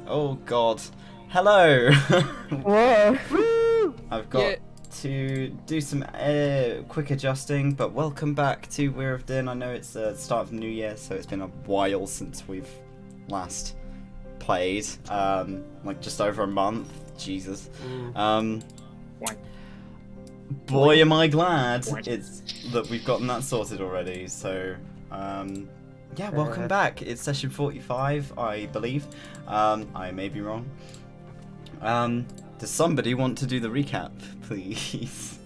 Oh god. Hello! Whoa! I've got to do some quick adjusting, but welcome back to Weir of Adynn. I know it's the start of the new year, so it's been a while since we've last played. Like just over a month. Jesus. Boy, am I glad that we've gotten that sorted already. So, yeah, welcome back. It's session 45, I believe. I may be wrong. Does somebody want to do the recap, please?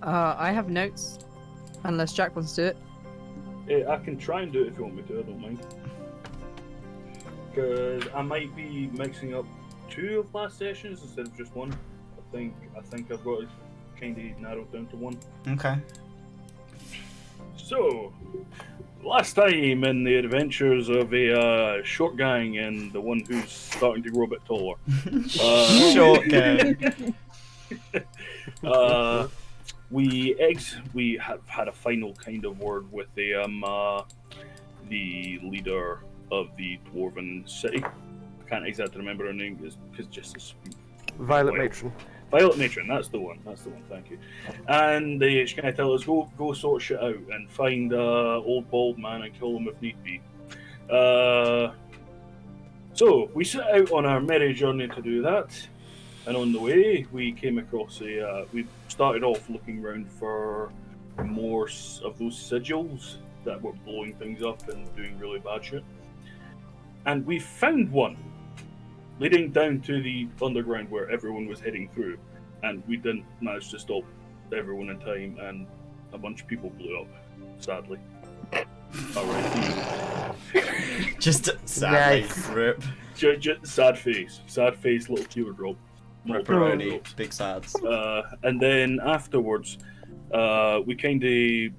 I have notes, unless Jack wants to do it. I can try and do it if you want me to, I don't mind. Because I might be mixing up two of last sessions instead of just one. I think I've got it kind of narrowed down to one. Okay. So, last time in the adventures of a short gang and the one who's starting to grow a bit taller. Short gang. We have had a final kind of word with the leader of the dwarven city. I can't exactly remember her name because just a Violet Matron. Violet Matron, that's the one, thank you. And they kind of tell us, go sort shit out and find old bald man and kill him if need be. So, we set out on our merry journey to do that, and on the way, we came across we started off looking around for more of those sigils that were blowing things up and doing really bad shit. And we found one leading down to the underground where everyone was heading through, and we didn't manage to stop everyone in time, and a bunch of people blew up, sadly. Alright. Just sadly, Nice. rip. Just sad face, little teardrop. Ripperoni, big sads. And then afterwards, we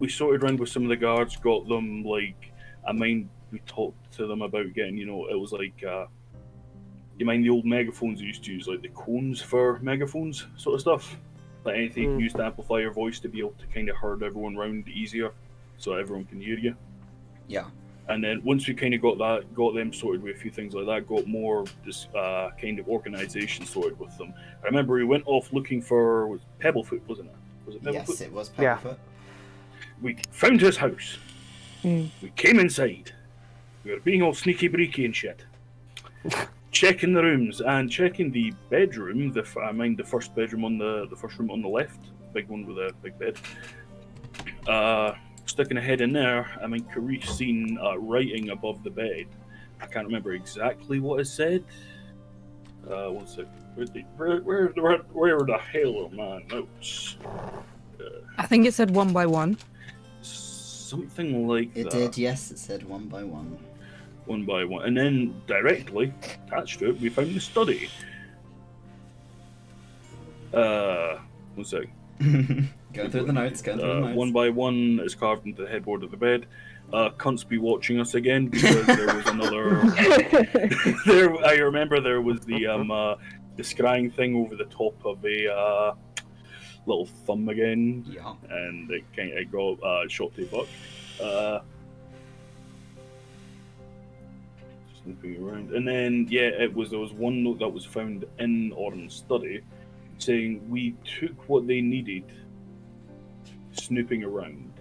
sorted around with some of the guards, got them we talked to them about getting, it was like, you mind the old megaphones you used to use, like the cones for megaphones sort of stuff? Like anything you can use to amplify your voice to be able to kind of herd everyone round easier so everyone can hear you. Yeah. And then once we kind of got them sorted with a few things like that, got more this kind of organisation sorted with them. I remember we went off looking for Pebblefoot, wasn't it? Was it Pebblefoot? Yes, it was Yeah. Pebblefoot. We found his house. We came inside. We were being all sneaky breaky and shit. Checking the rooms and checking the bedroom. The first bedroom on the first room on the left, big one with a big bed. Sticking a head in there. Carice seen writing above the bed. I can't remember exactly what it said. One sec. Where the hell are my notes? I think it said 1 by 1. Something like that. It did, yes, it said 1 by 1. 1 by 1, and then directly attached to it, we found the study. One sec. Going through the notes, 1 by 1 is carved into the headboard of the bed. Cunts be watching us again because there was another. I remember there was the scrying thing over the top of a little thumb again. Yeah. And it got shot to a buck. Snooping around, and then there was one note that was found in Oren's study saying we took what they needed snooping around.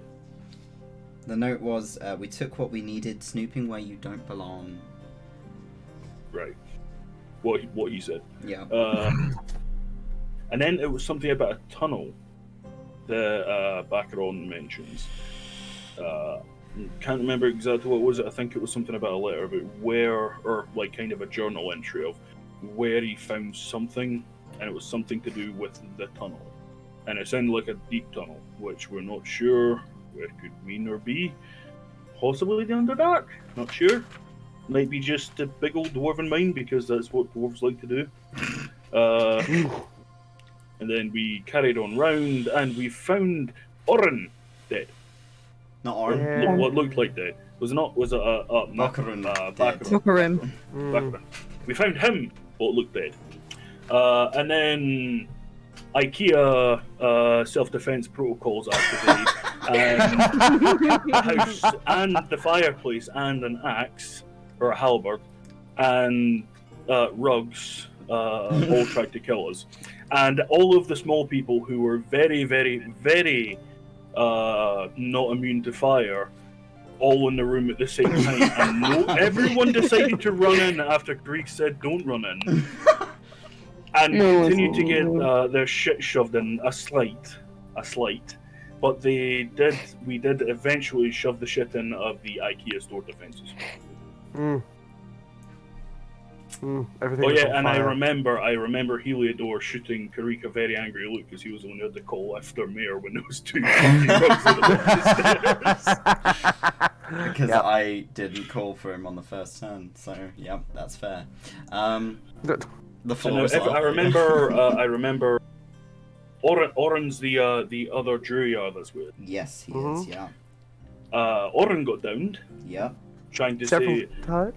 The note was, we took what we needed, snooping where you don't belong. Right. What you said. Yeah. And then it was something about a tunnel that Bokkerün mentions. Can't remember exactly what it was. I think it was something about a letter about where, or like kind of a journal entry of where he found something, and it was something to do with the tunnel. And it sounded like a deep tunnel, which we're not sure what it could mean or be. Possibly the Underdark, not sure. Might be just a big old dwarven mine, because that's what dwarves like to do. And then we carried on round, and we found Oren dead. Not Oren. Yeah. What looked like dead. Was it Bokkerün dead. Bokkerün. Bokkerün. Bokkerün. We found him, but looked dead. And then IKEA self-defense protocols activated, and a house and the fireplace and an axe or a halberd and Rugs all tried to kill us. And all of the small people who were very, very, very not immune to fire, all in the room at the same time. And everyone decided to run in after Greek said, "Don't run in." And continued to get their shit shoved in a slight. But we did eventually shove the shit in of the IKEA store defenses. Everything Oh was yeah, on and fire. I remember Heliodor shooting Karika a very angry look because he was the one who had to call after Mayor when there was two fucking bugs at the stairs. Because I didn't call for him on the first turn, so yeah, that's fair. The floor is I remember. Oren's the other Druryar that's with. Yes, he is. Yeah. Oren got downed. Yeah. Trying to Several say times?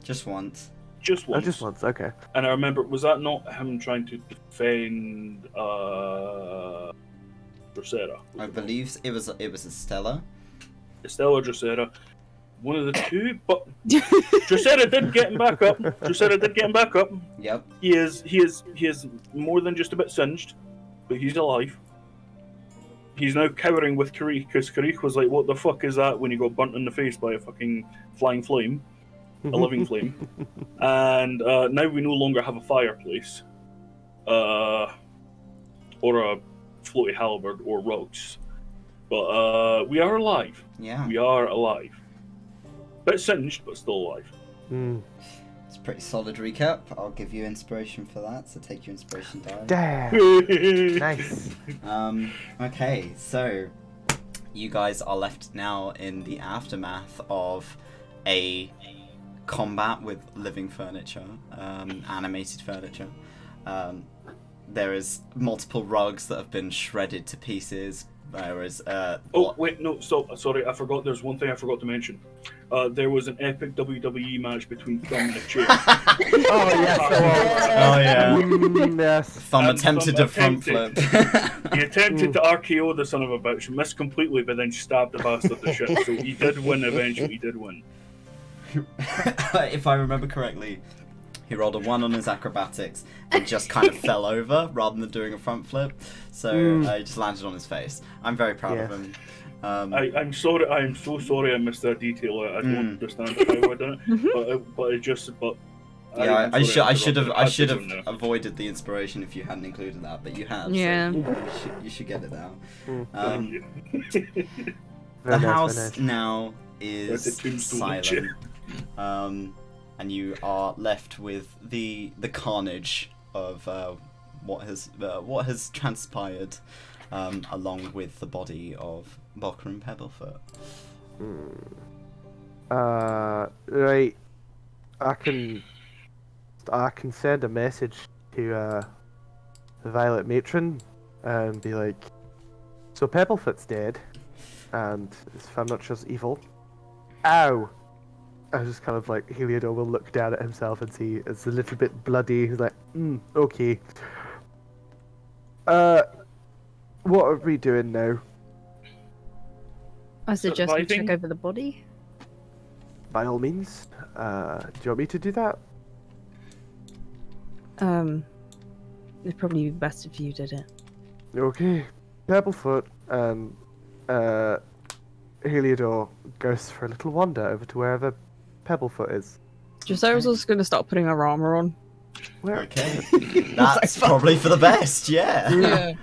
Just once. just Oh, once. just once, okay. And I remember, was that not him trying to defend Drosera? I believe it was Estella. Estella or Drosera. One of the two, but Drosera did get him back up. Yep. He is more than just a bit singed, but he's alive. He's now cowering with Karik because Karik was like, "What the fuck is that?" when he got burnt in the face by a fucking flying flame, a living flame. And now we no longer have a fireplace, or a floaty halberd or rugs, but we are alive. Yeah. We are alive. Bit singed, but still alive. It's a pretty solid recap. I'll give you inspiration for that, so take your inspiration die. Damn. Nice. Okay, so you guys are left now in the aftermath of a combat with living furniture, animated furniture. There is multiple rugs that have been shredded to pieces. There is Oh wait, no, stop. Sorry, I forgot. There's one thing I forgot to mention. There was an epic WWE match between Thumb and a chair. Oh yes. Oh yeah. Yes. Thumb And attempted Thumb to front flip. He attempted to RKO the son of a bitch, missed completely, but then stabbed the bastard to shit. So he did win eventually. He did win. If I remember correctly, he rolled a 1 on his acrobatics and just kind of fell over rather than doing a front flip. So he just landed on his face. I'm very proud of him. I'm sorry. I am so sorry. I missed that detail. I don't understand how I done it. But it just. But yeah, I'm sorry, I should have now. avoided the inspiration if you hadn't included that, but you have. Yeah. So you should get it now. Thank you. The house now That's a is tombstone silent, and you are left with the carnage of what has transpired, along with the body of Bokkerün Pebblefoot. Right. I can send a message to the Violet Matron and be like, "So Pebblefoot's dead, and if I'm not sure it's evil." Ow! I just kind of like Heliodor will look down at himself and see it's a little bit bloody. He's like, okay. What are we doing now? I suggest we Surviving? check over the body. By all means. Do you want me to do that? It'd probably be best if you did it. Okay. Pebblefoot and Heliodor goes for a little wander over to wherever Pebblefoot is. Drosera's also going to start putting her armor on. Where? Okay, that's probably for the best. Yeah. Yeah.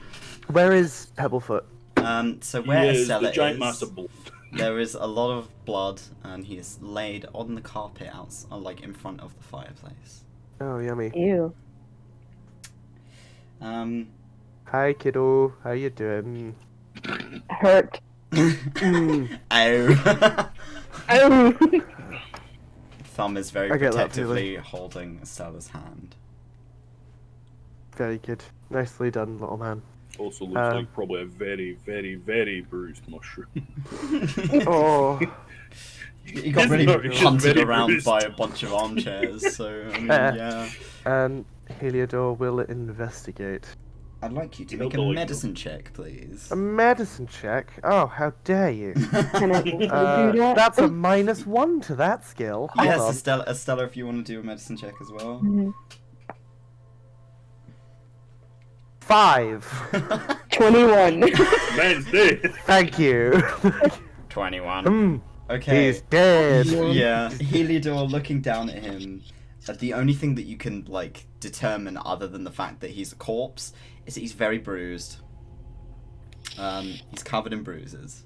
Where is Pebblefoot? So He where is Estella the giant is, master bull. there is a lot of blood, and he is laid on the carpet like in front of the fireplace. Oh, yummy. Ew. Hi, kiddo. How you doing? Hurt. Ow. Oh. Thumb is very I get that protectively holding Estella's hand. Very good. Nicely done, little man. Also looks like probably a very, very, very bruised mushroom. Oh. He got Isn't really it? It's just punted very around bruised. by a bunch of armchairs, so I mean, yeah. And Heliodor will investigate. I'd like you to You make a don't know. medicine check, please. A medicine check? Oh, how dare you. Can I do that? That's a -1 to that skill. Hold Yes, on. Estella, if you want to do a medicine check as well. 5. 21. Men's day. Thank you. 21. Okay. He's dead. Yeah, Heliodor looking down at him. The only thing that you can like determine, other than the fact that he's a corpse, is that he's very bruised. He's covered in bruises.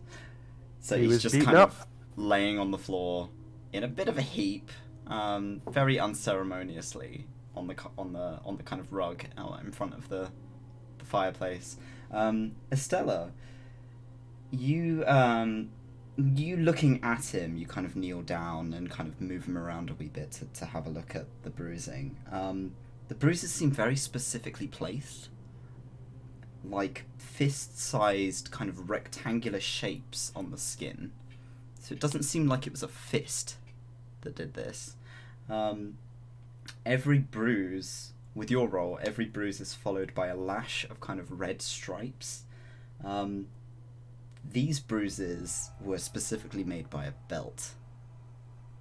So He he's was just beaten kind up. of laying on the floor in a bit of a heap, very unceremoniously on the kind of rug out in front of the fireplace. Estella, you looking at him, you kind of kneel down and kind of move him around a wee bit to have a look at the bruising. The bruises seem very specifically placed, like fist-sized kind of rectangular shapes on the skin. So it doesn't seem like it was a fist that did this. Every bruise, with your roll, every bruise is followed by a lash of kind of red stripes. These bruises were specifically made by a belt.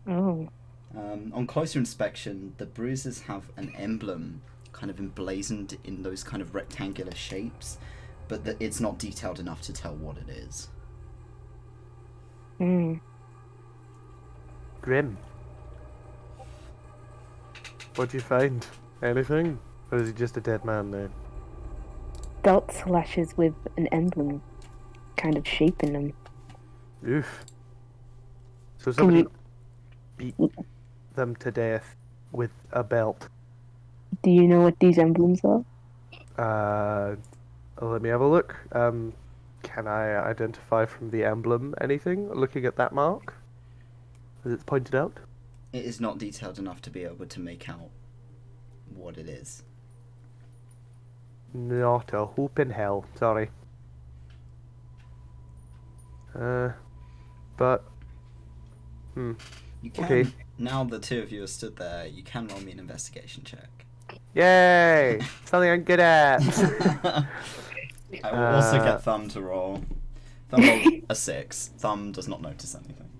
Oh. On closer inspection, the bruises have an emblem kind of emblazoned in those kind of rectangular shapes, but it's not detailed enough to tell what it is. Grim. What'd you find? Anything? Or is he just a dead man now? Belt slashes with an emblem kind of shape in them. Oof. So Can somebody you, beat them to death with a belt. do you know what these emblems are? Let me have a look. Can I identify from the emblem anything? Looking at that mark? As it's pointed out? It is not detailed enough to be able to make out what it is. Not a hope in hell, sorry. But... You can, Okay. now the two of you are stood there, you can roll me an investigation check. Yay! Something I'm good at! I will also get Thumb to roll. Thumb rolled a 6. Thumb does not notice anything.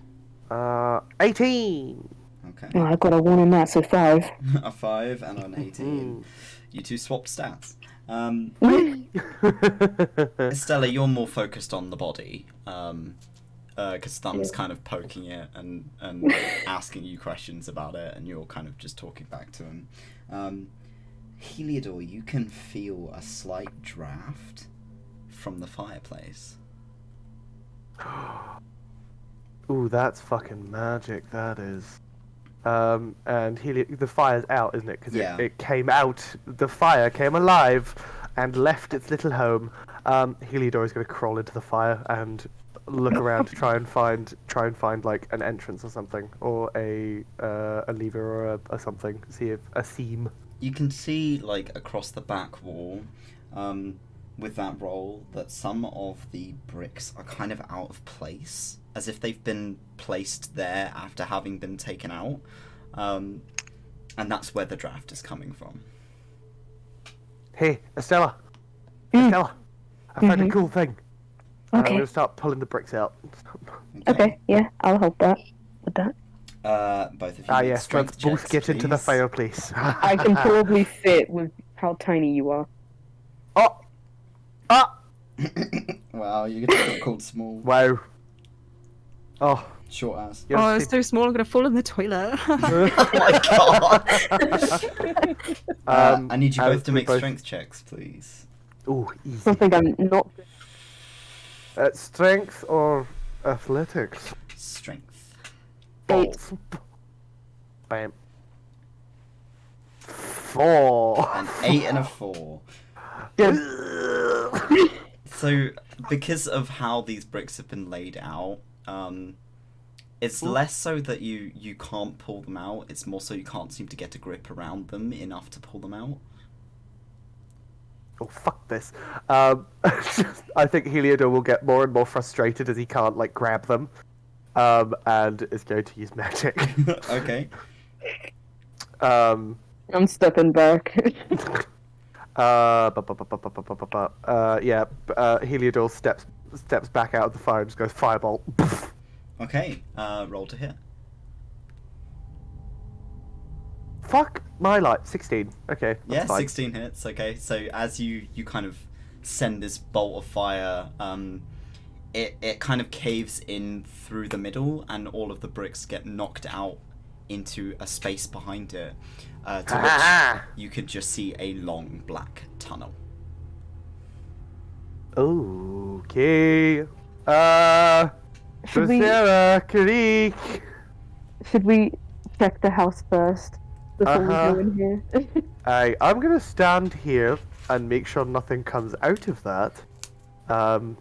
18! Okay. Oh, I got a 1 on that, so 5. A 5 and an 18. You two swapped stats. Estella, you're more focused on the body, because Thumb's kind of poking it and asking you questions about it, and you're kind of just talking back to him. Heliodor, you can feel a slight draft from the fireplace. Ooh, that's fucking magic, that is. And the fire's out, isn't it? Because it came out, the fire came alive and left its little home. Heliodor is going to crawl into the fire and look around to try and find like an entrance or something, or a lever or a something. See if a seam. You can see, like, across the back wall, with that roll, that some of the bricks are kind of out of place, as if they've been placed there after having been taken out. And that's where the draft is coming from. Hey, Estella! Estella! I found a cool thing. I'm Okay. going to start pulling the bricks out. Okay, yeah, I'll help that with that. Both of you make Yes, strength let's both checks, get into the please. fireplace. I can probably fit with how tiny you are. Oh! Ah! Wow, you just got called small. Wow. Oh. Short ass. You're Oh, it's so small, I'm gonna fall in the toilet. Oh my god! I need you both to make strength checks, please. Ooh, easy. Something I'm not. Strength or athletics? Strength. Balls. Bam. 4. An 8 and a 4. So, because of how these bricks have been laid out, it's less so that you can't pull them out, it's more so you can't seem to get a grip around them enough to pull them out. Oh, fuck this. I think Heliodor will get more and more frustrated as he can't, like, grab them. And is going to use magic. Okay. I'm stepping back. Heliodor steps back out of the fire and just goes fireball. Okay, roll to hit. Fuck my life. 16. Okay, that's Yeah, fine. 16 hits. Okay, so as you kind of send this bolt of fire, it kind of caves in through the middle, and all of the bricks get knocked out into a space behind it, to which you could just see a long black tunnel. Okay. Should we- Sarah, Karik. Should we check the house first before we Uh-huh. go in here? I'm gonna stand here and make sure nothing comes out of that. I'm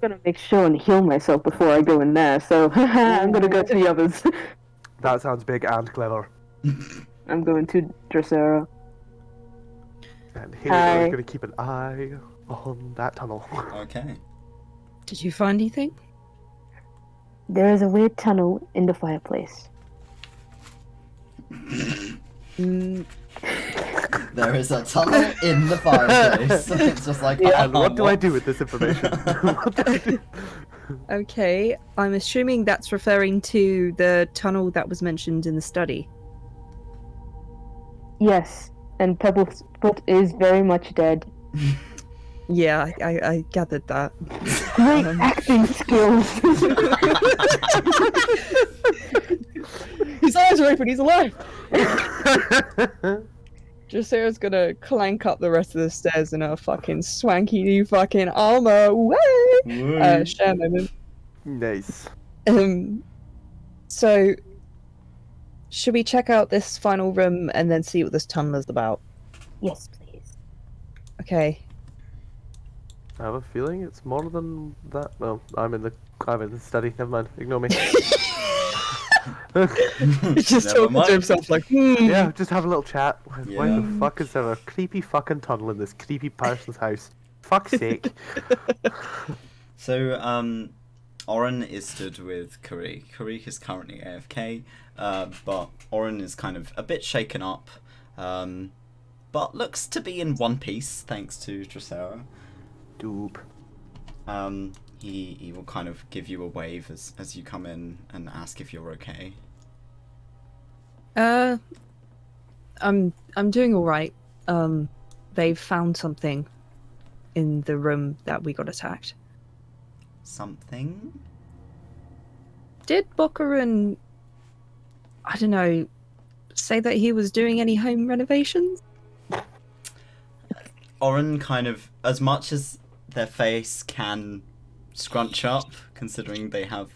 gonna make sure and heal myself before I go in there, so I'm gonna go to the others. That sounds big and clever. I'm going to Dressera. And Hi. Heliodor is gonna keep an eye on that tunnel. Okay. Did you find anything? There is a weird tunnel in the fireplace. Mm, There is a tunnel in the fireplace. It's just like, And what do I do with this information? What do I do? okay, I'm assuming that's referring to the tunnel that was mentioned in the study. Yes, and Pebblefoot is very much dead. Yeah, I gathered that. Great acting skills. His eyes are open, he's alive! Dressera's gonna clank up the rest of the stairs in her fucking swanky new fucking armor. Way! Share moment. Nice. So, should we check out this final room and then see what this tunnel is about? Yes, please. Okay. I have a feeling it's more than that. Well, I'm in the study. Never mind. Ignore me. He's just Never talking mind. to himself like, Yeah, just have a little chat. Why Yeah. the fuck is there a creepy fucking tunnel in this creepy person's house? Fuck's sake. So, Oren is stood with Karik. Karik is currently AFK, but Oren is kind of a bit shaken up, but looks to be in one piece thanks to Dressera. Doop. He will kind of give you a wave as you come in and ask if you're okay. I'm doing all right. They've found something in the room that we got attacked. Something? Did Bokkerün, I don't know, say that he was doing any home renovations? Oren kind of, as much as their face can scrunch up, considering they have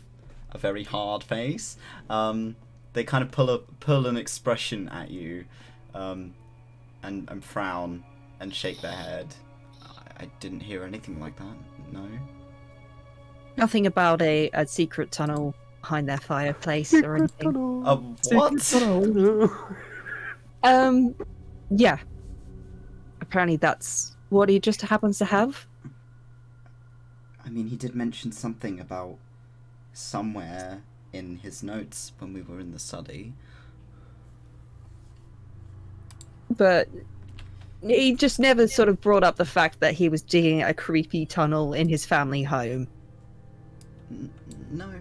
a very hard face, they kind of pull an expression at you, and frown and shake their head. I didn't hear anything like that. No. Nothing about a secret tunnel behind their fireplace or anything. What? Yeah. Apparently that's what he just happens to have. I mean, he did mention something about somewhere in his notes when we were in the study. But he just never sort of brought up the fact that he was digging a creepy tunnel in his family home. No.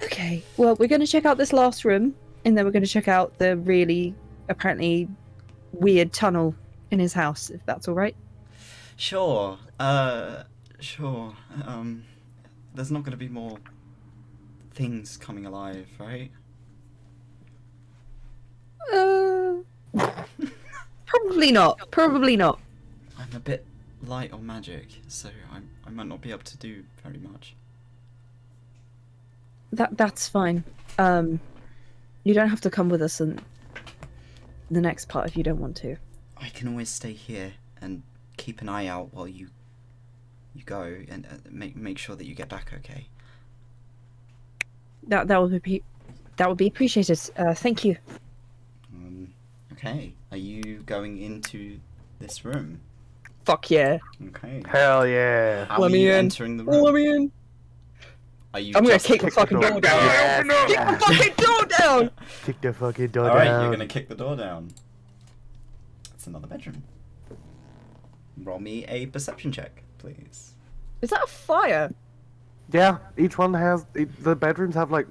Okay, well, we're going to check out this last room, and then we're going to check out the really, apparently, weird tunnel in his house, if that's all right. Sure. Sure. There's not going to be more things coming alive, right? Probably not. Probably not. I'm a bit light on magic, so I might not be able to do very much. That's fine. You don't have to come with us in the next part if you don't want to. I can always stay here and keep an eye out while you go, and make sure that you get back okay. That would be appreciated. Thank you. Okay. Are you going into this room? Fuck yeah. Okay. Hell yeah. How Let are me you in. entering the room? Let me in. Are you I'm gonna just kick the fucking door down. Yes, Kick the yes. fucking door down! Kick the fucking door Alright, down. you're gonna kick the door down. It's another bedroom. Roll me a perception check, please. Is that a fire? Yeah, each one has the bedrooms have like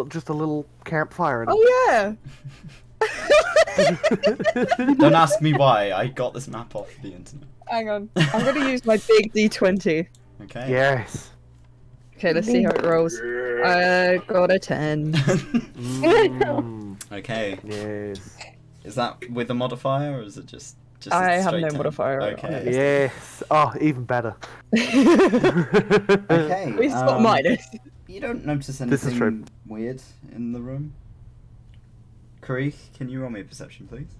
just a little campfire in them. Oh yeah. Don't ask me why, I got this map off the internet. Hang on. I'm gonna use my big D20. Okay. Yes. Okay, let's see how it rolls. I got a 10. Mm, Okay. yes. Is that with a modifier or is it just I a have straight no 10? modifier on Okay. it. Yes. Oh, even better. Okay. It's not minus. You don't notice This is true. anything weird in the room? Karee, can you roll me a perception, please?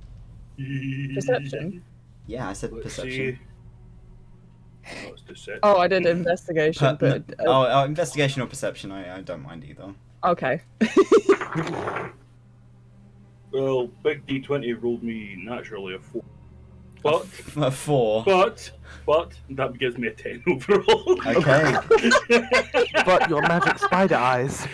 Perception? Yeah, I said Let's perception. see. Oh, it's deception. Oh, I did investigation, but Investigation or perception, I don't mind either. okay. Well, big D20 rolled me naturally a 4. But, A 4. but that gives me a 10 overall. Okay. But your magic spider eyes.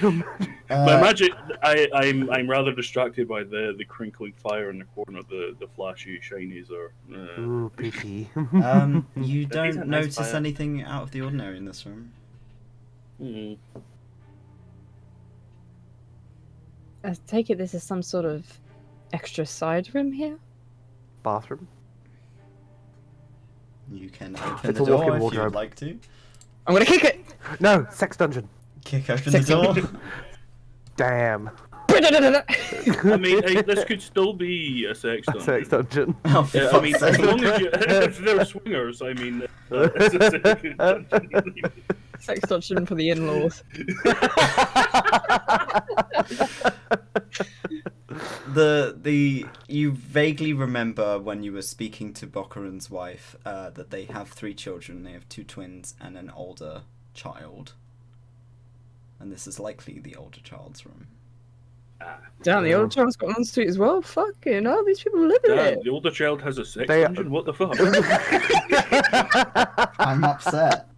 My magic, I'm rather distracted by the crinkling fire in the corner, the flashy shinies are. Ooh, pity. You These are don't nice notice fire. anything out of the ordinary in this room. I take it this is some sort of extra side room here? Bathroom. You can open It's the a door walk-in if you'd wardrobe. like to. I'm gonna kick it! No, sex dungeon. Kick open the door. Damn. I mean, this could still be a sex A dungeon. sex dungeon. Oh, for Yeah, I fuck's mean, sake. as long as if they're swingers, I mean, it's a sex dungeon. Sex dungeon for the in-laws. You vaguely remember when you were speaking to Bokkerun's wife that they have 3 children. They have 2 twins and an older child, and this is likely the older child's room. Damn, the old child's got an ensuite as well. Fucking hell, these people live in Yeah, it. the older child has a sex They- dungeon. What the fuck? I'm upset.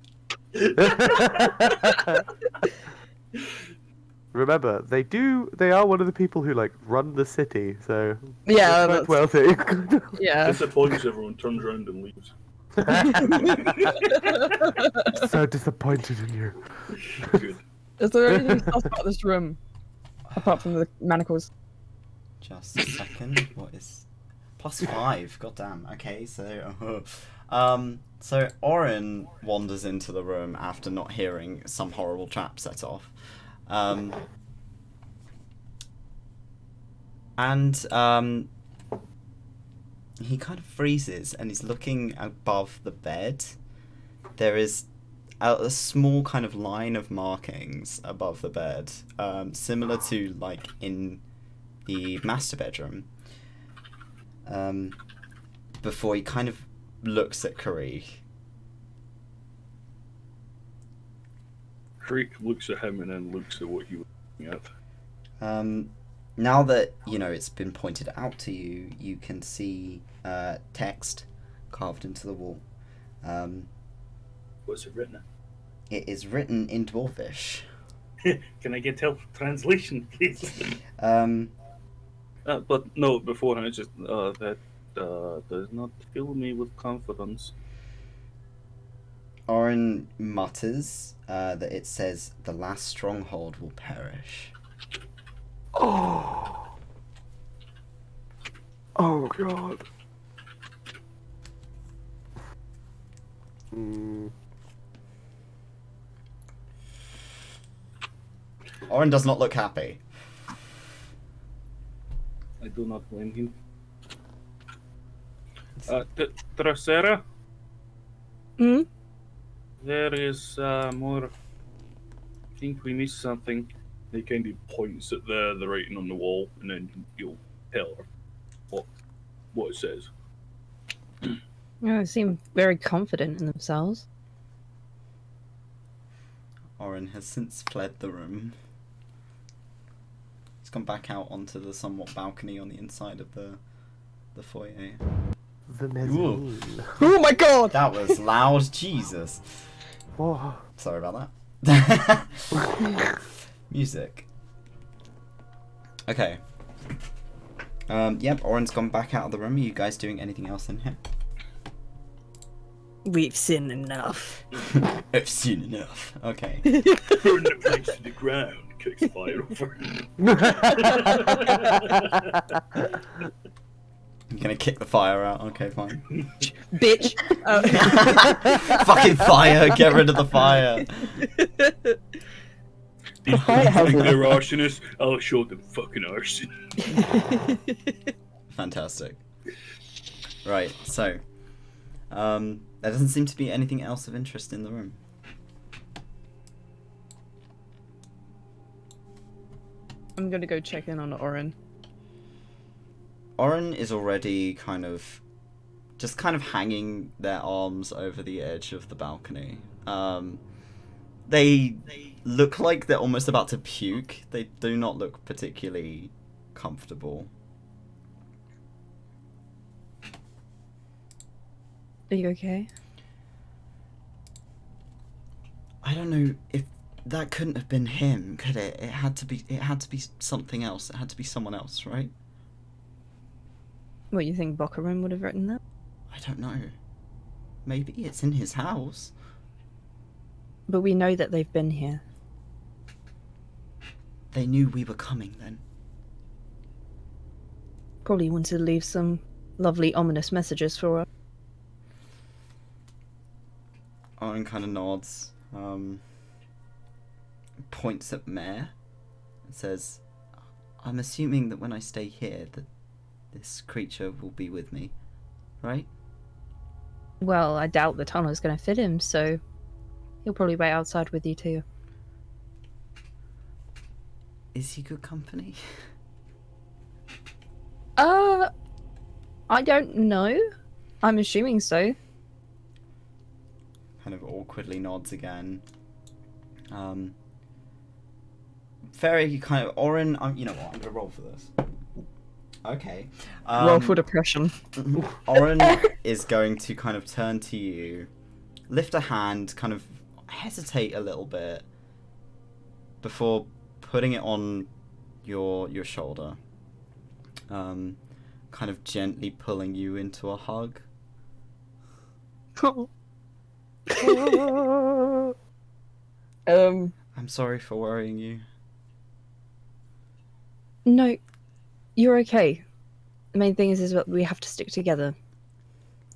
Remember, they are one of the people who like run the city, so Yeah, they're quite that's, wealthy. yeah. Disappoints everyone, turns around and leaves. So disappointed in you. Good. Is there anything else about this room? Apart from the manacles. Just a second. What is +5? Goddamn. Okay, so so Orin wanders into the room after not hearing some horrible trap set off, and he kind of freezes and he's looking above the bed. There is a small kind of line of markings above the bed, similar to like in the master bedroom. Before he kind of looks at Karee. Creek looks at him and then looks at what he was looking at. Now that it's been pointed out to you, you can see text carved into the wall. What's it written? It is written in Dwarfish. Can I get help translation, please? But no, beforehand, it's just that does not fill me with confidence. Orin mutters that it says, "The last stronghold will perish." Oh. Oh god. Orin does not look happy. I do not blame him. Tracera, Hmm? there is more. I think we missed something. He kind of points at the writing on the wall, and then you'll tell her what it says. Yeah, they seem very confident in themselves. Orin has since fled the room. He's gone back out onto the somewhat balcony on the inside of the foyer. The mezzanine. Oh my god! That was loud, Jesus. Oh. Sorry about that. Music. Okay. Yep, Oren's gone back out of the room. Are you guys doing anything else in here? We've seen enough. I've seen enough. Okay. Burn the place to the ground. Kicks fire over. You're gonna kick the fire out. Okay, fine. Bitch. Oh. Fucking fire! Get rid of the fire. These people think they're arsonists. I'll show them fucking arson. Fantastic. Right, so there doesn't seem to be anything else of interest in the room. I'm gonna go check in on Oren. Oren is already kind of hanging their arms over the edge of the balcony. They look like they're almost about to puke. They do not look particularly comfortable. Are you okay? I don't know if that couldn't have been him, could it? It had to be something else. It had to be someone else, right? What, you think Bokkerün would have written that? I don't know. Maybe it's in his house. But we know that they've been here. They knew we were coming then. Probably wanted to leave some lovely ominous messages for us. Oren kind of nods, points at Mare, and says, I'm assuming that when I stay here that this creature will be with me, right? Well, I doubt the tunnel is going to fit him, so he'll probably wait outside with you too. Is he good company? I don't know. I'm assuming so. Kind of awkwardly nods again. Very kind of Oren. You know what? I'm gonna roll for this. Okay. Roll for depression. Oren is going to kind of turn to you, lift a hand, kind of hesitate a little bit before putting it on your shoulder. Kind of gently pulling you into a hug. I'm sorry for worrying you. No, you're okay. The main thing is that we have to stick together.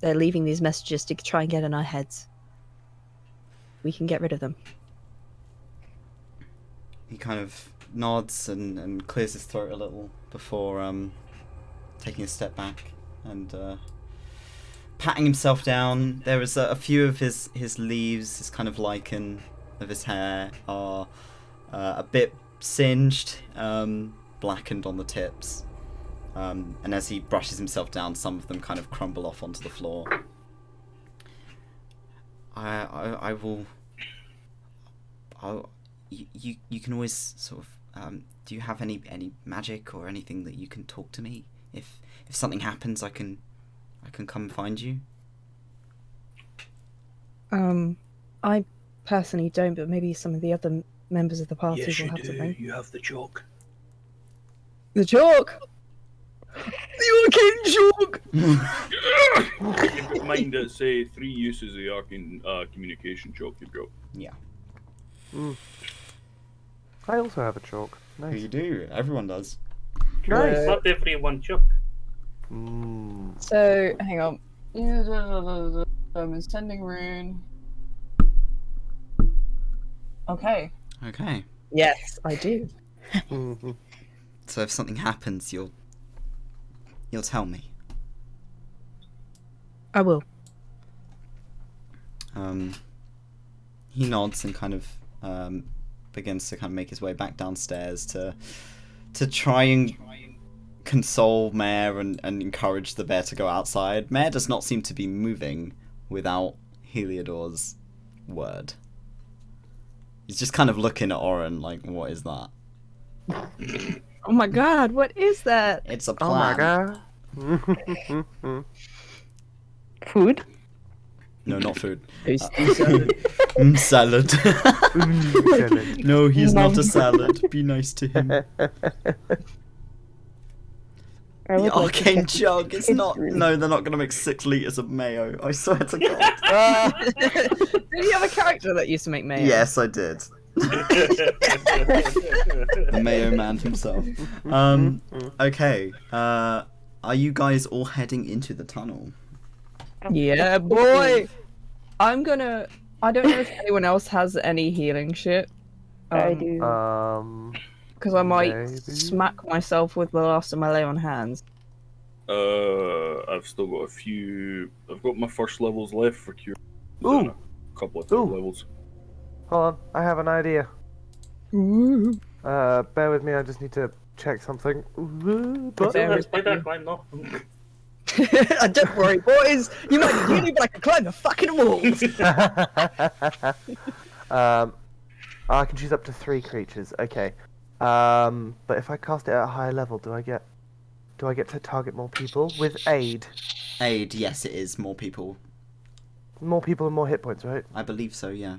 They're leaving these messages to try and get in our heads. We can get rid of them. He kind of nods and clears his throat a little before taking a step back and patting himself down. There is a few of his leaves, his kind of lichen of his hair are a bit singed, blackened on the tips. And as he brushes himself down, some of them kind of crumble off onto the floor. I will. You can always sort of. Do you have any magic or anything that you can talk to me? If something happens, I can come find you. I personally don't, but maybe some of the other members of the party Yes, will you have do. something. You have the chalk. The chalk. The arcane chalk. You've got mind that say 3 uses of the arcane communication chalk you've got. Yeah. I also have a chalk. Nice. You do. Everyone does. Nice. Not everyone chalk. So, hang on. I'm sending rune. Okay. Okay. Yes, I do. So if something happens, you'll tell me. I will. He nods and kind of begins to kind of make his way back downstairs to try and console Mare and encourage the bear to go outside. Mare does not seem to be moving without Heliodor's word. He's just kind of looking at Oren like, what is that? Oh my god, what is that? It's a Oh my plan. god. Food? No, not food. Toasty salad. Salad. Salad. No, he's not a salad. Be nice to him. I The would like to arcane check jug. It's kids' not. room. No, they're not gonna make 6 liters of mayo. I swear to God. Did you have a character that used to make mayo? Yes, I did. The mayo man himself. Okay. Are you guys all heading into the tunnel? Yeah, boy. I don't know if anyone else has any healing shit. I do. Because I might Maybe. smack myself with the last of my lay on hands. I've still got a few. I've got my first levels left for cure. Ooh. And a couple of third Ooh. levels. Hold on, I have an idea. Ooh. Bear with me, I just need to check something. But Bear with Spider me. climb though. Don't worry, boys. You might be uni, but I can climb the fucking walls. I can choose up to 3 creatures. Okay. But if I cast it at a higher level, do I get to target more people with aid? Aid, yes, it is more people. More people and more hit points, right? I believe so. Yeah.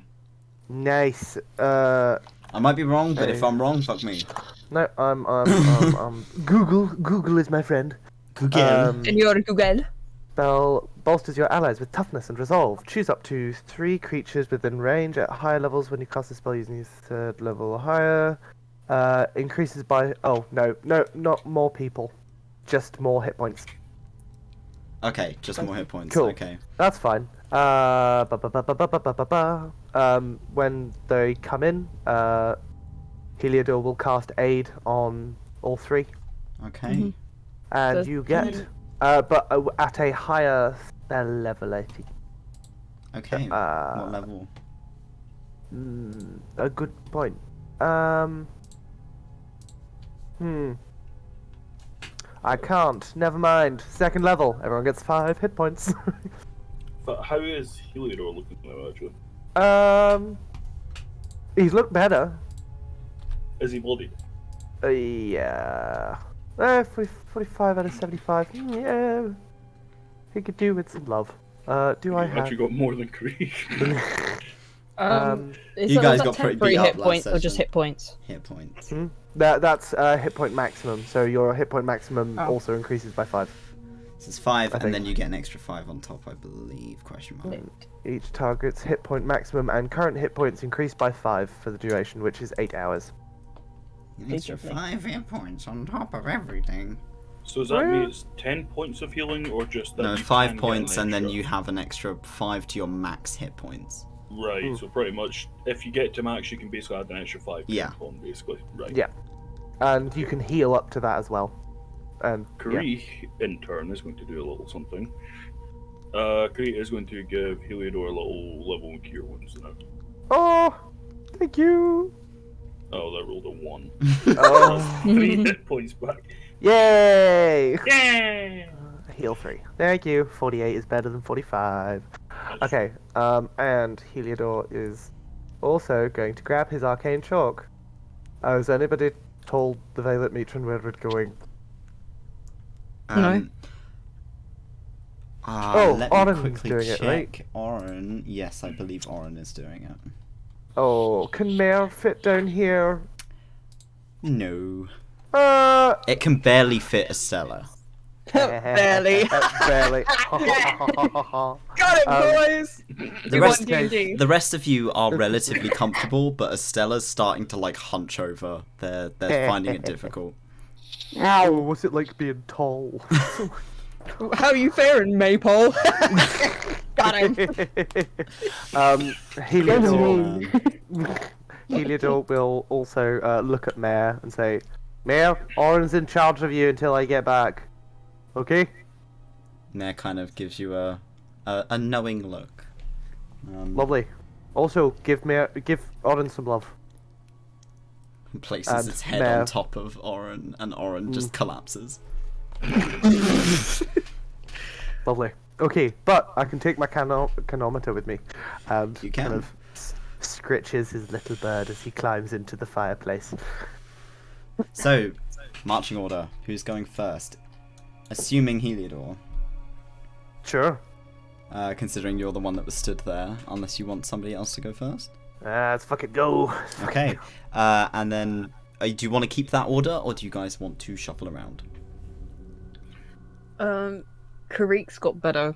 Nice. I might be wrong, but if Aid. I'm wrong, fuck me. No, I'm Google is my friend. Google. Senor Google. Spell bolsters your allies with toughness and resolve. Choose up to 3 creatures within range at higher levels when you cast a spell using your 3rd level or higher. Increases by... Oh, no, not more people. Just more hit points. Okay, just more hit points. Cool. Okay. That's fine. When they come in, Heliodor will cast aid on all 3. Okay. And Does- you get... but at a higher spell level, I think. Okay. What level? A good point. I can't. Never mind. 2nd level. Everyone gets 5 hit points. But how is Heliodor looking now, actually? He's looked better. Is he bloodied? Yeah. 45 out of 75. Yeah. He could do with some love. Do I You've have... actually got more than Krieg. Is You that- guys was that got pretty temporary beat up hit last points or just session. hit points? Hit points. That's hit point maximum. So your hit point maximum Oh. also increases by 5. So it's 5, I and think. then you get an extra 5 on top, I believe. Question mark. Each target's hit point maximum and current hit points increase by 5 for the duration, which is 8 hours. An extra Basically. 5 hit points on top of everything. So does that mean it's 10 points of healing, or just that No, you 5 can get points, an and then extra? you have an extra 5 to your max hit points. Right, so pretty much, if you get to max, you can basically add an extra 5 Yeah. on, basically. Right. Yeah. And you can heal up to that as well. And yeah. Krieg, in turn, is going to do a little something. Krieg is going to give Heliodor a little level and cure wounds now. Oh, thank you. Oh, that rolled a 1. Oh, 3 hit points back. yay! Yay! Heal 3. Thank you. 48 is better than 45. Okay, and Heliodor is also going to grab his arcane chalk. Has anybody told the Violet Matron where we're going? No. Let me Oren's quickly doing it, check. right? Oren, yes, I believe Oren is doing it. Oh, can Mare fit down here? No. Uh, It can barely fit Estella. Barely. Barely. Got it, boys! The You rest, want D&D? the rest of you are relatively comfortable, but Estella's starting to like hunch over. They're finding it difficult. Oh, Ow. what's it like being tall? How are you faring, Maypole? Got him. Heliodor will also look at Mare and say, Mare, Oren's in charge of you until I get back. Okay? Mare kind of gives you a knowing look. Lovely. Also, give Oren some love. Places And its head Mare. on top of Oren, and Oren just collapses. Lovely. Okay, but I can take my chronometer with me. And You can. kind of scritches his little bird as he climbs into the fireplace. So, marching order. Who's going first? Assuming Heliodor. Sure. considering you're the one that was stood there, unless you want somebody else to go first. Let's fucking go. Okay, and then do you want to keep that order, or do you guys want to shuffle around? Karik's got better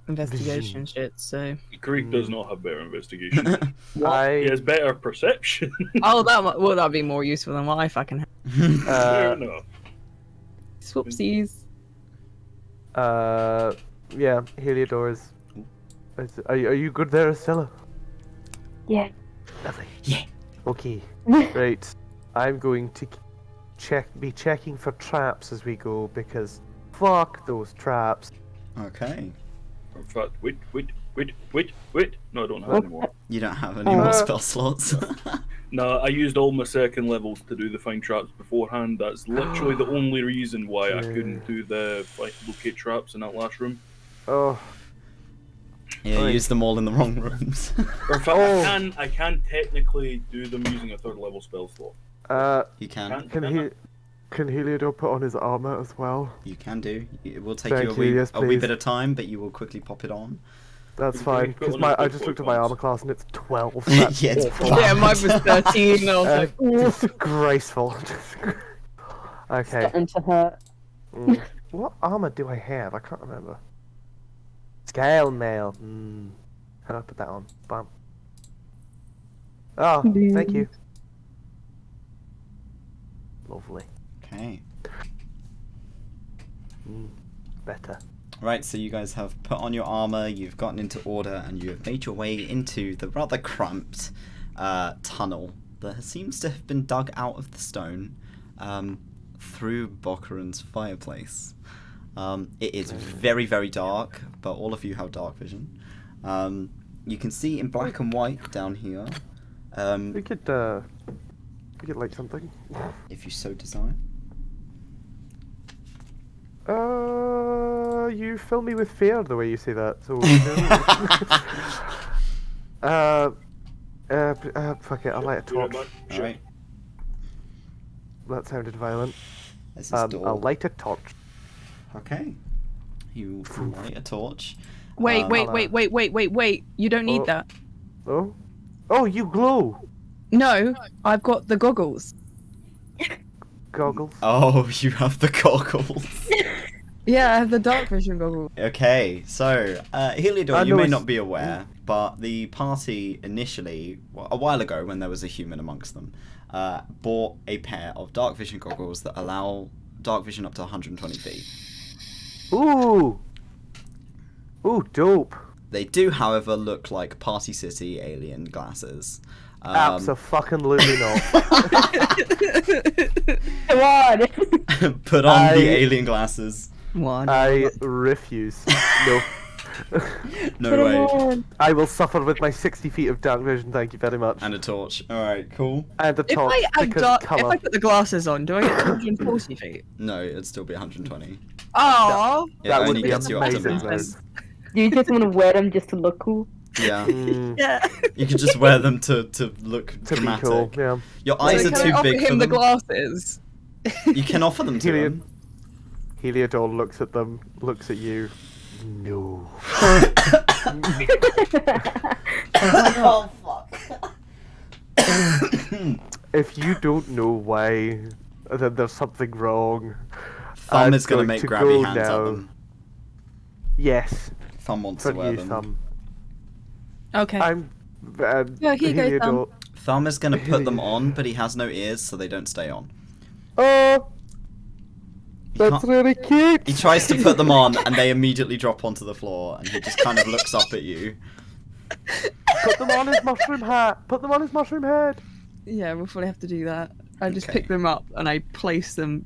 investigation shit, so. Greek does not have better investigation. He I has better perception. Oh, that'd be more useful than what I fucking have. Fair enough. Swoopsies. yeah, Heliodor is. Are you good there, Estella? Yeah. Lovely. Yeah. Okay. Right. I'm going to be checking for traps as we go because fuck those traps. Okay. In fact, wait. No, I don't have any more. You don't have any more spell slots. No, I used all my second levels to do the find traps beforehand. That's literally the only reason why I couldn't do the locate traps in that last room. Oh. Yeah, you used them all in the wrong rooms. Or in fact, I can technically do them using a third level spell slot. You can. Can Heliodor put on his armor as well? You can do. It will take Thank you you, yes, a wee please. bit of time, but you will quickly pop it on. That's Okay, fine, put because on his I just looked at my points. armor class and it's 12. That's Yeah, it's awful. Yeah, mine was 13. And I was like, ooh. Disgraceful. Okay. Starting to hurt. What armor do I have? I can't remember. Scale mail. How do I put that on? Bam. Oh, thank you. Lovely. Okay. Better. Right, so you guys have put on your armor, you've gotten into order, and you have made your way into the rather cramped tunnel that seems to have been dug out of the stone through Bokkerün's fireplace. It is very, very dark, but all of you have dark vision. You can see in black and white down here. We could light something. If you so desire. You fill me with fear the way you say that. So. Fuck it. I'll light a torch. Alright, That sounded violent. there's this door. I'll light a torch. Okay. You light a torch. Wait. I'll, You don't need Oh. that. Oh, you glow. No, I've got the goggles. Goggles. Oh, you have the goggles. Yeah, I have the dark vision goggles. Okay, so Heliodor, I you know may it's- not be aware, but the party initially, well, a while ago when there was a human amongst them, bought a pair of dark vision goggles that allow dark vision up to 120 feet. Ooh, dope. They do, however, look like Party City alien glasses. Abso-fucking-lutely not. Come on! Put on the alien glasses. One. I refuse. No. No Put 'em way. on. I will suffer with my 60 feet of dark vision, thank you very much. And a torch. Alright, cool. And the If torch, I because if colour. I put the glasses on, do I get 240 feet? No, it'd still be 120. Oh, It That would only be gets you up to amazing, max. though. Do you just want to wear them just to look cool? Yeah. yeah. You can just wear them to look To be dramatic. cool, yeah. Your So eyes can are I too offer big for him the them. glasses? You can offer them to him. Heliodor looks at them, looks at you. No. Oh fuck. If you don't know why, then there's something wrong. Thumb I'm is gonna going make to grabby go hands now. at them. Yes, Thumb wants to for wear you, them. Thumb. Okay. I'm. Yeah, here you go, Thumb. Thumb is gonna put them on, but he has no ears, so they don't stay on. Oh, He that's can't- really cute. He tries to put them on, and they immediately drop onto the floor, and he just kind of looks up at you. Put them on his mushroom hat. Put them on his mushroom head. Yeah, we'll probably have to do that. I just Okay. pick them up and I place them.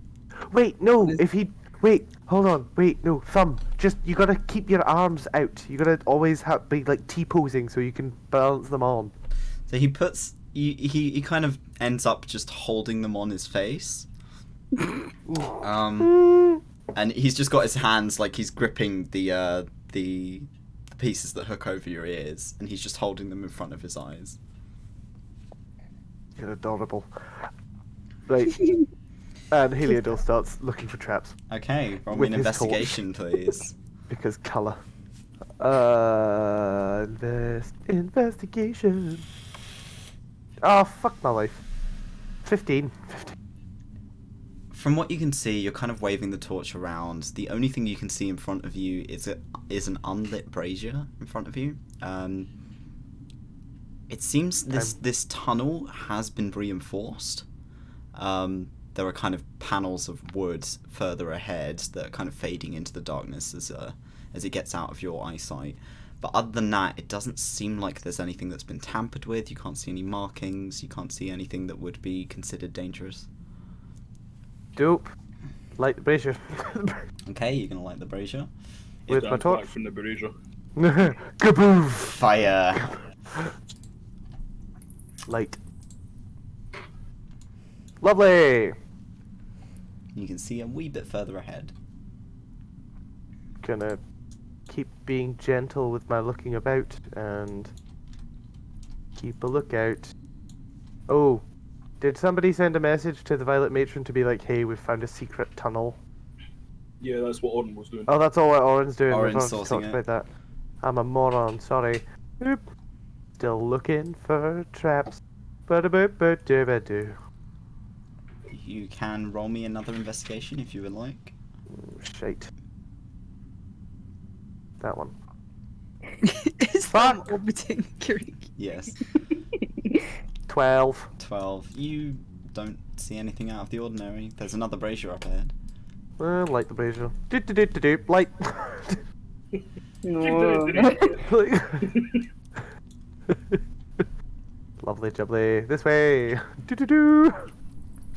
Wait, no. What is- If he. Wait, hold on. Wait, no. Thumb. Just you gotta keep your arms out. You gotta always be like T-posing so you can balance them on. So he puts. He kind of ends up just holding them on his face. And he's just got his hands like he's gripping the pieces that hook over your ears, and he's just holding them in front of his eyes. You're adorable. Right. And Heliodor starts looking for traps Okay, roll me With an his torch. investigation, please. because colour. Investigation. Oh, fuck my life. 15. From what you can see, you're kind of waving the torch around. The only thing you can see in front of you is an unlit brazier in front of you. It seems this tunnel has been reinforced. There are kind of panels of wood further ahead that are kind of fading into the darkness as it gets out of your eyesight. But other than that, it doesn't seem like there's anything that's been tampered with. You can't see any markings. You can't see anything that would be considered dangerous. Dope. Light the brazier. Okay, you're gonna light the brazier. With my Stand torch. back from the brazier. Kaboof! Fire. Light. Lovely! You can see a wee bit further ahead. Gonna keep being gentle with my looking about and keep a lookout. Oh, did somebody send a message to the Violet Matron to be like, hey, we've found a secret tunnel? Yeah, that's what Odin was doing. Oh, that's all what Oren's doing. Oren's We've already sorting talked it. about that. I'm a moron, sorry. Oop. Still looking for traps. Ba-da-boop-ba-doo-ba-doo. You can roll me another investigation if you would like. Shite. That one. Is Fuck. that orbiting Kirik? Yes. 12. 12. You don't see anything out of the ordinary. There's another brazier up ahead. Light the brazier. Do-do-do-do-do. Light. No. Lovely jubbly. This way. Do-do-do.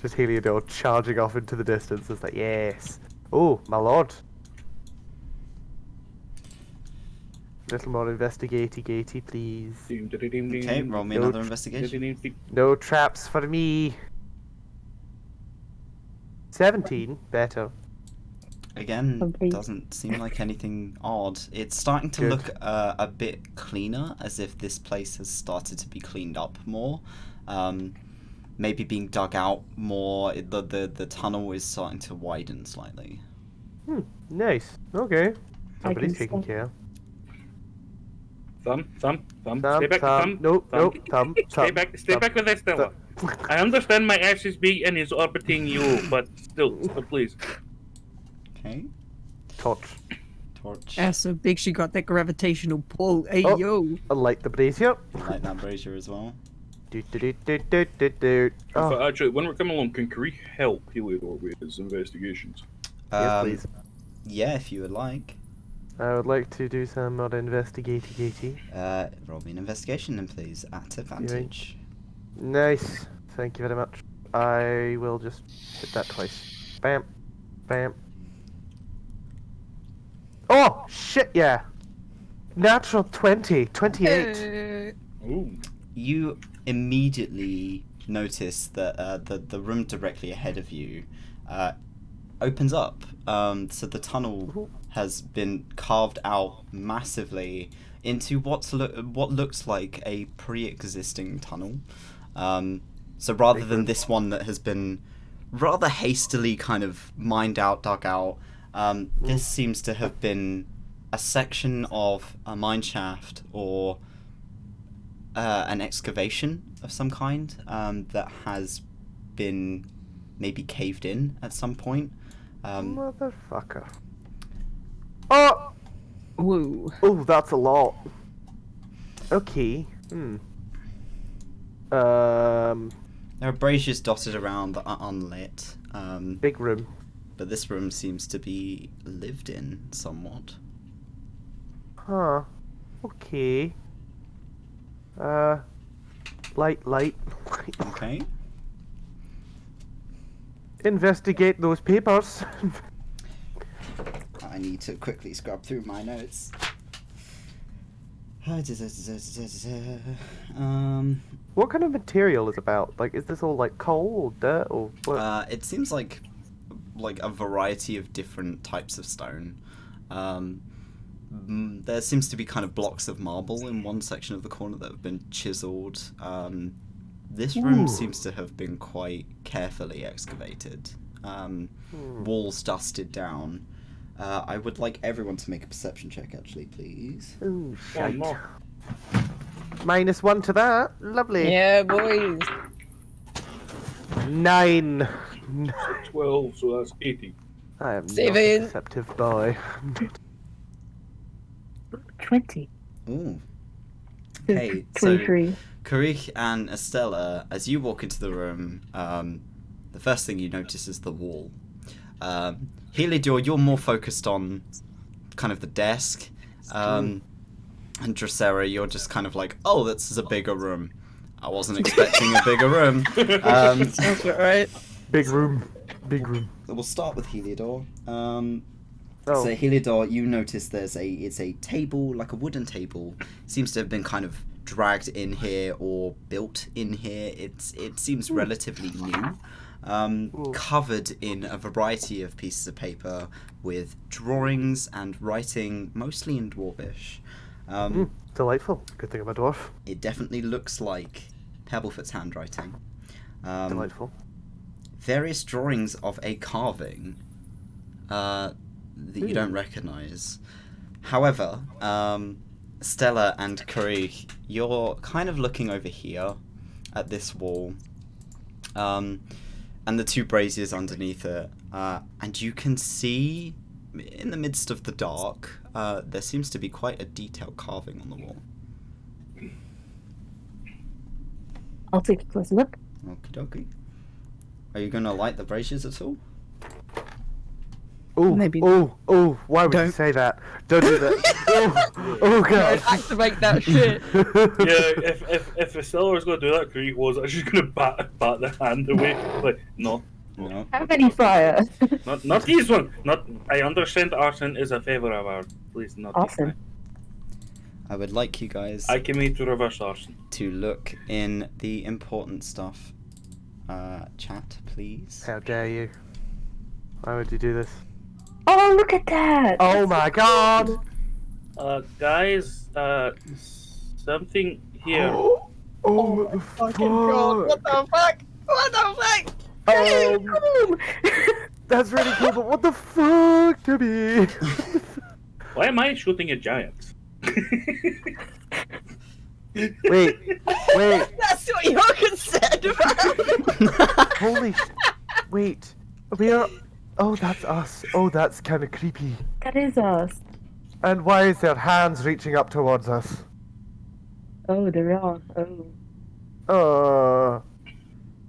Just Heliodor charging off into the distance. It's like, yes. Oh, my lord. Little more investigatey-gatey, please. Okay, roll me another investigation. No traps for me. 17. Better. Again, Lovely. doesn't seem like anything odd. It's starting to Good. look a bit cleaner, as if this place has started to be cleaned up more. Maybe being dug out more. The tunnel is starting to widen slightly. Nice. Okay. I Somebody's can taking stop. care. Thumb. Thumb, Stay back, thumb. Nope, Thumb. nope, thumb. Stay back with this, Stella. I understand my ass is big and is orbiting you, but still, please. Okay. Torch. Torch. Ass so big she got that gravitational pull. Hey Oh. yo. Light the brazier. Light that brazier as well. Do do do do do do do. Oh, But actually, when we're coming along, can Kari help Heliodor with his investigations? yes, please. Yeah, if you would like. I would like to do some more investigatey-gatey. Roll me an investigation then, please, at advantage. Nice. Thank you very much. I will just hit that twice. Bam. Bam. Oh, shit, yeah. Natural 20. 28. Ooh. You immediately notice that the room directly ahead of you opens up. So the tunnel has been carved out massively into what looks like a pre-existing tunnel. So rather than this one that has been rather hastily kind of mined out, dug out, this seems to have been a section of a mine shaft or an excavation of some kind that has been maybe caved in at some point. Motherfucker. Oh! Woo. Oh, that's a lot. Okay. There are braziers dotted around that are unlit, Big room. but this room seems to be lived in somewhat. Huh. Okay. Light. Okay. Investigate those papers. I need to quickly scrub through my notes. What kind of material is about? Like, is this all like coal or dirt or what? It seems like a variety of different types of stone. There seems to be kind of blocks of marble in one section of the corner that have been chiseled. This room seems to have been quite carefully excavated. Walls dusted down. I would like everyone to make a perception check, actually, please. Ooh, Oh, shite. no. -1 to that. Lovely. Yeah, boys. 9. 12, so that's 18. I am not a 7. perceptive boy. 20. Ooh. Okay, so 23. Karich and Estella, as you walk into the room, the first thing you notice is the wall. Heliodor, you're more focused on kind of the desk. And Dracera, you're just kind of like, oh, this is a bigger room. I wasn't expecting a bigger room. Sounds about right. Big room. Big room. We'll start with Heliodor. Oh. So Heliodor, you notice it's a table, like a wooden table. Seems to have been kind of dragged in here or built in here. It seems relatively new. Covered in a variety of pieces of paper with drawings and writing, mostly in Dwarvish. Delightful. Good thing I'm a dwarf. It definitely looks like Pebblefoot's handwriting. Delightful. Various drawings of a carving that you don't recognise. However, Stella and Karich, you're kind of looking over here at this wall, and the two braziers underneath it, and you can see, in the midst of the dark, there seems to be quite a detailed carving on the wall. I'll take a closer look. Okie dokie. Are you going to light the braziers at all? Oh, Maybe- oh, why would you Don't. say that? Don't do that. oh god. Activate that shit. Yeah, if Estella was going to do that, Krieg was actually going to bat the hand away. Like, no. No. Have any fire? Not this one. Not. I understand arson is a favour of ours. Please, not this Awesome. one. I would like you guys I commit to reverse arson. to look in the important stuff. Chat, please. How dare you? Why would you do this? Oh, look at that! Oh my god! Guys, something here. Oh the fuck! the fuck? What the fuck? Oh, that's really cool, but what the fuck, Toby? Why am I shooting at giants? Wait. That's what you're concerned about. Holy wait. We are... Oh, that's us. Oh, that's kind of creepy. That is us. And why is there hands reaching up towards us? Oh, there are. Oh. Oh.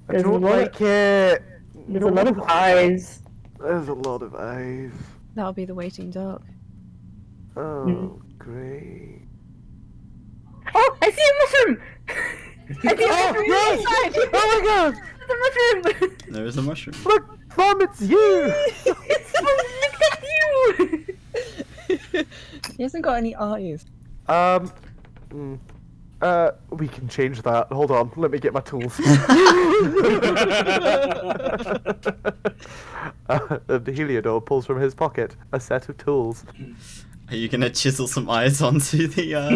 I There's a don't lot- like it. There's a lot of eyes. There's a lot of eyes. That'll be the waiting dark. Oh, great. Oh, I see a mushroom! I see a mushroom yes! inside! Oh my god! There's a mushroom! There is a mushroom. Look, Plum, it's you! Look at you! He hasn't got any eyes. We can change that. Hold on, let me get my tools. And Heliodor pulls from his pocket a set of tools. Are you gonna chisel some eyes onto the? No.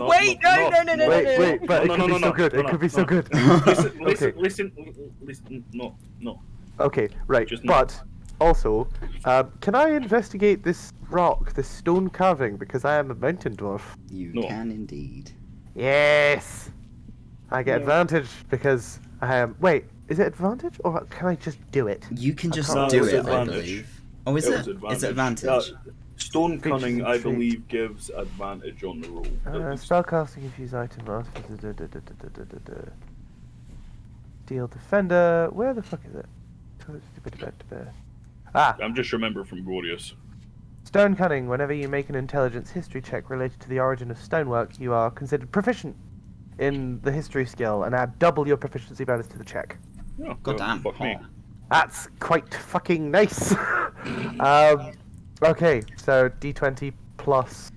Wait, no. Wait, but it could be so good. It could be so good. Listen. No. Okay, right. Just But also, can I investigate this rock, this stone carving, because I am a mountain dwarf? You No. can indeed. Yes. I get advantage because I am. Wait, is it advantage or can I just do it? You can just can't- do No, it's it, I advantage. believe. Oh, is it? Is it advantage? Stone cunning, I Intrigue. believe, gives advantage on the roll. Spellcasting, infuse item, Steel defender. Where the fuck is it? Ah, I'm just remember from Glorious. stone cunning. Whenever you make an intelligence history check related to the origin of stonework, you are considered proficient in the history skill and add double your proficiency bonus to the check. Oh, God damn. Fuck me. That's quite fucking nice. Okay, so D20 plus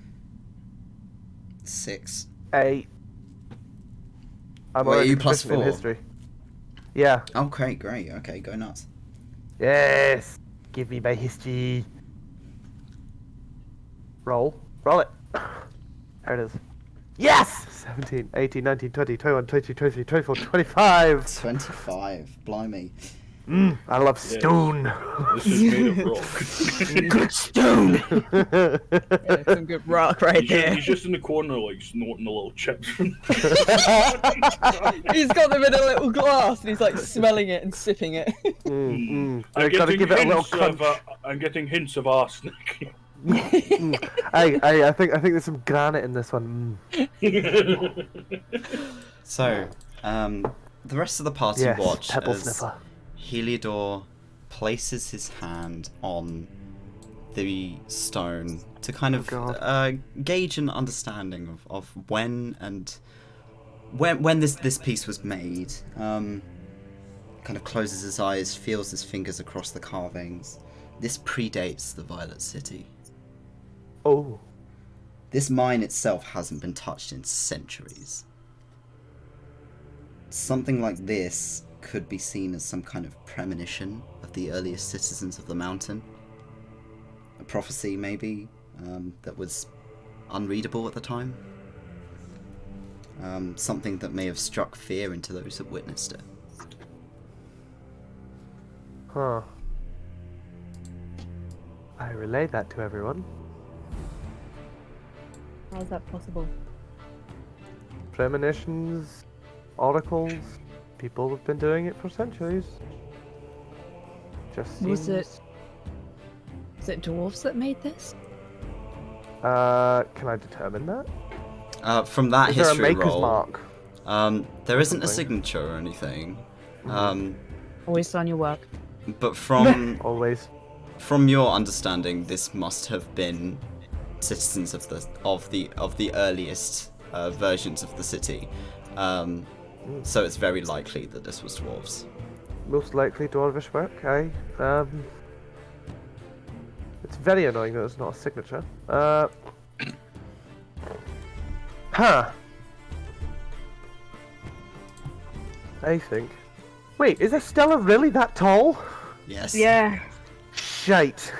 6. 8. I'm Wait, already you plus proficient in 4? history. Yeah. Oh, great. Okay, go nuts. Yes. Give me my history. Roll it. There it is. Yes! 17, 18, 19, 20, 21, 22, 23, 24, 25. 25. Blimey. I love stone. This is made of rock. Good stone. Yeah, some good rock right there. He's just in the corner, like snorting the little chips. He's got them in a little glass and he's like smelling it and sipping it. I gotta give it a little crunch. I'm getting hints of arsenic. I think there's some granite in this one. So, the rest of the party Yes, watch pebble as sniffer. Heliodor places his hand on the stone to kind of gauge an understanding of when this piece was made. Kind of closes his eyes, feels his fingers across the carvings. This predates the Violet City. Oh. This mine itself hasn't been touched in centuries. Something like this could be seen as some kind of premonition of the earliest citizens of the mountain. A prophecy, maybe, that was unreadable at the time. Something that may have struck fear into those that witnessed it. Huh. I relay that to everyone. How's that possible? Premonitions, oracles, people have been doing it for centuries. Just seems... Was it dwarves that made this? Can I determine that? From that Is there a history maker's roll, mark? there isn't a Something. signature or anything. Always on your work. But from Always. from your understanding, this must have been citizens of the earliest versions of the city. So it's very likely that this was dwarves. Most likely dwarvish work, aye. It's very annoying that it's not a signature. Huh. I think. Wait, is Estella really that tall? Yes. Yeah. Shite.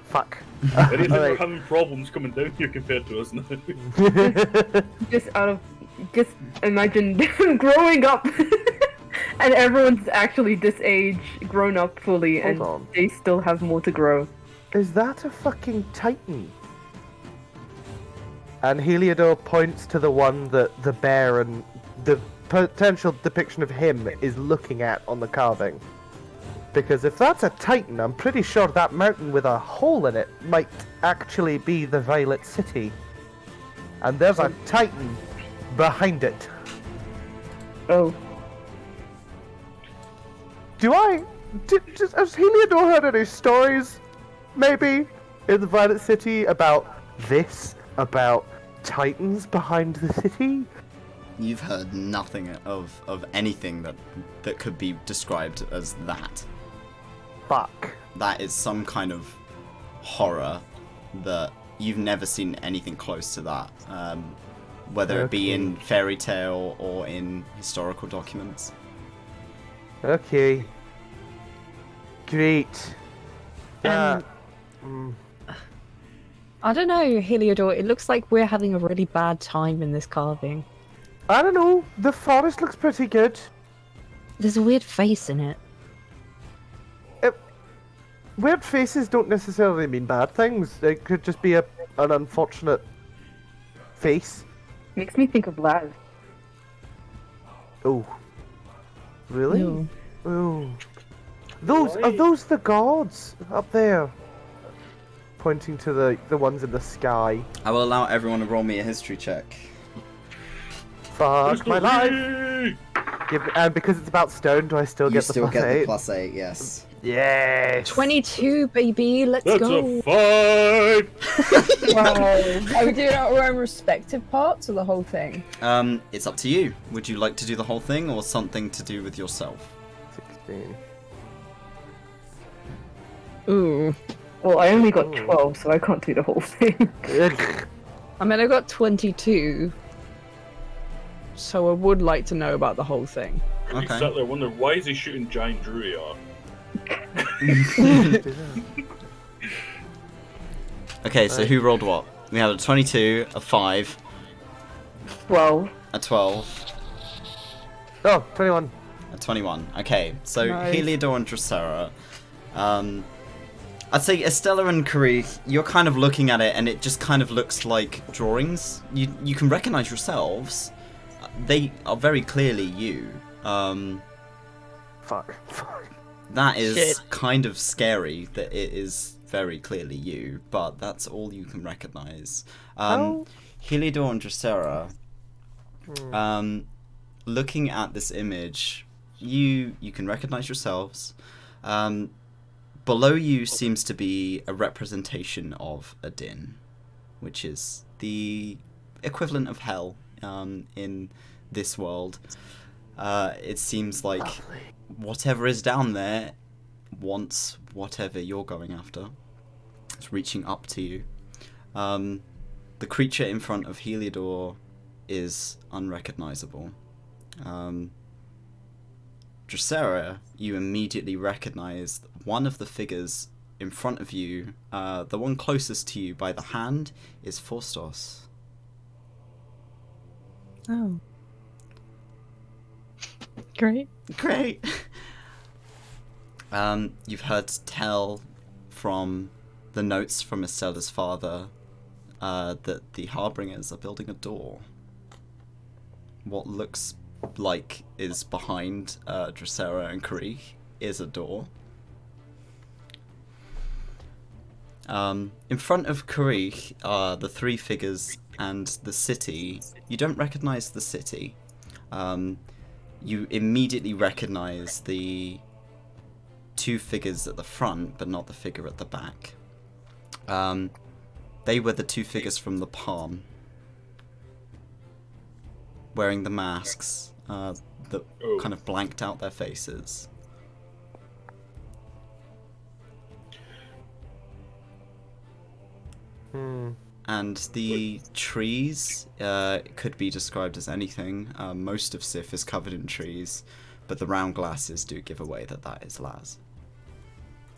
Fuck. I didn't think we're Alright. having problems coming down here compared to us now. Just imagine growing up and everyone's actually this age, grown up fully, Hold and on. they still have more to grow. Is that a fucking titan? And Heliodor points to the one that the bear and the potential depiction of him is looking at on the carving. Because if that's a titan, I'm pretty sure that mountain with a hole in it might actually be the Violet City. And there's a titan behind it. Oh. Has Heliodor heard any stories, maybe, in the Violet City about this? About titans behind the city? You've heard nothing of anything that could be described as that. Fuck. That is some kind of horror that you've never seen anything close to that. Whether it be in fairy tale or in historical documents. Okay. Great. I don't know, Heliodor. It looks like we're having a really bad time in this carving. I don't know. The forest looks pretty good. There's a weird face in it. Weird faces don't necessarily mean bad things. It could just be an unfortunate face. Makes me think of Laz. Oh. Really? No. Oh. Are those the gods up there? Pointing to the ones in the sky. I will allow everyone to roll me a history check. Fuck my life! And because it's about stone, do I still You get the still plus get 8? the plus 8, yes. Yes! 22, baby. Let's That's go. a 5! Are we doing our own respective parts or the whole thing? It's up to you. Would you like to do the whole thing or something to do with yourself? 16. Ooh. Well, I only got 12, so I can't do the whole thing. I mean, I got 22. So I would like to know about the whole thing. You Okay. sat there wondering, why is he shooting giant Druiar? Okay, so who rolled what? We had a 22, a 5. 12. A 12. Oh, 21. A 21. Okay, so Nice. Heliodor and Dracera. I'd say Estella and Karith, you're kind of looking at it and it just kind of looks like drawings. You can recognize yourselves. They are very clearly you. Fuck. That is Shit. kind of scary that it is very clearly you, but that's all you can recognize. How? Heliodor and Dracera, looking at this image, you can recognize yourselves. Below you seems to be a representation of Adynn, which is the equivalent of hell in this world. It seems like whatever is down there wants whatever you're going after. It's reaching up to you. The creature in front of Heliodor is unrecognizable. Dracera, you immediately recognize one of the figures in front of you. The one closest to you by the hand is Forstos. Oh. Great. Great. You've heard tell from the notes from Estella's father that the Harbringers are building a door. What looks like is behind Dracera and Karith is a door. In front of Karith are the three figures and the city. You don't recognize the city. You immediately recognize the two figures at the front, but not the figure at the back. They were the two figures from the palm, wearing the masks that kind of blanked out their faces. And the trees could be described as anything. Most of Sif is covered in trees, but the round glasses do give away that is Laz.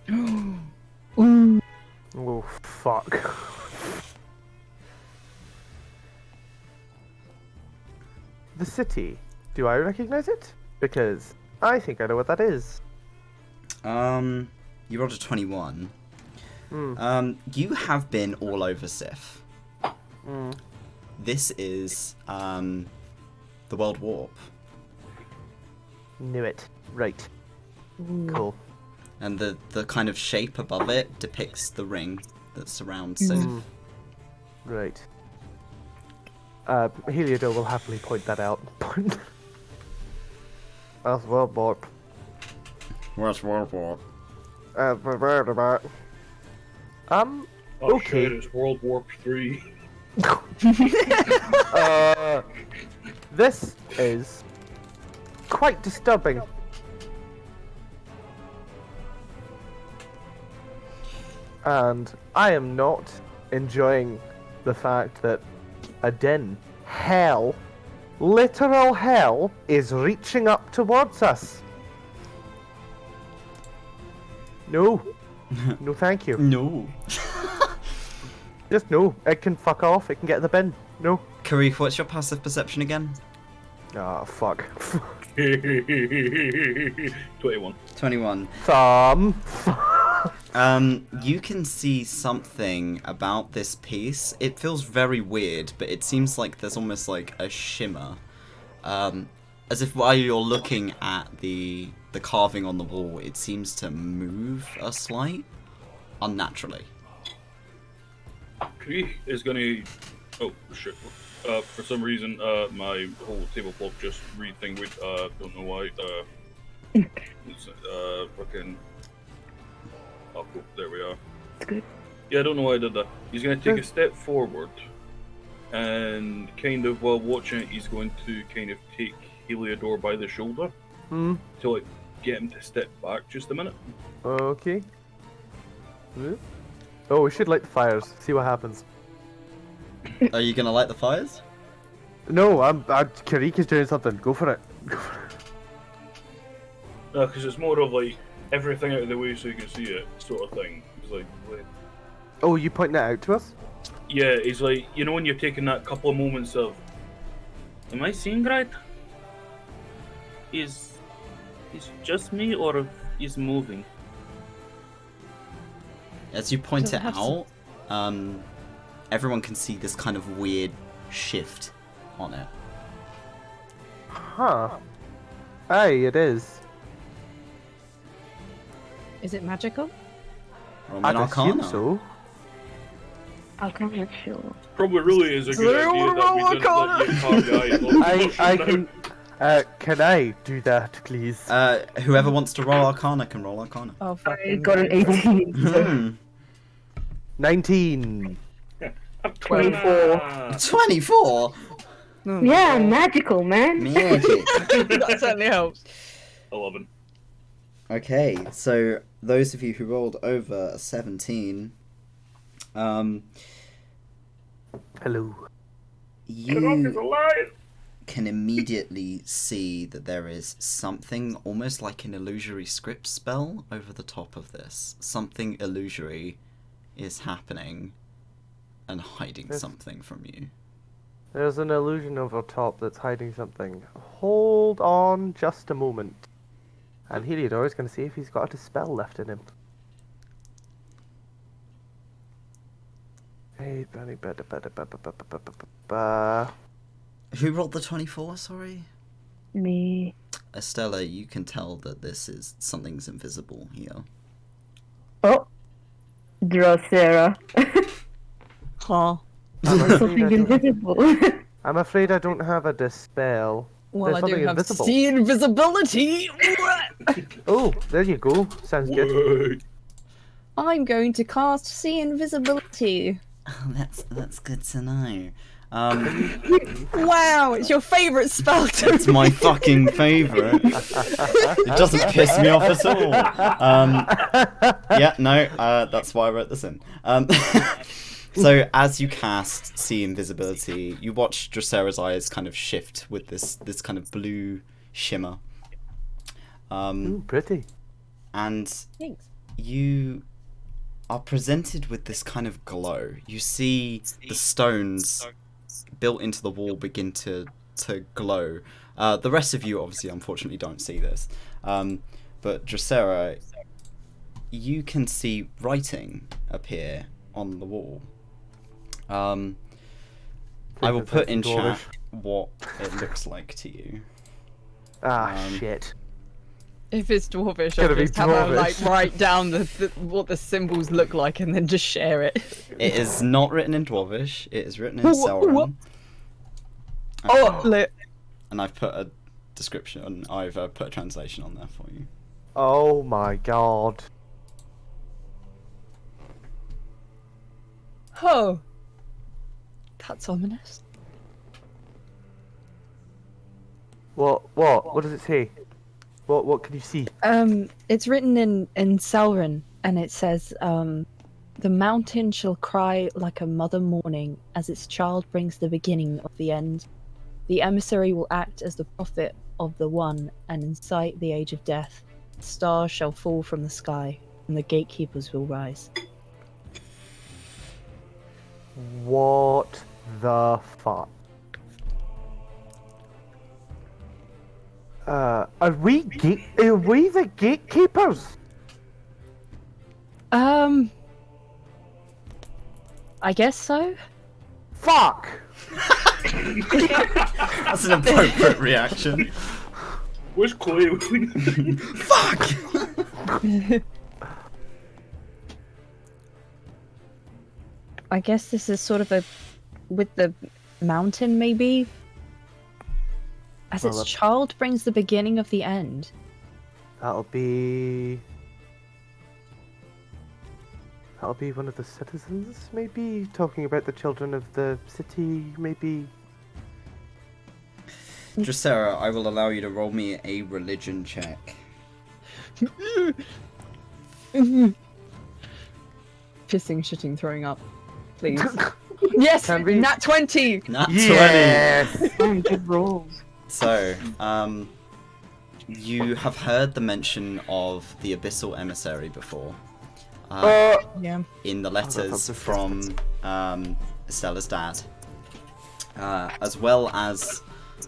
Ooh. Oh, fuck. The city. Do I recognize it? Because I think I know what that is. You rolled a 21. You have been all over Sif. This is the World Warp. Knew it. Right. Cool. And the kind of shape above it depicts the ring that surrounds Sif. Right. Heliodor will happily point that out. That's World Warp. Where's World Warp? Oh Okay. shit, it's World Warp 3. This is quite disturbing. And I am not enjoying the fact that Adynn, hell, literal hell, is reaching up towards us. No. No, thank you. No. Just no. It can fuck off. It can get in the bin. No. Karith, what's your passive perception again? Ah, fuck. 21. 21. You can see something about this piece. It feels very weird, but it seems like there's almost like a shimmer. As if while you're looking at the carving on the wall, it seems to move a slight unnaturally. Kree is gonna. Oh shit. For some reason, my whole tablecloth just re-thingued. Don't know why. It's, fucking. Oh, cool. There we are. It's good. Yeah, I don't know why I did that. He's gonna take a step forward, and kind of while watching it, he's going to kind of take Heliodor by the shoulder to like get him to step back just a minute. Okay. Oh, we should light the fires. See what happens. Are you gonna light the fires? No, Karith is doing something. Go for it. Go for it. No, because it's more of like everything out of the way so you can see it, sort of thing. It's like, wait. Oh, you pointing that out to us? Yeah, it's like, you know when you're taking that couple of moments of Am I seeing right? Is just me or is moving? As you point Does it it have out, everyone can see this kind of weird shift on it. Huh. Aye, it is. Is it magical? Roll me an I'd assume Arcana. so. I'll come at you. Probably really is a good idea that we didn't let you carve the eye. I can I do that, please? Whoever wants to roll Arcana can roll Arcana. Oh, I fucking got an 18. Hmm. 19. 24. 24? Yeah, magical, man. Magic. That certainly helps. 11. Okay, so those of you who rolled over a 17, Hello. you alive! can immediately see that there is something almost like an illusory script spell over the top of this. Something illusory is happening and hiding Yes. something from you. There's an illusion over top that's hiding something. Hold on just a moment. And Heliodor is going to see if he's got a spell left in him. Hey, bunny, Who rolled the 24, sorry? Me. Estella, you can tell that this is something's invisible here. Oh. Drosera. Huh. Something invisible. I'm afraid I don't have a dispel. Well, There's I do something have invisible. see invisibility. Oh, there you go. Sounds good. Wait. I'm going to cast see invisibility. Oh, that's good to know. Wow, it's your favourite spell. It's my fucking favourite. It doesn't piss me off at all. Yeah, no, that's why I wrote this in. So as you cast See Invisibility, you watch Drosera's eyes kind of shift with this kind of blue shimmer. Ooh, pretty. And Thanks. you are presented with this kind of glow. You see the stones built into the wall begin to glow. The rest of you obviously unfortunately don't see this. But Drosera, you can see writing appear on the wall. I will put in chat what it looks like to you. Ah, Um, shit. If it's dwarvish, Gotta I'll be just have her like dwarvish. write down what the symbols look like and then just share it. It is not written in Dwarvish. It is written in What? Selrun. Oh, look. And I've put a description. I've put a translation on there for you. Oh my god. Oh. That's ominous. What does it say? What can you see? It's written in Selrun, and it says, the mountain shall cry like a mother mourning as its child brings the beginning of the end. The emissary will act as the prophet of the one and incite the age of death. Stars shall fall from the sky, and the gatekeepers will rise. What the fuck? Are we the gatekeepers? I guess so. Fuck! That's an appropriate reaction. Where's Chloe? Fuck! I guess this is sort of with the mountain, maybe? As Well, its child brings the beginning of the end. That'll be one of the citizens, maybe? Talking about the children of the city, maybe? Drosera, I will allow you to roll me a religion check. Pissing, shitting, throwing up. Please. Yes! Can we- Nat 20! Nat 20! Yes! Good rolls. So, you have heard the mention of the Abyssal Emissary before. Yeah. In the that's letters a- from Estella's dad. As well as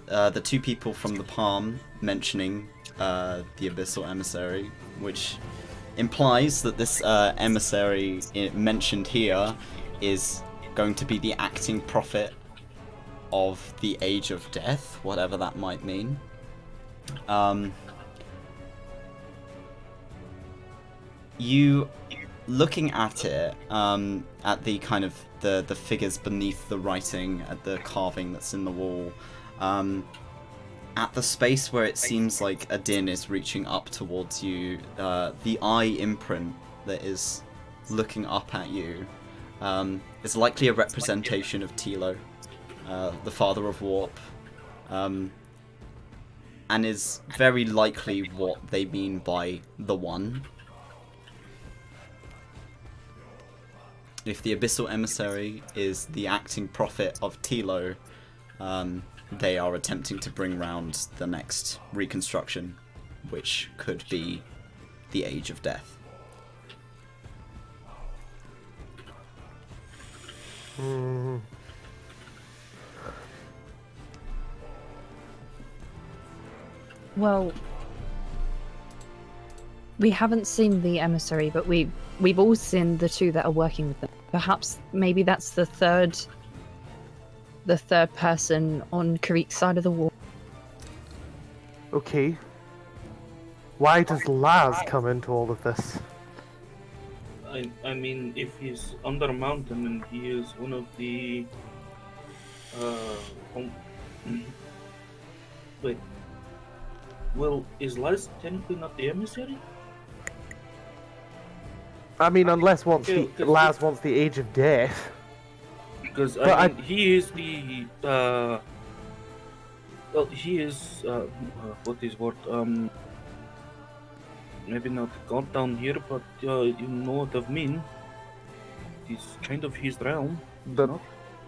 the two people from the palm mentioning the Abyssal Emissary, which implies that this emissary mentioned here is going to be the acting prophet of the Age of Death, whatever that might mean. You looking at it, at the kind of the figures beneath the writing, at the carving that's in the wall, at the space where it seems like Adynn is reaching up towards you, the eye imprint that is looking up at you is likely a representation of Tilo, the father of Warp, and is very likely what they mean by the One. If the Abyssal Emissary is the acting prophet of Tilo, they are attempting to bring round the next reconstruction, which could be the Age of Death. Well, we haven't seen the emissary, but we've all seen the two that are working with them. Perhaps maybe that's the third person on Karik's side of the wall. Okay. Why does Laz come into all of this? I mean, if he's under a mountain and he is one of the... Wait. Well, is Laz technically not the emissary? I mean, unless Laz wants the Age of Death. Because I mean, he is the... well, he is... what is what? Maybe not God down here, but you know what I mean. He's kind of his realm. The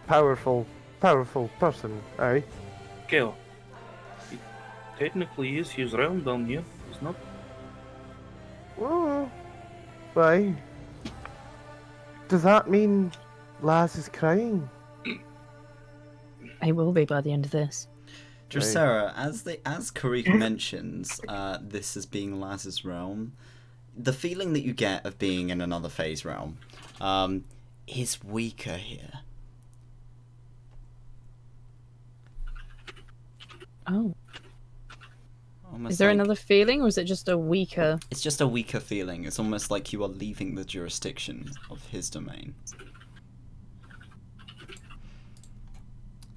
powerful person, aye? Okay. It technically is his realm down here, it's not? Oh, why? Does that mean Laz is crying? I will be by the end of this. Dracera, as Karik mentions, this as being Laz's realm, the feeling that you get of being in another phase realm is weaker here. Oh. Almost Is there like- another feeling, or is it just a weaker... It's just a weaker feeling. It's almost like you are leaving the jurisdiction of his domain.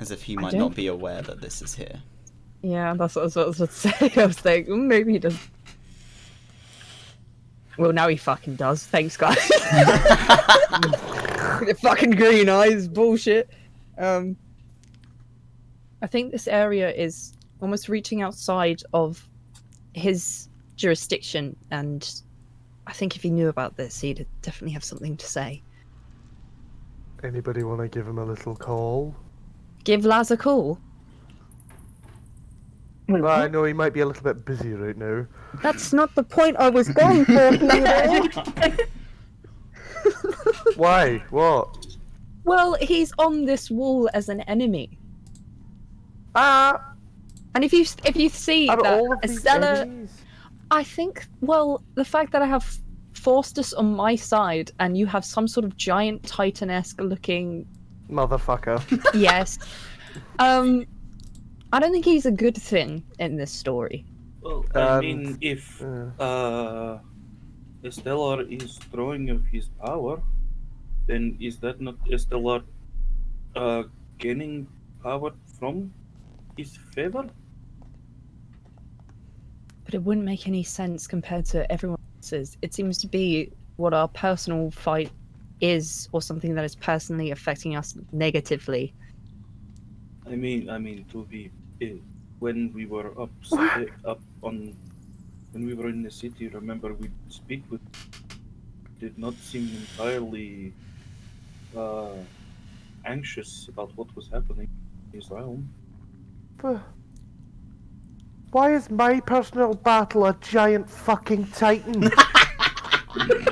As if he might not be aware that this is here. Yeah, that's what I was about to say. I was like, maybe he does. Well, now he fucking does. Thanks, guys. The fucking green eyes, bullshit. I think this area is almost reaching outside of his jurisdiction, and I think if he knew about this, he'd definitely have something to say. Anybody want to give him a little call? Give Laz a call. Well, I know he might be a little bit busy right now. That's not the point I was going for, Peter. Why? What? Well, he's on this wall as an enemy. Ah! And if you see Are that all of these Estella, enemies? I think, well, the fact that I have Faustus on my side and you have some sort of giant Titan-esque looking, Motherfucker. yes, I don't think he's a good thing in this story. Well, I mean, if Stellar is drawing of his power, then is that not Stellar gaining power from his favor? But it wouldn't make any sense compared to everyone else's. It seems to be what our personal fight is, or something that is personally affecting us negatively. I mean, to be when we were when we were in the city. Remember, we speak with. Did not seem entirely anxious about what was happening in his realm. Why is my personal battle a giant fucking Titan?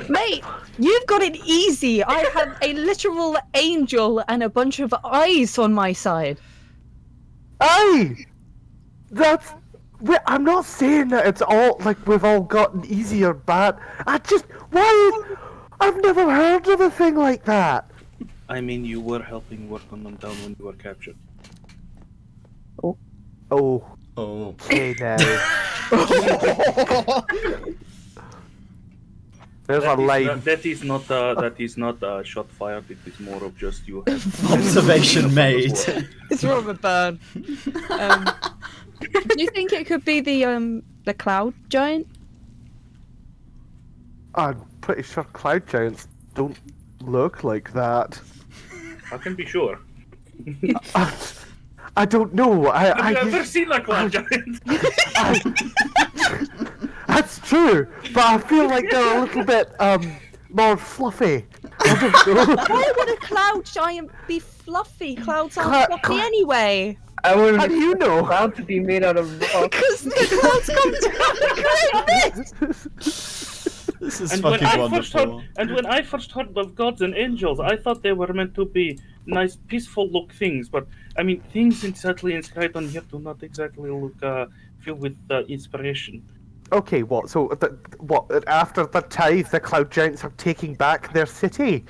Mate, you've got it easy. I have a literal angel and a bunch of eyes on my side. Aye! That's. I'm not saying that it's all like we've all gotten easy or bad. Why? I've never heard of a thing like that. I mean, you were helping work on them down when you were captured. Oh. Oh. Hey now. There's a line. That is not shot fired. It is more of just you. Observation made. It's more of a burn. Do you think it could be the cloud giant? I'm pretty sure cloud giants don't look like that. I can be sure. I don't know. Have you ever seen a cloud giant? That's true, but I feel like they're a little bit more fluffy. I don't know. Why would a cloud giant be fluffy? Clouds aren't fluffy anyway. I wouldn't How do you know? proud to be made out of rock. Because the clouds come down like this. This is And when fucking I first wonderful. heard, when I first heard of gods and angels, I thought they were meant to be nice, peaceful look things. But I mean, things in Setley and Skydon here do not exactly look filled with inspiration. Okay, what? So, after the tithe, the cloud giants are taking back their city?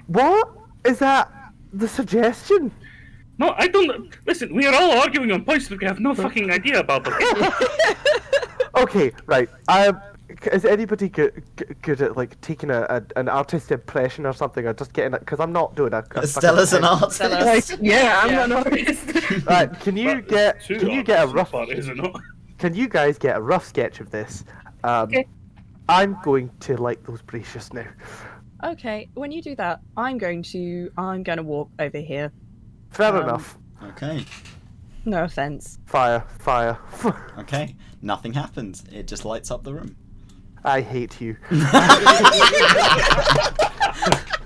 What? Is that the suggestion? No, I don't. Listen, we are all arguing on points that we have no fucking idea about them. Okay, right. Is anybody good at like taking an artist impression or something, or just getting it? Because I'm not doing a Stella's an artist. Like, yeah, I'm an artist. Right, can you get a rough? Is it not? Can you guys get a rough sketch of this? Okay. I'm going to light those bracious now. Okay, when you do that, I'm going to walk over here. Fair enough. Okay. No offense. Fire. Okay. Nothing happens. It just lights up the room. I hate you. No,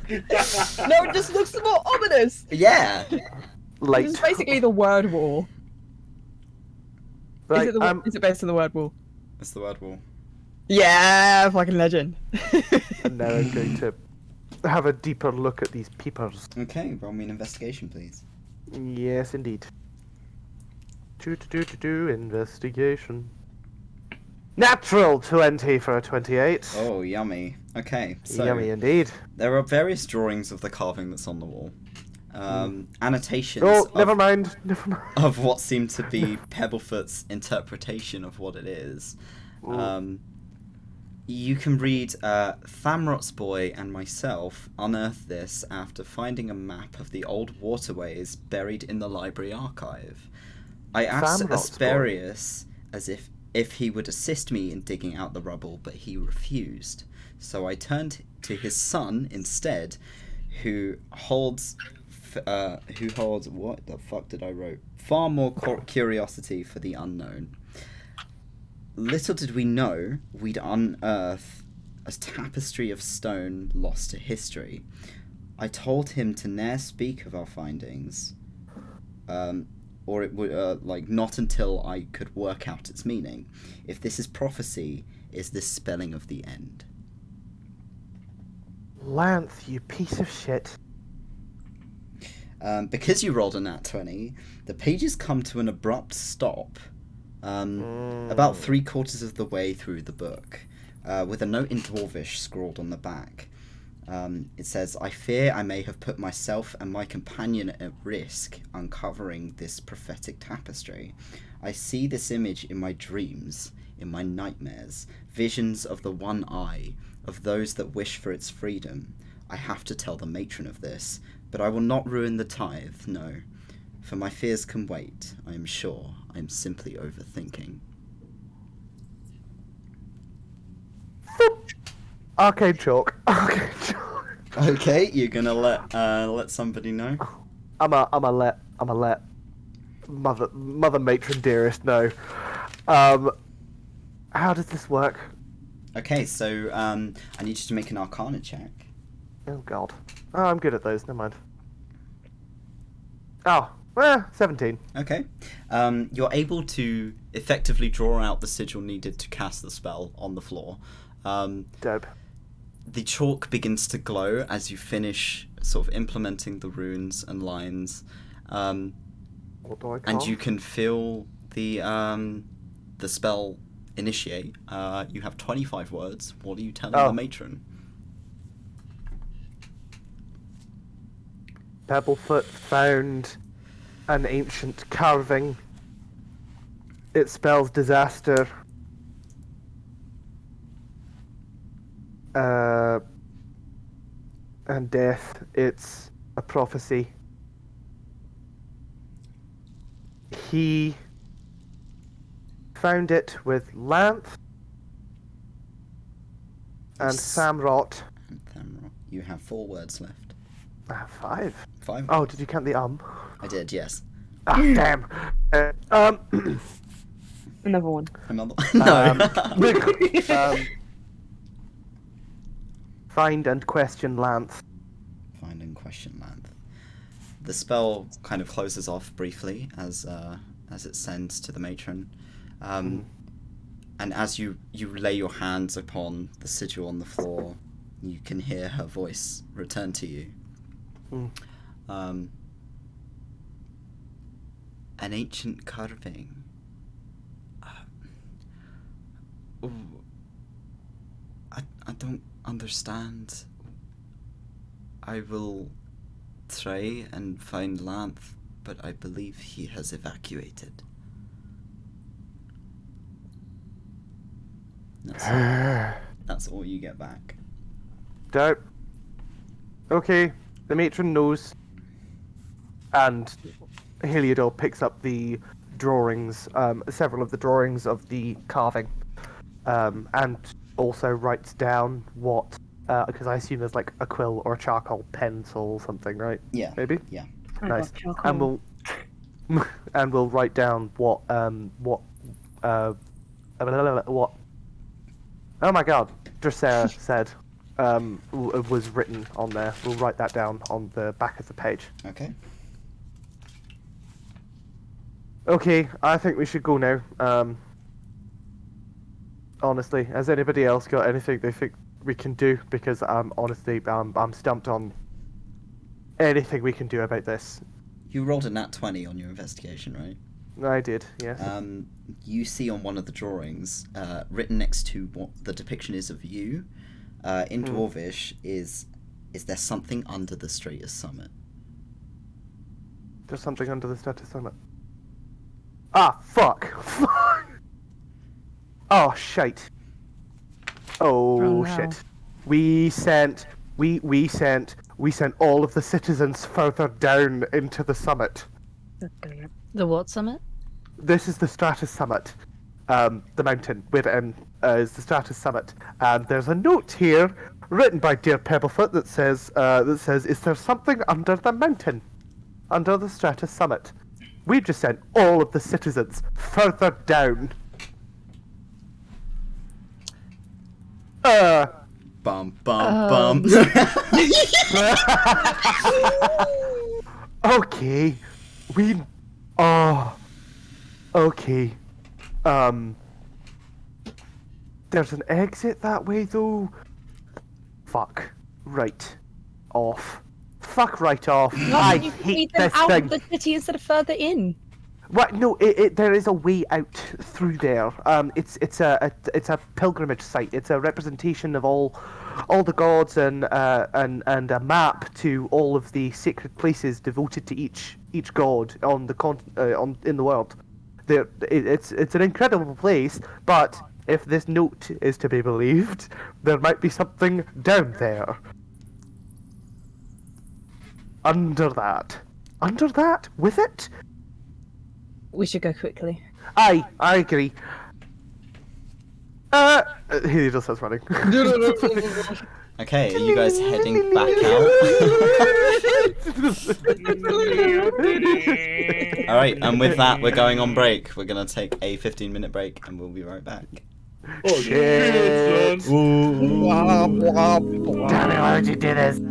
it just looks more ominous. Yeah. Light. It's basically the word wall. Right, Is it based on the word wall? That's the word wall. Yeah, fucking legend. And now I'm going to have a deeper look at these peepers. Okay, roll me an investigation, please. Yes, indeed. Investigation. Natural 20 for a 28. Oh, yummy. Okay, so Yummy indeed. there are various drawings of the carving that's on the wall. Annotations Oh, of, never mind. of what seem to be Pebblefoot's interpretation of what it is. You can read, Thamrot's boy and myself unearthed this after finding a map of the old waterways buried in the library archive. I asked Thamrot's Asperius as if he would assist me in digging out the rubble, but he refused. So I turned to his son instead, who holds what the fuck did I wrote? Far more curiosity for the unknown. Little did we know we'd unearth a tapestry of stone lost to history. I told him to ne'er speak of our findings, or it would not until I could work out its meaning. If this is prophecy, is this spelling of the end? Lance, you piece of shit. Because you rolled a nat 20, the pages come to an abrupt stop. About 3/4 of the way through the book, with a note in Dwarvish scrawled on the back. It says, I fear I may have put myself and my companion at risk uncovering this prophetic tapestry. I see this image in my dreams, in my nightmares, visions of the one eye, of those that wish for its freedom. I have to tell the matron of this, but I will not ruin the tithe, no. For my fears can wait, I am sure. I am simply overthinking. Arcade chalk. Arcade chalk. Okay, you're gonna let somebody know. I'm a let mother matron dearest know. How does this work? Okay, so I need you to make an Arcana check. Oh god. Oh, I'm good at those. Never mind. Oh, 17. Okay, you're able to effectively draw out the sigil needed to cast the spell on the floor. Dope. The chalk begins to glow as you finish sort of implementing the runes and lines. What do I cast? And you can feel the spell initiate. You have 25 words. What are you telling the matron? Pebblefoot found an ancient carving. It spells disaster. And death. It's a prophecy. He found it with Lance and Samrot. You have 4 words left. 5. 5? Oh, did you count the I did, yes. Ah, damn. Another one. Another? No. Find and question Lance. Find and question Lance. The spell kind of closes off briefly as it sends to the matron. And as you lay your hands upon the sigil on the floor, you can hear her voice return to you. An ancient carving. I don't understand. I will try and find Lance, but I believe he has evacuated. That's all you get back. Doubt. Okay, the matron knows. And Heliodor picks up the drawings, several of the drawings of the carving, and also writes down what, because I assume there's like a quill or a charcoal pencil or something, right? Yeah. Maybe? Yeah. Nice. And we'll write down what oh my god, Dracera said was written on there. We'll write that down on the back of the page. Okay. Okay, I think we should go now. Honestly, has anybody else got anything they think we can do? Because honestly, I'm stumped on anything we can do about this. You rolled a nat 20 on your investigation, right? I did, yes. You see on one of the drawings, written next to what the depiction is of you, in Dwarvish, is there something under the Stratus Summit? There's something under the Stratus Summit. Ah, fuck! Oh, shite. Oh, no. shit. We sent all of the citizens further down into the summit. The what summit? This is the Stratus Summit. The mountain wherein is the Stratus Summit. And there's a note here, written by dear Pebblefoot, that says, is there something under the mountain? Under the Stratus Summit. We just sent all of the citizens further down. Bum, bum. Okay. Okay. There's an exit that way, though. Fuck. Right. Off. Fuck right off. I You hate lead them this out thing. of the city instead of further in. What? No, there is a way out through there. It's a pilgrimage site. It's a representation of all the gods and a map to all of the sacred places devoted to each god on the in the world. It's an incredible place, but if this note is to be believed, there might be something down there. Under that, with it. We should go quickly. I agree. He just starts running. Okay, are you guys heading back out? Alright, and with that, we're going on break. We're going to take a 15-minute break, and we'll be right back. Oh, Shit. shit. Damn it, why would you do this?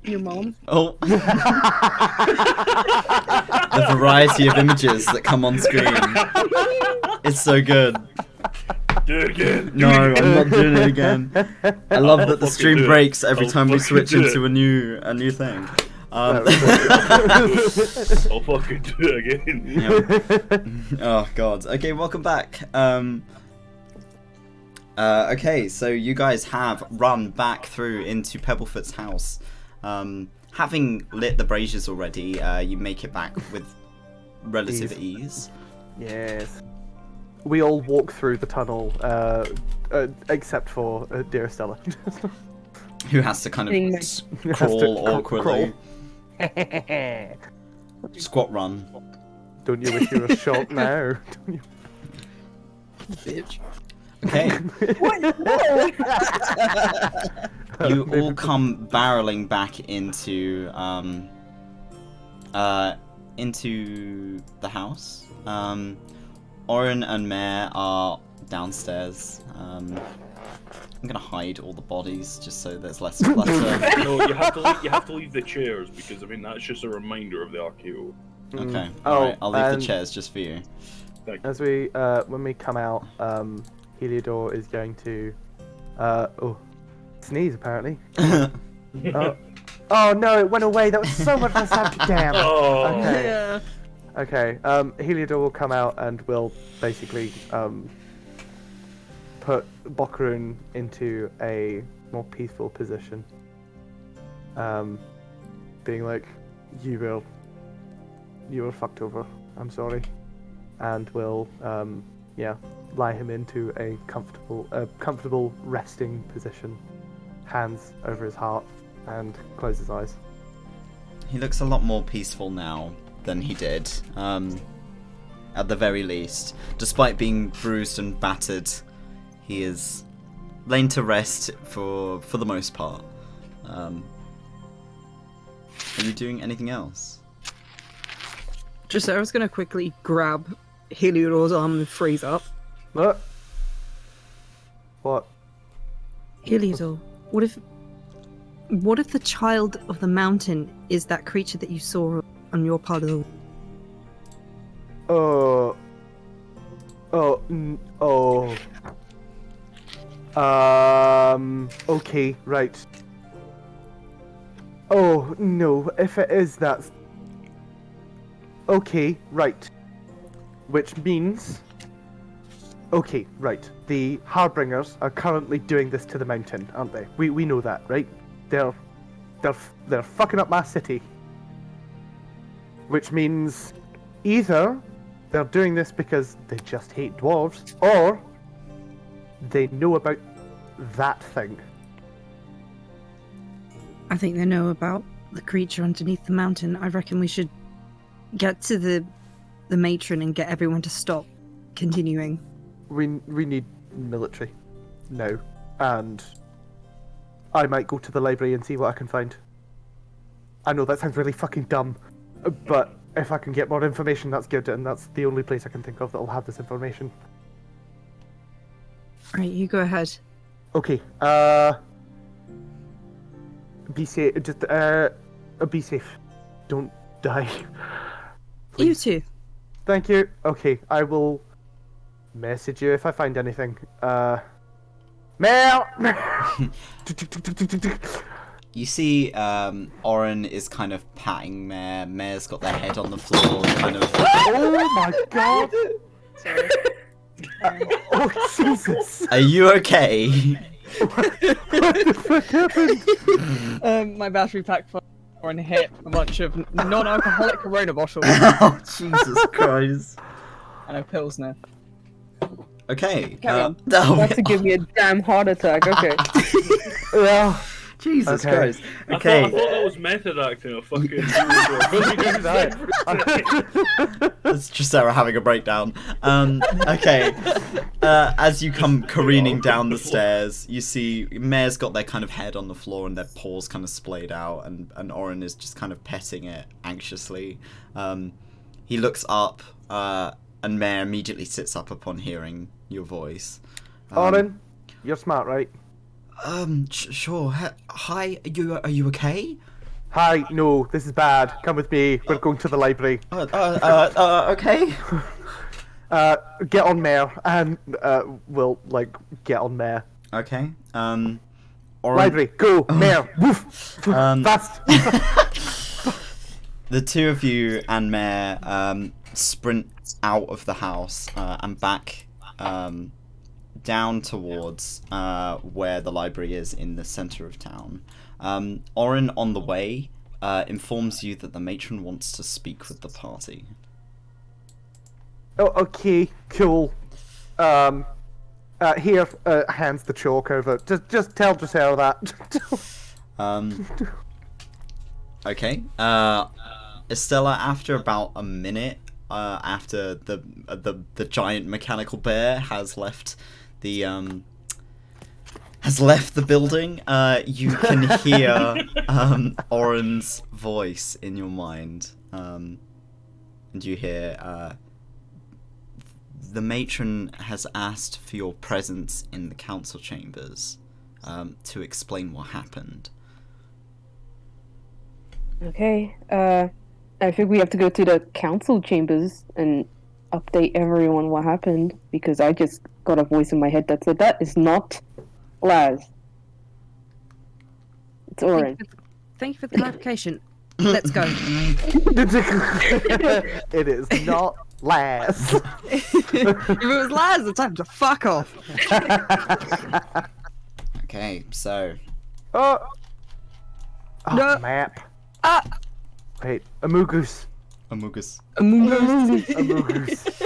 Your mom. Oh. The variety of images that come on screen. It's so good. Do it again. No, I'm not doing it again. I love that the fucking stream do it. breaks every I'll time we fucking switch do into a new thing. I'll fucking do it again. Yep. Oh god. Okay, welcome back. Okay, so you guys have run back through into Pebblefoot's house. Having lit the braziers already, you make it back with relative ease. Yes. We all walk through the tunnel, except for dear Stella. Who has to kind of Has to crawl awkwardly. Squat run. Don't you wish you were shot now? Don't you? Bitch. Okay. You all come barreling back into the house. Oren and Mare are downstairs. I'm gonna hide all the bodies just so there's less clutter. No, you have to leave the chairs because I mean that's just a reminder of the RKO. Okay. Oh, Alright, I'll leave the and chairs just for you. As we, when we come out, Heliodor is going to, sneeze apparently. Oh no, it went away. That was so much less happy. Damn. Oh. Okay. Yeah. Okay. Heliodor will come out and will basically put Bokkerün into a more peaceful position. Being like, you were fucked over. I'm sorry, and will lie him into a comfortable resting position, hands over his heart, and close his eyes. He looks a lot more peaceful now than he did, at the very least. Despite being bruised and battered, he is lain to rest for the most part. Are you doing anything else? Dracera's gonna quickly grab Heliodor's arm and freeze up. What? Heliodor, what if the child of the mountain is that creature that you saw on your part of the Okay, right. Oh, no, if it is that... Okay, right. Which means... Okay, right. The Harbringers are currently doing this to the mountain, aren't they? We know that, right? They're fucking up my city. Which means either they're doing this because they just hate dwarves, or they know about that thing. I think they know about the creature underneath the mountain. I reckon we should get to the matron and get everyone to stop continuing. We need military now, and I might go to the library and see what I can find. I know that sounds really fucking dumb, but if I can get more information, that's good, and that's the only place I can think of that will have this information. Right, you go ahead. Okay, be safe, just, be safe. Don't die. You Please. too. Thank you. Okay, I will message you if I find anything. Mel! You see, Oren is kind of patting Mare. Mare's got their head on the floor, kind of. Oh my god! Sorry. Oh Jesus! Are you okay? What the fuck happened? My battery pack fell and hit a bunch of non-alcoholic Corona bottles Oh Jesus Christ! and a Pilsner. Okay. Carry on. About to give me a damn heart attack. Okay. Yeah. Jesus Okay. Christ. I Okay. thought that was method acting. A fucking. It's just Sarah having a breakdown. Okay. As you come careening down the stairs, you see Mare's got their kind of head on the floor and their paws kind of splayed out, and Oren is just kind of petting it anxiously. He looks up, and Mare immediately sits up upon hearing your voice. Oren, you're smart, right? Sure. Hi, are you okay? Hi, no, this is bad. Come with me. We're going to the library. Okay. Get on mare, and we'll get on mare. Okay. Library, go, mare, woof, fast. The two of you and Mare sprint out of the house and back down towards where the library is in the center of town. Oren, on the way, informs you that the matron wants to speak with the party. Oh, okay, cool. Here, hands the chalk over. Just tell Dracera that. Okay. Estella, after about a minute, after the giant mechanical bear has left the building, you can hear Oren's voice in your mind, and you hear the matron has asked for your presence in the council chambers to explain what happened. Okay, I think we have to go to the council chambers and update everyone what happened, because I just got a voice in my head that said that is not Laz. It's Oren. Thank you for the clarification. Let's go. It is not Laz. If it was Laz, it's time to fuck off. Okay, so Oh, No. map. Ah! Wait, Amugus. Amugus. Amugus.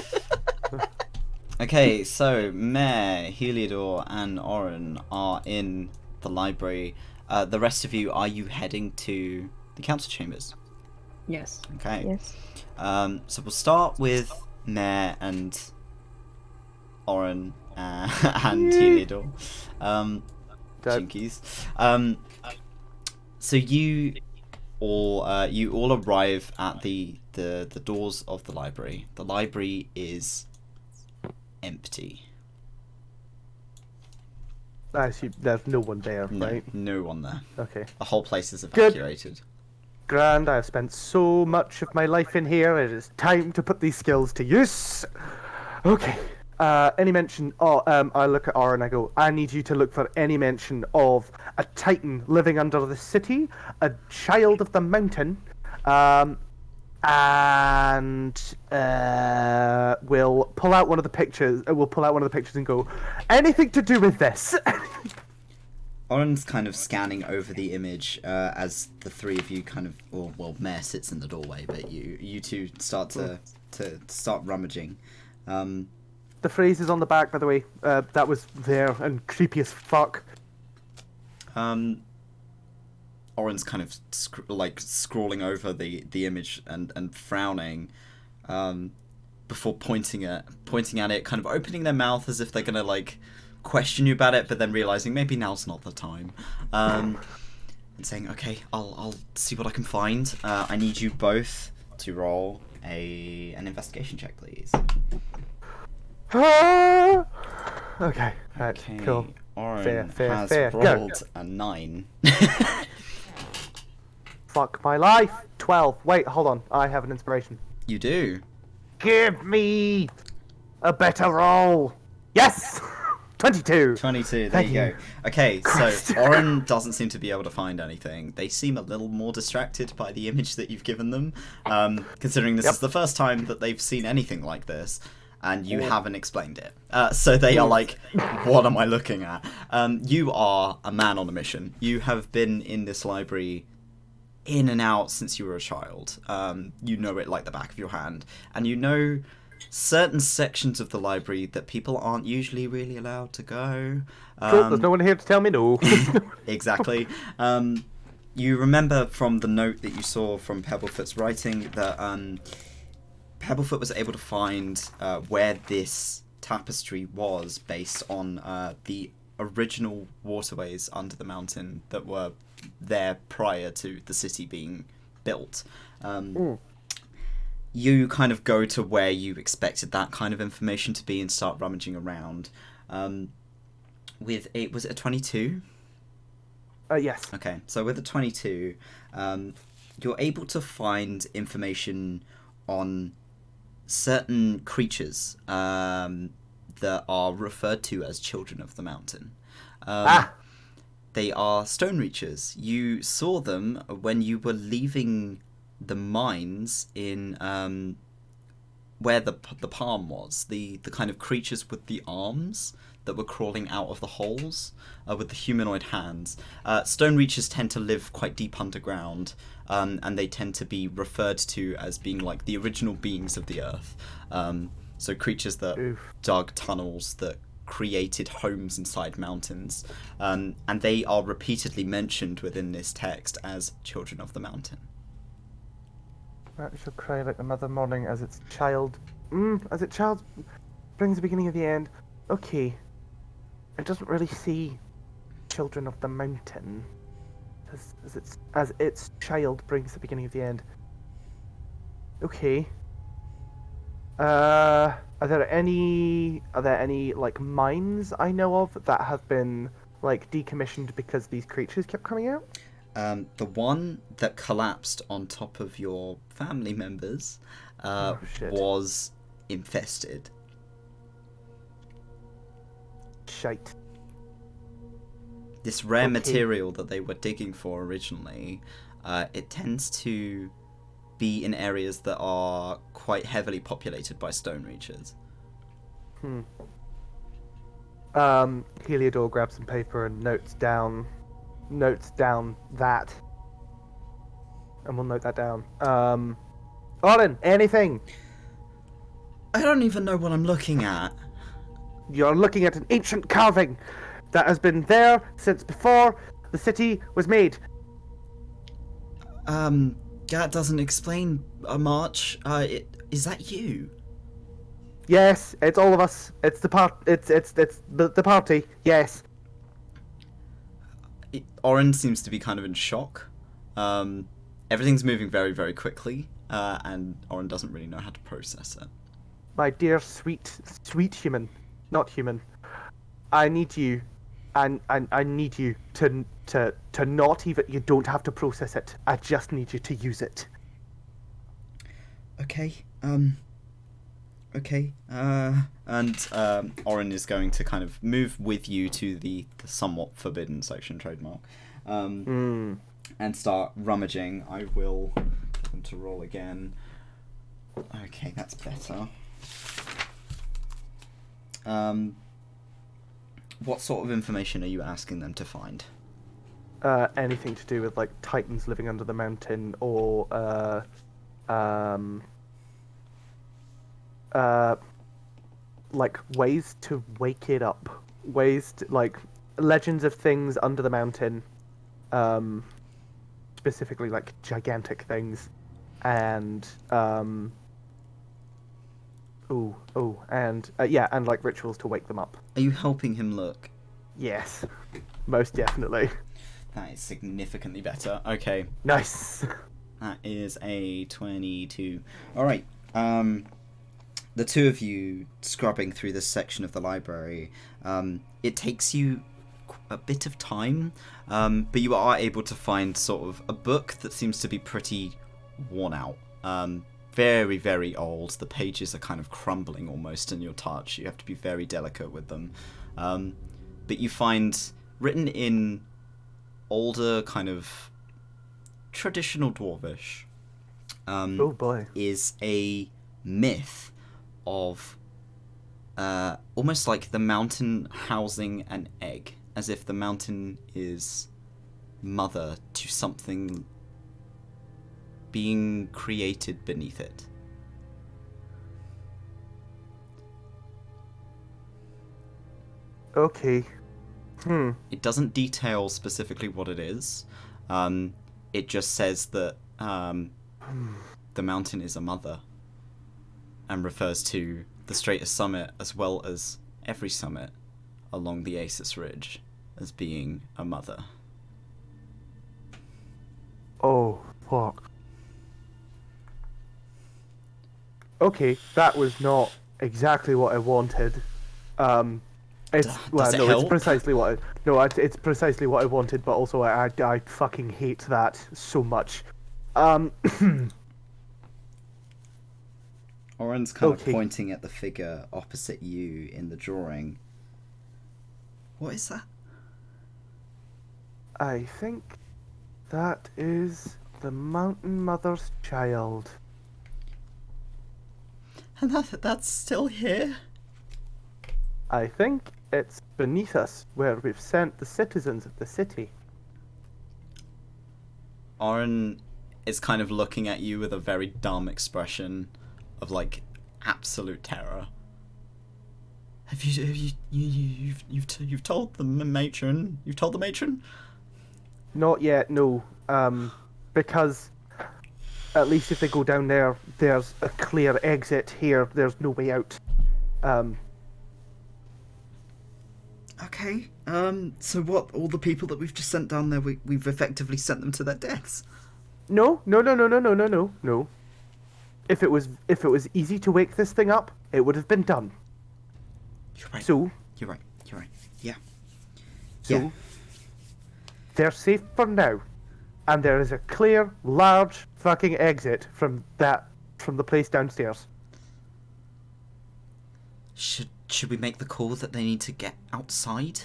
Okay, so Mare, Heliodor, and Oren are in the library. The rest of you, are you heading to the council chambers? Yes. Okay. Yes. So we'll start with Mare and Oren and Heliodor. Jinkies. So you all arrive at the doors of the library. The library is empty. I assume there's no one there, No, right? no one there. Okay. The whole place is Good. evacuated. Grand, I've spent so much of my life in here, it is time to put these skills to use. Okay. Any mention... I look at Aura and I go, I need you to look for any mention of a titan living under the city, a child of the mountain, and we'll pull out one of the pictures. And go, anything to do with this? Oren's kind of scanning over the image as the three of you kind of, well, Mare sits in the doorway, but you two start to start rummaging. The phrase is on the back, by the way. That was there and creepy as fuck. Oren's kind of scrawling over the image and frowning before pointing at it, kind of opening their mouth as if they're gonna question you about it, but then realizing maybe now's not the time, and saying, okay, I'll see what I can find. I need you both to roll an investigation check, please. Okay, right, Okay, cool. Oren Fair, has fair. rolled a 9. Fuck my life. 12. Wait, hold on. I have an inspiration. You do. Give me a better roll. Yes! 22. 22, there Thank you go. you. Okay, Christ. so Oren doesn't seem to be able to find anything. They seem a little more distracted by the image that you've given them, considering this is the first time that they've seen anything like this, and you haven't explained it. So they are like, what am I looking at? You are a man on a mission. You have been in this library in and out since you were a child. You know it like the back of your hand, and you know certain sections of the library that people aren't usually really allowed to go. Cool, there's no one here to tell me no. Exactly. You remember from the note that you saw from Pebblefoot's writing that Pebblefoot was able to find where this tapestry was based on the original waterways under the mountain that were there prior to the city being built. You kind of go to where you expected that kind of information to be and start rummaging around. Was it a 22? Yes. Okay, so with a 22, you're able to find information on certain creatures that are referred to as children of the mountain. They are stone reachers. You saw them when you were leaving the mines in where the palm was. The kind of creatures with the arms that were crawling out of the holes with the humanoid hands. Stone reachers tend to live quite deep underground, and they tend to be referred to as being like the original beings of the earth. So creatures that dug tunnels, that created homes inside mountains, and they are repeatedly mentioned within this text as children of the mountain. That shall cry like the mother morning as its child brings the beginning of the end. Okay. It doesn't really say children of the mountain as its child brings the beginning of the end. Okay. Are there any like mines I know of that have been like decommissioned because these creatures kept coming out? The one that collapsed on top of your family members was infested. Shite. This rare material that they were digging for originally, it tends to be in areas that are quite heavily populated by stone reachers. Heliodor grabs some paper and notes down that. And we'll note that down. Adynn, anything? I don't even know what I'm looking at. You're looking at an ancient carving that has been there since before the city was made. That doesn't explain much. Is that you? Yes, it's all of us. It's the the party. Yes. Oren seems to be kind of in shock. Everything's moving very, very quickly, and Oren doesn't really know how to process it. My dear, sweet human, not human. I need you, and I need you to not even. You don't have to process it. I just need you to use it. Okay. Okay. And Oren is going to kind of move with you to the somewhat forbidden section, trademark, and start rummaging. I will get them to roll again. Okay, that's better. What sort of information are you asking them to find? Anything to do with like titans living under the mountain, or like ways to wake it up, ways to, like legends of things under the mountain, specifically like gigantic things, and and like rituals to wake them up. Are you helping him look? Yes, most definitely. That is significantly better. Okay. Nice. That is a 22. Alright. The two of you scrubbing through this section of the library, it takes you a bit of time, but you are able to find sort of a book that seems to be pretty worn out. Very, very old. The pages are kind of crumbling almost in your touch. You have to be very delicate with them. But you find, written in older kind of traditional Dwarvish, oh boy, is a myth of almost like the mountain housing an egg, as if the mountain is mother to something being created beneath it. Okay. It doesn't detail specifically what it is. It just says that the mountain is a mother, and refers to the straightest summit as well as every summit along the Asus Ridge as being a mother. Oh, fuck. Okay, that was not exactly what I wanted. It's Does it no, help? it's precisely what it's precisely what I wanted, but also I fucking hate that so much. Oren's kind of Okay. pointing at the figure opposite you in the drawing. What is that? I think that is the Mountain Mother's child. And that's still here? I think it's beneath us, where we've sent the citizens of the city. Oren is kind of looking at you with a very dumb expression of like absolute terror. Have you've told the matron? You've told the matron? Not yet, no. Because at least if they go down there, there's a clear exit. Here, there's no way out. Okay. So what? All the people that we've just sent down there, we've effectively sent them to their deaths. No. If it was easy to wake this thing up, it would have been done. You're right. So You're right. Yeah. So they're safe for now, and there is a clear, large fucking exit from the place downstairs. Should we make the call that they need to get outside?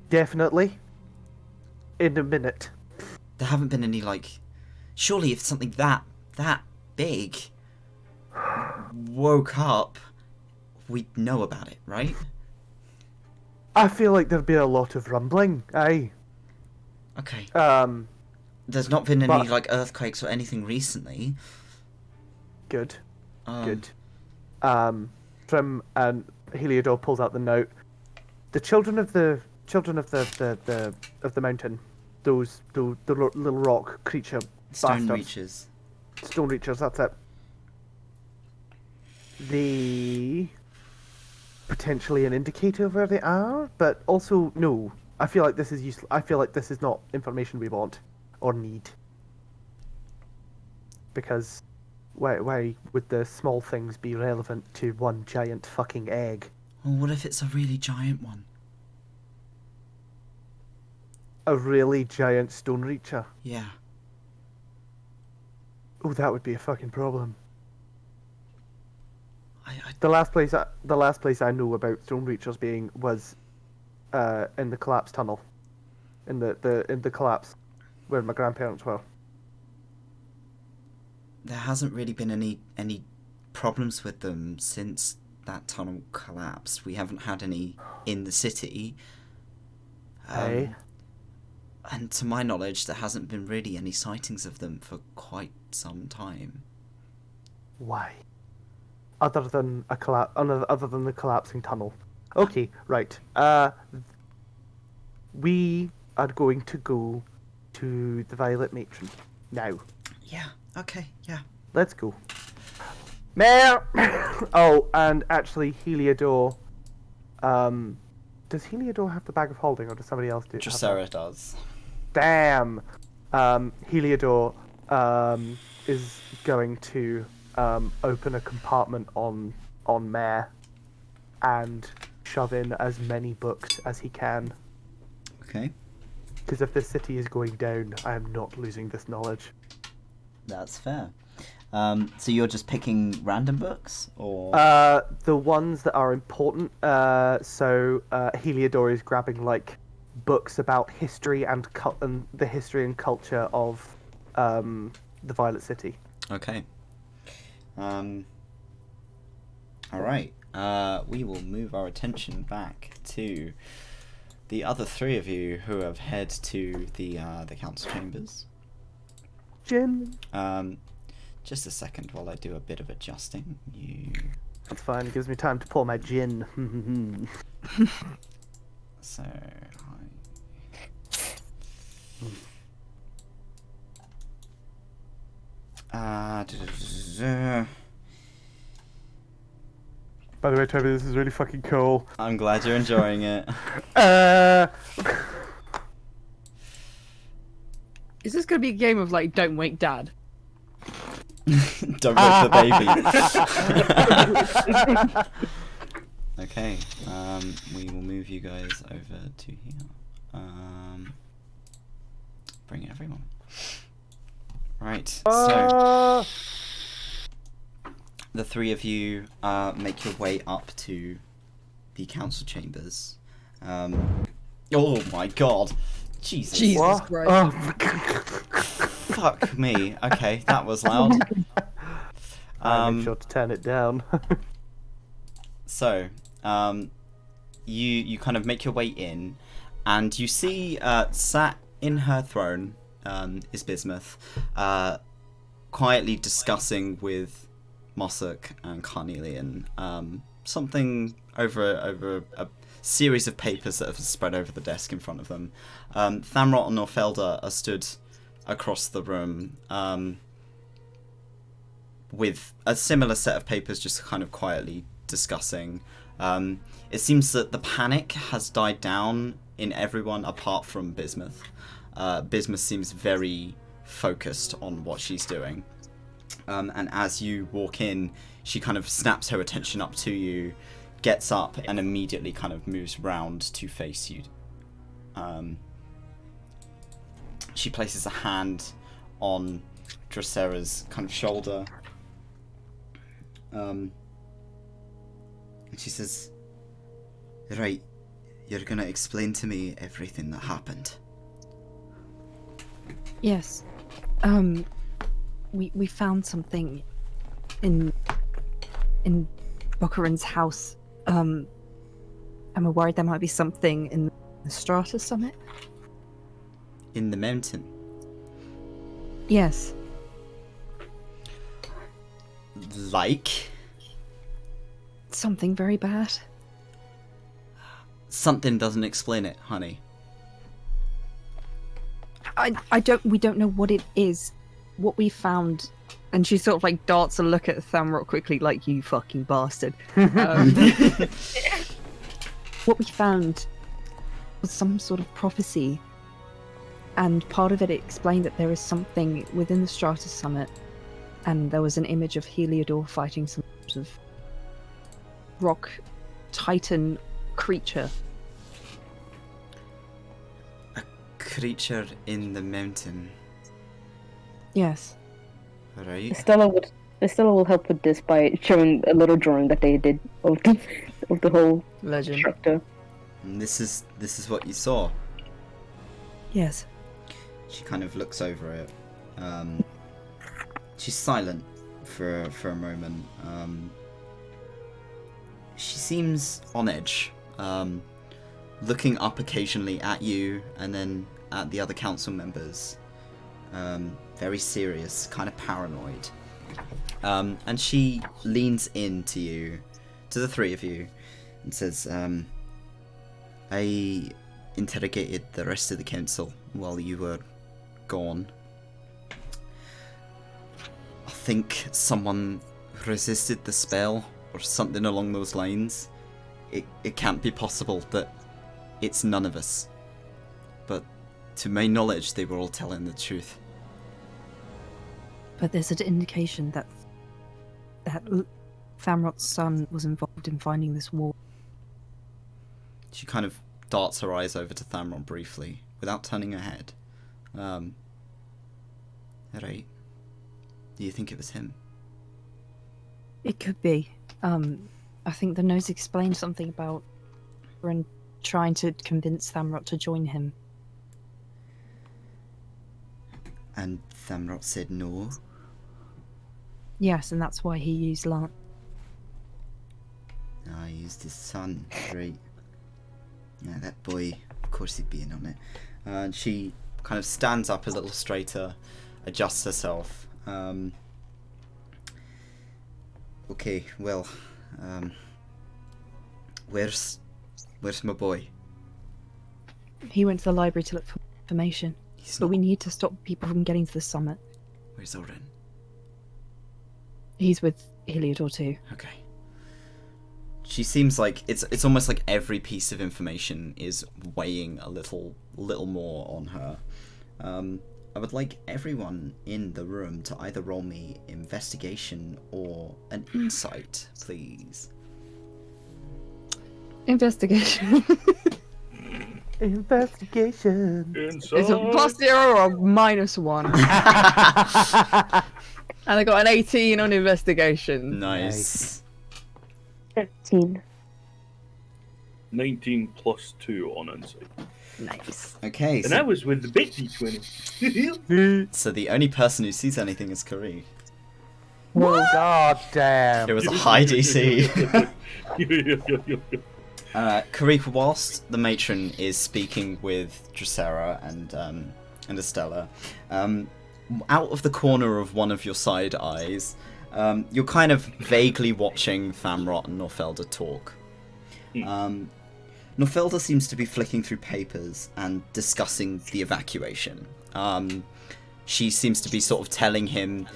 Definitely. In a minute. There haven't been any surely if something that big woke up, we'd know about it, right? I feel like there'd be a lot of rumbling. Aye. Okay. There's not been any earthquakes or anything recently. Good. Good. And Heliodor pulls out the note. The children of the mountain, those the little rock creature Stone bastards. Reachers. Stone Reachers, that's it. They potentially an indicator of where they are, but also no. I feel like this is useless. I feel like this is not information we want or need. Because why would the small things be relevant to one giant fucking egg? Well, what if it's a really giant one? A really giant Stone Reacher? Yeah. Oh, that would be a fucking problem. I The last place I know about Stone Reachers being was in the collapse tunnel, in the collapse where my grandparents were. There hasn't really been any problems with them since that tunnel collapsed. We haven't had any in the city. Hey. And to my knowledge, there hasn't been really any sightings of them for quite some time. Why? Other than the collapsing tunnel. Okay, right. We are going to go to the Violet Matron now. Yeah. Okay. Yeah. Let's go. Mayor. Oh, and actually, Heliodor. Does Heliodor have the bag of holding, or does somebody else do? Dracera does. Damn. Heliodor is going to open a compartment on Mare and shove in as many books as he can. Okay. Because if this city is going down, I am not losing this knowledge. That's fair. So you're just picking random books, or The ones that are important. So Heliodor is grabbing books about history and the history and culture of the Violet City. okay. All right. We will move our attention back to the other three of you who have head to the council chambers. Gin. Just a second while I do a bit of adjusting. That's fine. It gives me time to pour my gin. So By the way, Toby, this is really fucking cool. I'm glad you're enjoying it. Is this going to be a game of don't wake dad? Don't wake the baby. Okay, we will move you guys over to here. Bring everyone. Right, so the three of you make your way up to the council chambers. Oh my god. Jesus. What? Christ. Oh. Fuck me. Okay, that was loud. I make sure to turn it down. So, you kind of make your way in, and you see sat in her throne is Bismuth, quietly discussing with Mossuk and Carnelian something over a series of papers that have spread over the desk in front of them. Thamrot and Orfelda are stood across the room with a similar set of papers, just kind of quietly discussing. It seems that the panic has died down in everyone apart from Bismuth. Bismuth seems very focused on what she's doing. And as you walk in, she kind of snaps her attention up to you, gets up, and immediately kind of moves round to face you. She places a hand on Dracera's kind of shoulder. And she says, "Right, you're gonna explain to me everything that happened." Yes. We found something in Bokkerün's house. And we're worried there might be something in the Strata Summit. In the mountain. Yes. Like? Something very bad. Something doesn't explain it, honey. We don't know what it is. What we found, and she sort of like darts a look at Thamrot quickly, like, you fucking bastard. What we found was some sort of prophecy, and part of it explained that there is something within the Strata Summit, and there was an image of Heliodor fighting some sort of rock titan creature. A creature in the mountain. Yes. Right? Estella will help with this by showing a little drawing that they did of the whole Legend. structure. And this is what you saw. Yes. She kind of looks over it. She's silent for a moment. She seems on edge, looking up occasionally at you and then at the other council members. Very serious, kind of paranoid. And she leans in to you, to the three of you, and says, I interrogated the rest of the council while you were gone. I think someone resisted the spell or something along those lines. It can't be possible that it's none of us. But to my knowledge, they were all telling the truth. But there's an indication that Thamrot's son was involved in finding this wall. She kind of darts her eyes over to Thamrot briefly, without turning her head. Right. Do you think it was him? It could be. I think the nose explained something about Ren trying to convince Thamrot to join him. And Thamrot said no? Yes, and that's why he used Lance. I used his son, right. Yeah, that boy, of course he'd be in on it. And she kind of stands up a little straighter, adjusts herself. Okay, well, where's my boy? He went to the library to look for information. But we need to stop people from getting to the summit. Where's Oren? He's with Heliodor too. Okay. She seems like it's almost like every piece of information is weighing a little more on her. I would like everyone in the room to either roll me investigation or an insight, please. Investigation. Investigation. Inside. It's a +0 or a -1. And I got an 18 on investigation. Nice. 13. 19 plus 2 on insight. Nice. Okay, And I so, was with the big D20. so the only person who sees anything is Kari. God damn. It was a high DC. Karika, whilst the matron is speaking with Dracera and Estella, out of the corner of one of your side eyes, you're kind of vaguely watching Thamrot and Norfelda talk. Norfelda seems to be flicking through papers and discussing the evacuation. She seems to be sort of telling him,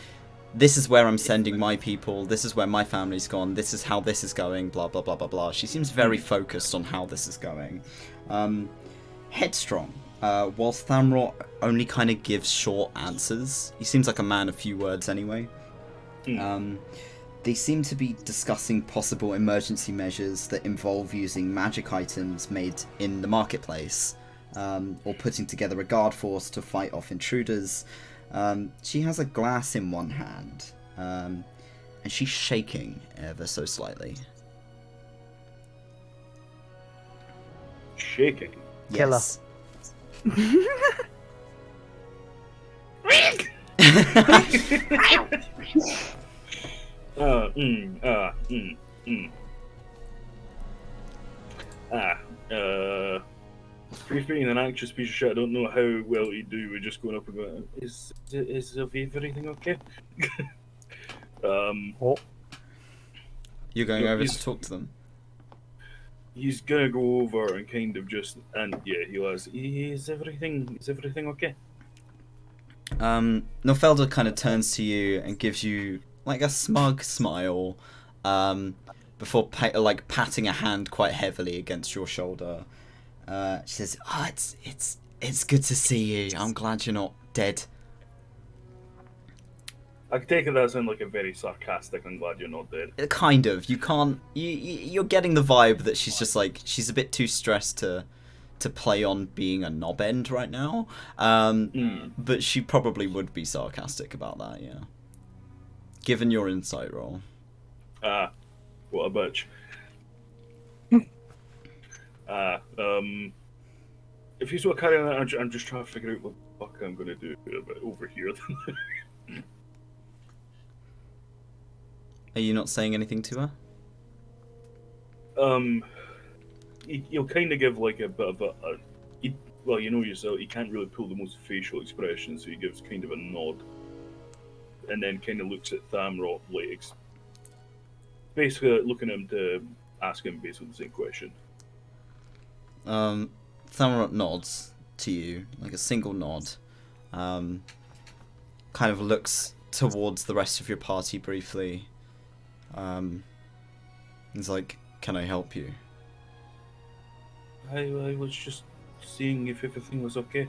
this is where I'm sending my people, this is where my family's gone, this is how this is going, blah blah blah blah blah. She seems very focused on how this is going. Headstrong. Whilst Thamrot only kind of gives short answers, he seems like a man of few words anyway. They seem to be discussing possible emergency measures that involve using magic items made in the marketplace, or putting together a guard force to fight off intruders. She has a glass in one hand, and she's shaking ever so slightly. Shaking. Killer. Yes. He's being an anxious piece of shit. I don't know how well he'd do with just going up and going, is everything okay? You're going over he's- to talk to them? He's gonna go over and kind of just, and yeah, he'll ask, is everything okay? Norfelda kind of turns to you and gives you like a smug smile, before patting a hand quite heavily against your shoulder. She says, "Oh, it's good to see you. I'm glad you're not dead." I can take it that sound like a very sarcastic, I'm glad you're not dead. Kind of. You can't. You're getting the vibe that she's just like she's a bit too stressed to play on being a knob end right now. But she probably would be sarcastic about that, yeah. Given your insight roll. What a bitch. If you want to carry on, I'm just trying to figure out what the fuck I'm gonna do over here. Are you not saying anything to her? He'll kind of give like a bit of well, you know yourself, he can't really pull the most facial expression, so he gives kind of a nod, and then kind of looks at Thamrot, like basically looking at him to ask him basically the same question. Thamrot nods to you, like a single nod. Kind of looks towards the rest of your party briefly. He's like, "Can I help you?" I was just seeing if everything was okay.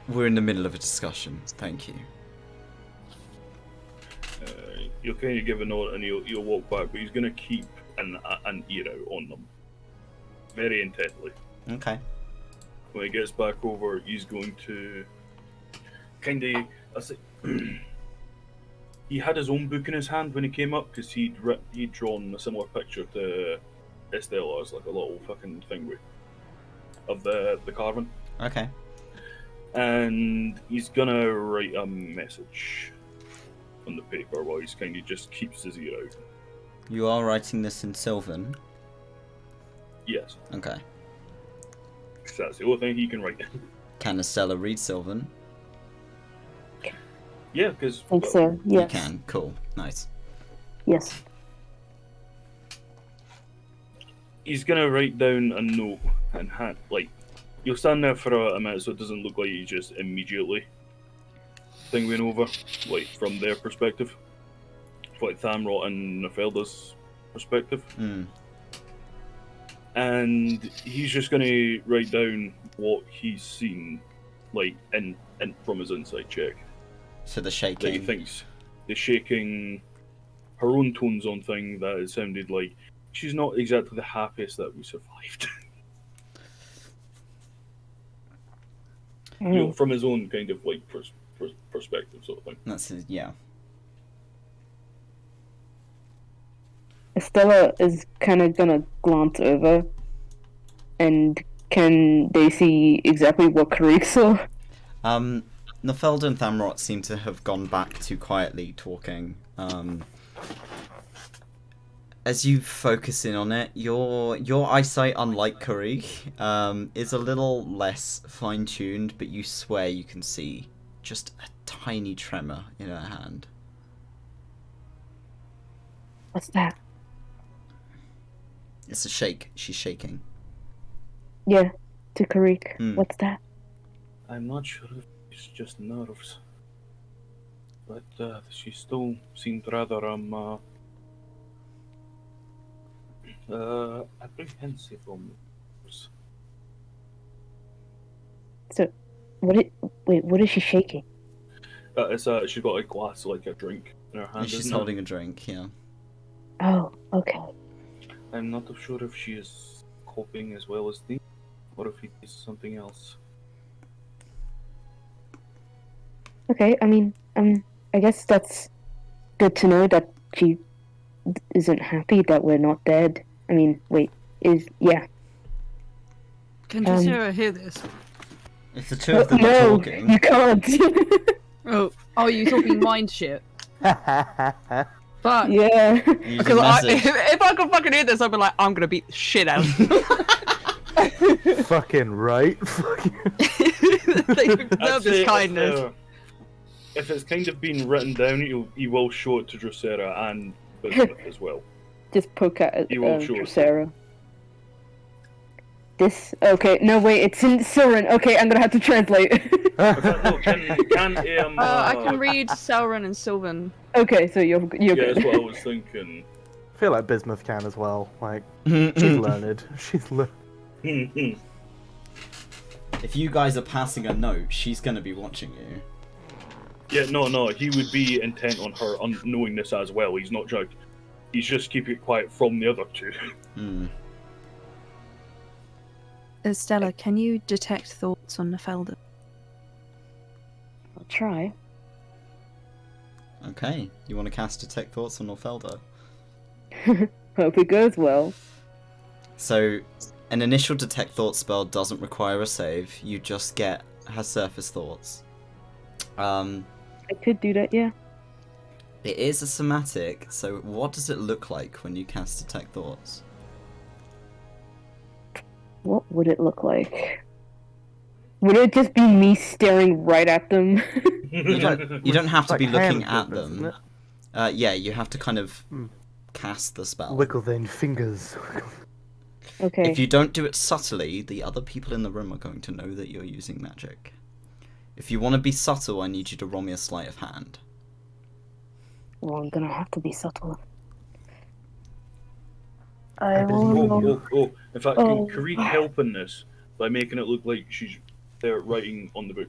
We're in the middle of a discussion. Thank you. You'll kind of give a nod and he'll walk back, but he's going to keep an ear out on them. Very intently. Okay. When he gets back over, he's going to kind of... He had his own book in his hand when he came up, because he'd drawn a similar picture to Estella's, like a little fucking thing of the carving. Okay. And he's gonna write a message on the paper while he's kind of just keeps his ear out. You are writing this in Sylvan? Yes. Okay. So that's the only thing he can write. Can Estella read Sylvan? Yeah, because... I think so, yes. You can. Cool. Nice. Yes. He's gonna write down a note and you'll stand there for a minute so it doesn't look like you just immediately went over, like from their perspective, like Thamrot and Nefelda's perspective. And he's just gonna write down what he's seen, like in from his insight check. So the That he shaking. thinks the shaking, her own tones on thing that it sounded like she's not exactly the happiest that we survived. You know, from his own kind of like perspective, sort of thing. That's his, yeah. Estella is kind of gonna glance over, and can they see exactly what Karik saw? Nefelda and Thamrot seem to have gone back to quietly talking. As you focus in on it, your eyesight, unlike Karik, is a little less fine-tuned, but you swear you can see just a tiny tremor in her hand. What's that? It's a shake. She's shaking. Yeah, to Karik. What's that? I'm not sure if it's just nerves, but she still seemed rather apprehensive almost. So, what is she shaking? She's got a glass, like a drink, in her hand. And she's holding a drink, yeah. Oh, okay. I'm not sure if she is coping as well as me, or if it is something else. Okay, I mean, I guess that's good to know that she isn't happy that we're not dead. I mean, yeah. Can Dracera hear this? If the two of them are No, talking... you can't. Oh, you talking mind shit? Fuck. Yeah. Use a Because message. if I could fucking hear this, I'd be like, I'm gonna beat the shit out of you. Fucking right. They deserve I'd say this kindness. if it's kind of been written down, he will show it to Dracera and Bismuth as well. Just poke at You won't show it. Dracera. This, okay, no wait, it's in Sylvan. Okay, I'm gonna have to translate. No, can I can read Sauron and Sylvan. Okay, so you're yeah, good. that's what I was thinking. I feel like Bismuth can as well. Like, she's learned. She's learned. If you guys are passing a note, she's gonna be watching you. Yeah, no, he would be intent on her knowing this as well. He's not joking. He's just keeping it quiet from the other two. Stella, can you detect thoughts on Nefelda? I'll try. Okay, you want to cast Detect Thoughts on Nefelda? Hope it goes well. So, an initial Detect Thoughts spell doesn't require a save, you just get her surface thoughts. I could do that, yeah. It is a somatic, so what does it look like when you cast Detect Thoughts? What would it look like? Would it just be me staring right at them? You don't have to Like be looking hand at movements, them. isn't Yeah, you have to kind of cast the spell. Wiggle then fingers. Okay. If you don't do it subtly, the other people in the room are going to know that you're using magic. If you want to be subtle, I need you to roll me a sleight of hand. Well, I'm gonna have to be subtle. I believe In fact, can Karik help in this by making it look like she's there writing on the book?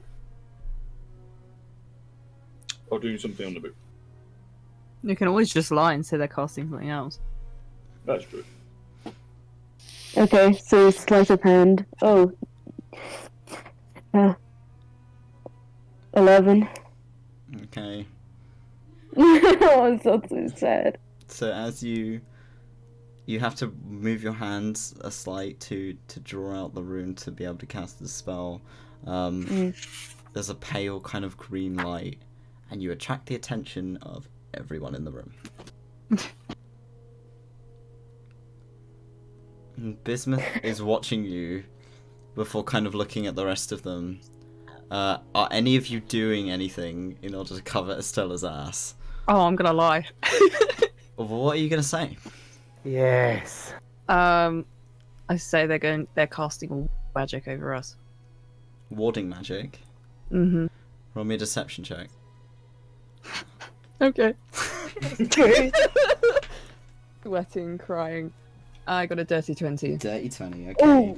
Or doing something on the book. You can always just lie and say they're casting something else. That's true. Okay, so sleight of hand. 11. Okay. Oh, I'm so sad. So as you have to move your hands a slight to draw out the rune to be able to cast the spell. There's a pale kind of green light, and you attract the attention of everyone in the room. Bismuth is watching you before kind of looking at the rest of them. Are any of you doing anything in order to cover Estella's ass? Oh, I'm gonna lie. What are you gonna say? Yes. I say they're casting magic over us. Warding magic? Mm-hmm. Roll me a deception check. Okay. Sweating, crying. I got a dirty 20. Dirty 20, okay.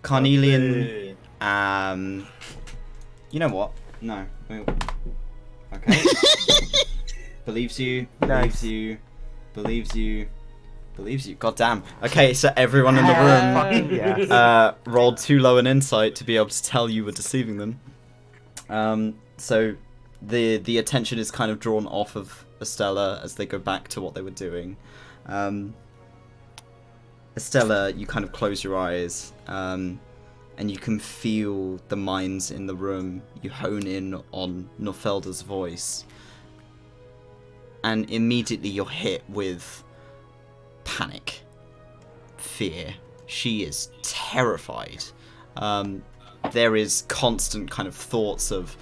Carnelian, you know what? No. Okay. Believes you. Nice. You. Believes you. God damn. Okay, so everyone in the room Fucking yes. rolled too low an insight to be able to tell you were deceiving them. So the attention is kind of drawn off of Estella as they go back to what they were doing. Estella, you kind of close your eyes, and you can feel the minds in the room. You hone in on Norfelda's voice, and immediately you're hit with panic, fear. She is terrified. There is constant kind of thoughts of,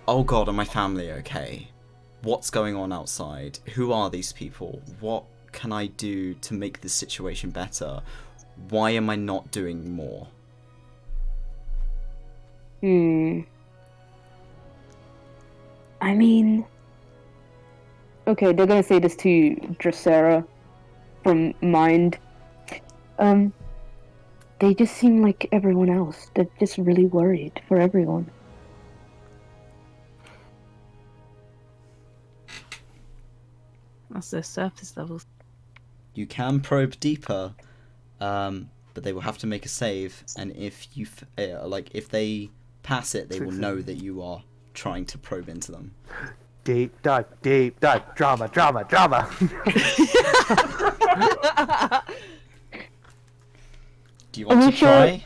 oh god, are my family okay? What's going on outside? Who are these people? What can I do to make this situation better? Why am I not doing more? I mean, okay, they're gonna say this to Dracera from Mind. They just seem like everyone else. They're just really worried for everyone. That's their surface levels. You can probe deeper, but they will have to make a save, and if you if they pass it, they will know that you are trying to probe into them. Deep dive, drama. Do you want to try?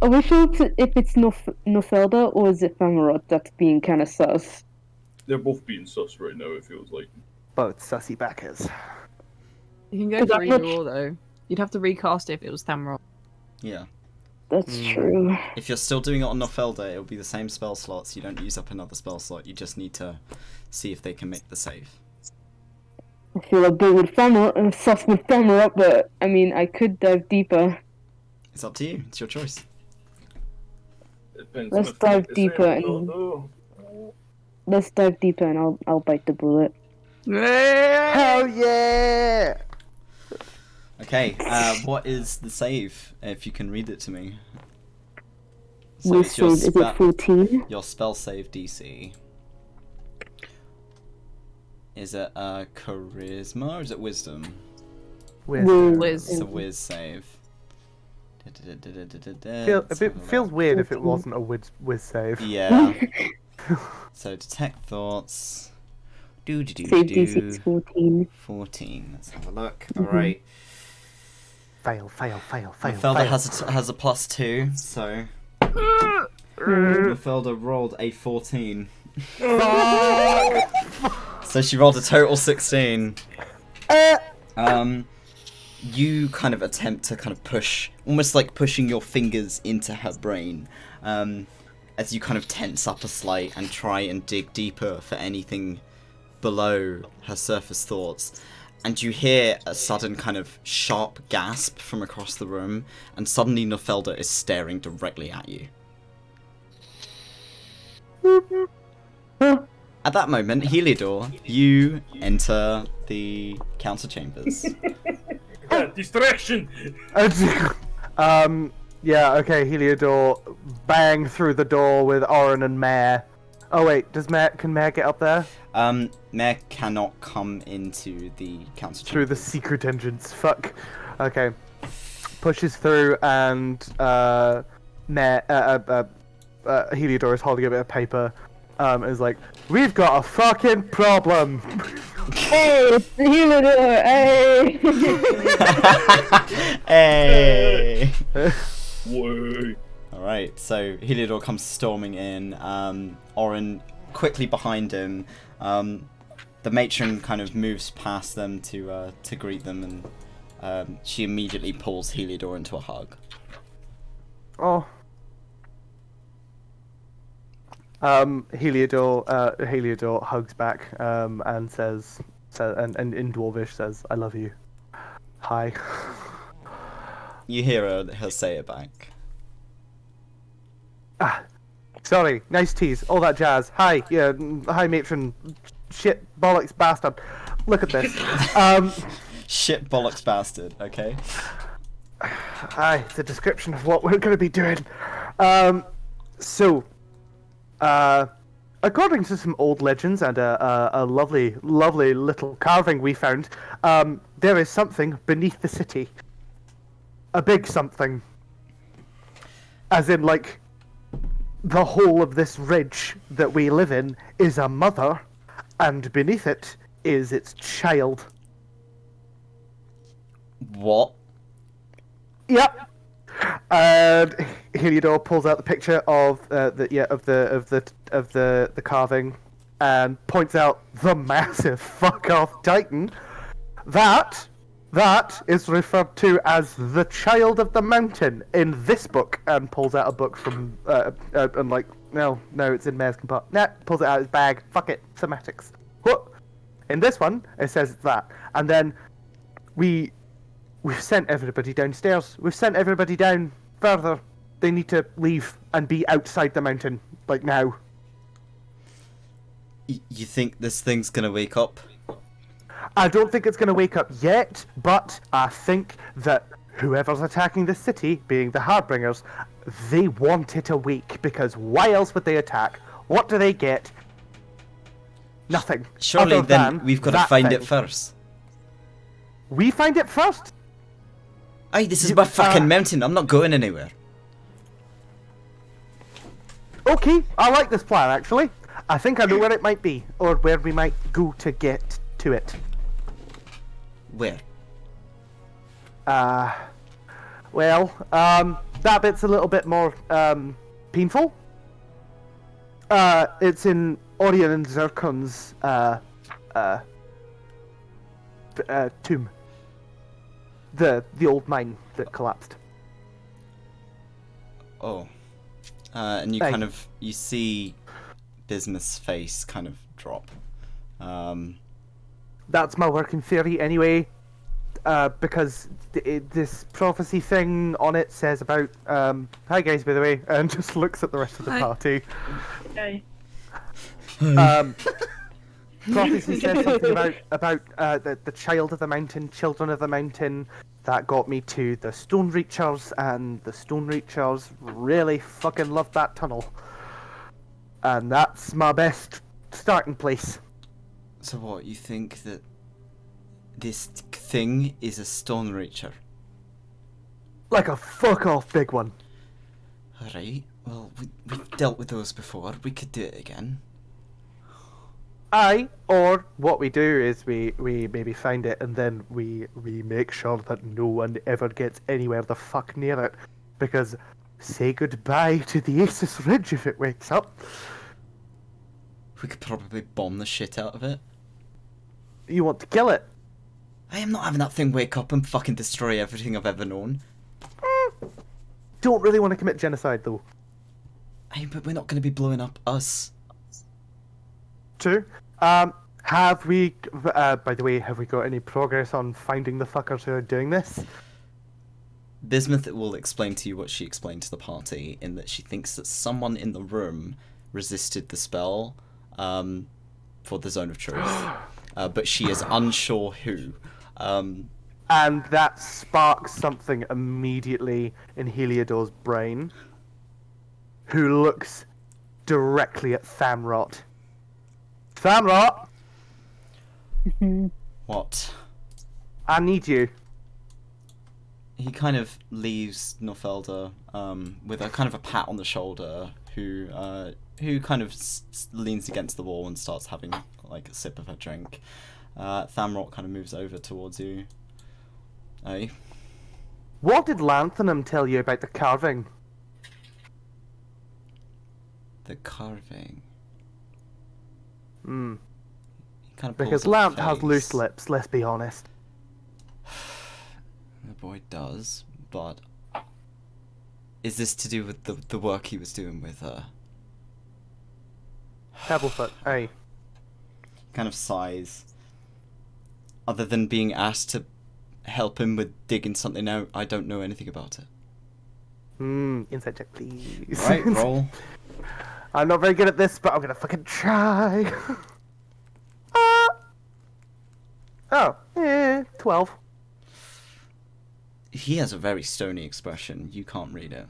Are we sure if it's Nofelda or is it Famarot that's being kind of sus? They're both being sus right now, it feels like. Both sussy backers. You can go for either or, though. You'd have to recast it if it was Thamrot. Yeah. That's true. If you're still doing it on Norfelda, it'll be the same spell slots. You don't use up another spell slot. You just need to see if they can make the save. I feel a bit with sus with Famarot, but I mean, I could dive deeper. It's up to you. It's your choice. Let's dive deeper and I'll bite the bullet. Hell yeah! Okay, what is the save? If you can read it to me. So This save, is it 14? Your spell save DC. Is it charisma or is it wisdom? Wiz. It's a whiz save. Feels weird if it wasn't a whiz save. Yeah. So detect thoughts. Save DC 14. 14. Let's have a look. Alright. Fail. Felder has a +2, so Felder rolled a 14. So she rolled a total 16. You kind of attempt to kind of push, almost like pushing your fingers into her brain, as you kind of tense up a slight and try and dig deeper for anything below her surface thoughts. And you hear a sudden kind of sharp gasp from across the room, and suddenly Norfelda is staring directly at you. At that moment, Heliodor, you enter the council chambers. Distraction! Yeah, okay, Heliodor bang through the door with Oren and Mare. Oh wait, can Mare get up there? Mare cannot come into the council Through the chambers. secret entrance, fuck. Okay. Pushes through and Heliodor is holding a bit of paper. Is like, we've got a fucking problem! Hey, it's the Heliodor! Hey! Hey! Way. Alright, so Heliodor comes storming in, Oren quickly behind him. The matron kind of moves past them to greet them, and she immediately pulls Heliodor into a hug. Oh. Heliodor hugs back, and says, and in Dwarvish says, I love you. Hi. You hear her say it back. Ah, sorry, nice tease, all that jazz. Hi, yeah, hi matron, shit, bollocks, bastard. Look at this. Shit bollocks bastard, okay? Hi, it's a description of what we're going to be doing. according to some old legends and a lovely, lovely little carving we found, there is something beneath the city. A big something. As in, like, the whole of this ridge that we live in is a mother, and beneath it is its child. What? Yep. And Heliodor pulls out the picture of the carving, and points out the massive fuck off Titan. That is referred to as the Child of the Mountain in this book, and pulls out a book from and like no, it's in Mayor's compartment. Nah, pulls it out of his bag. Fuck it, semantics. What? In this one, it says that, and then we've sent everybody downstairs. We've sent everybody down further. They need to leave and be outside the mountain, like now. You think this thing's gonna wake up? I don't think it's going to wake up yet, but I think that whoever's attacking the city, being the Harbringers, they want it awake, because why else would they attack? What do they get? Nothing. Surely other then than we've got to that find thing. it first. We find it first? Aye, this is my fucking mountain. I'm not going anywhere. Okay, I like this plan, actually. I think I know where it might be, or where we might go to get to it. Where? Well, that bit's a little bit more, painful. It's in Orion and Zircon's, tomb. The old mine that collapsed. Oh. And you Hey. kind of, you see Bismuth's face kind of drop. That's my working theory anyway, because this prophecy thing on it says about, hi guys, by the way, and just looks at the rest of the party. Okay. Prophecy says something about the child of the mountain, children of the mountain. That got me to the Stone Reachers, and the Stone Reachers really fucking loved that tunnel. And that's my best starting place. So what, you think that this thing is a stone reacher? Like a fuck off big one. Alright, well, we've dealt with those before. We could do it again. Aye, or what we do is we maybe find it and then we make sure that no one ever gets anywhere the fuck near it. Because say goodbye to the Asus Ridge if it wakes up. We could probably bomb the shit out of it. You want to kill it? I am not having that thing wake up and fucking destroy everything I've ever known. Don't really want to commit genocide though. Aye, but we're not going to be blowing up us. True. Have we, by the way, have we got any progress on finding the fuckers who are doing this? Bismuth will explain to you what she explained to the party, in that she thinks that someone in the room resisted the spell for the Zone of Truth. But she is unsure who. And that sparks something immediately in Heliodor's brain, who looks directly at Thamrot. Thamrot! What? I need you. He kind of leaves Norfelda with a kind of a pat on the shoulder, who kind of leans against the wall and starts having like a sip of her drink. Thamrot kind of moves over towards you. Aye. What did Lanthanum tell you about the carving? The carving. Hmm. He kind of Because Lant has loose lips, let's be honest. The boy does, but is this to do with the work he was doing with her? Pebblefoot, aye. Kind of sighs. Other than being asked to help him with digging something out, I don't know anything about it. Inside check, please. Right, roll. I'm not very good at this, but I'm gonna fucking try. 12. He has a very stony expression. You can't read it.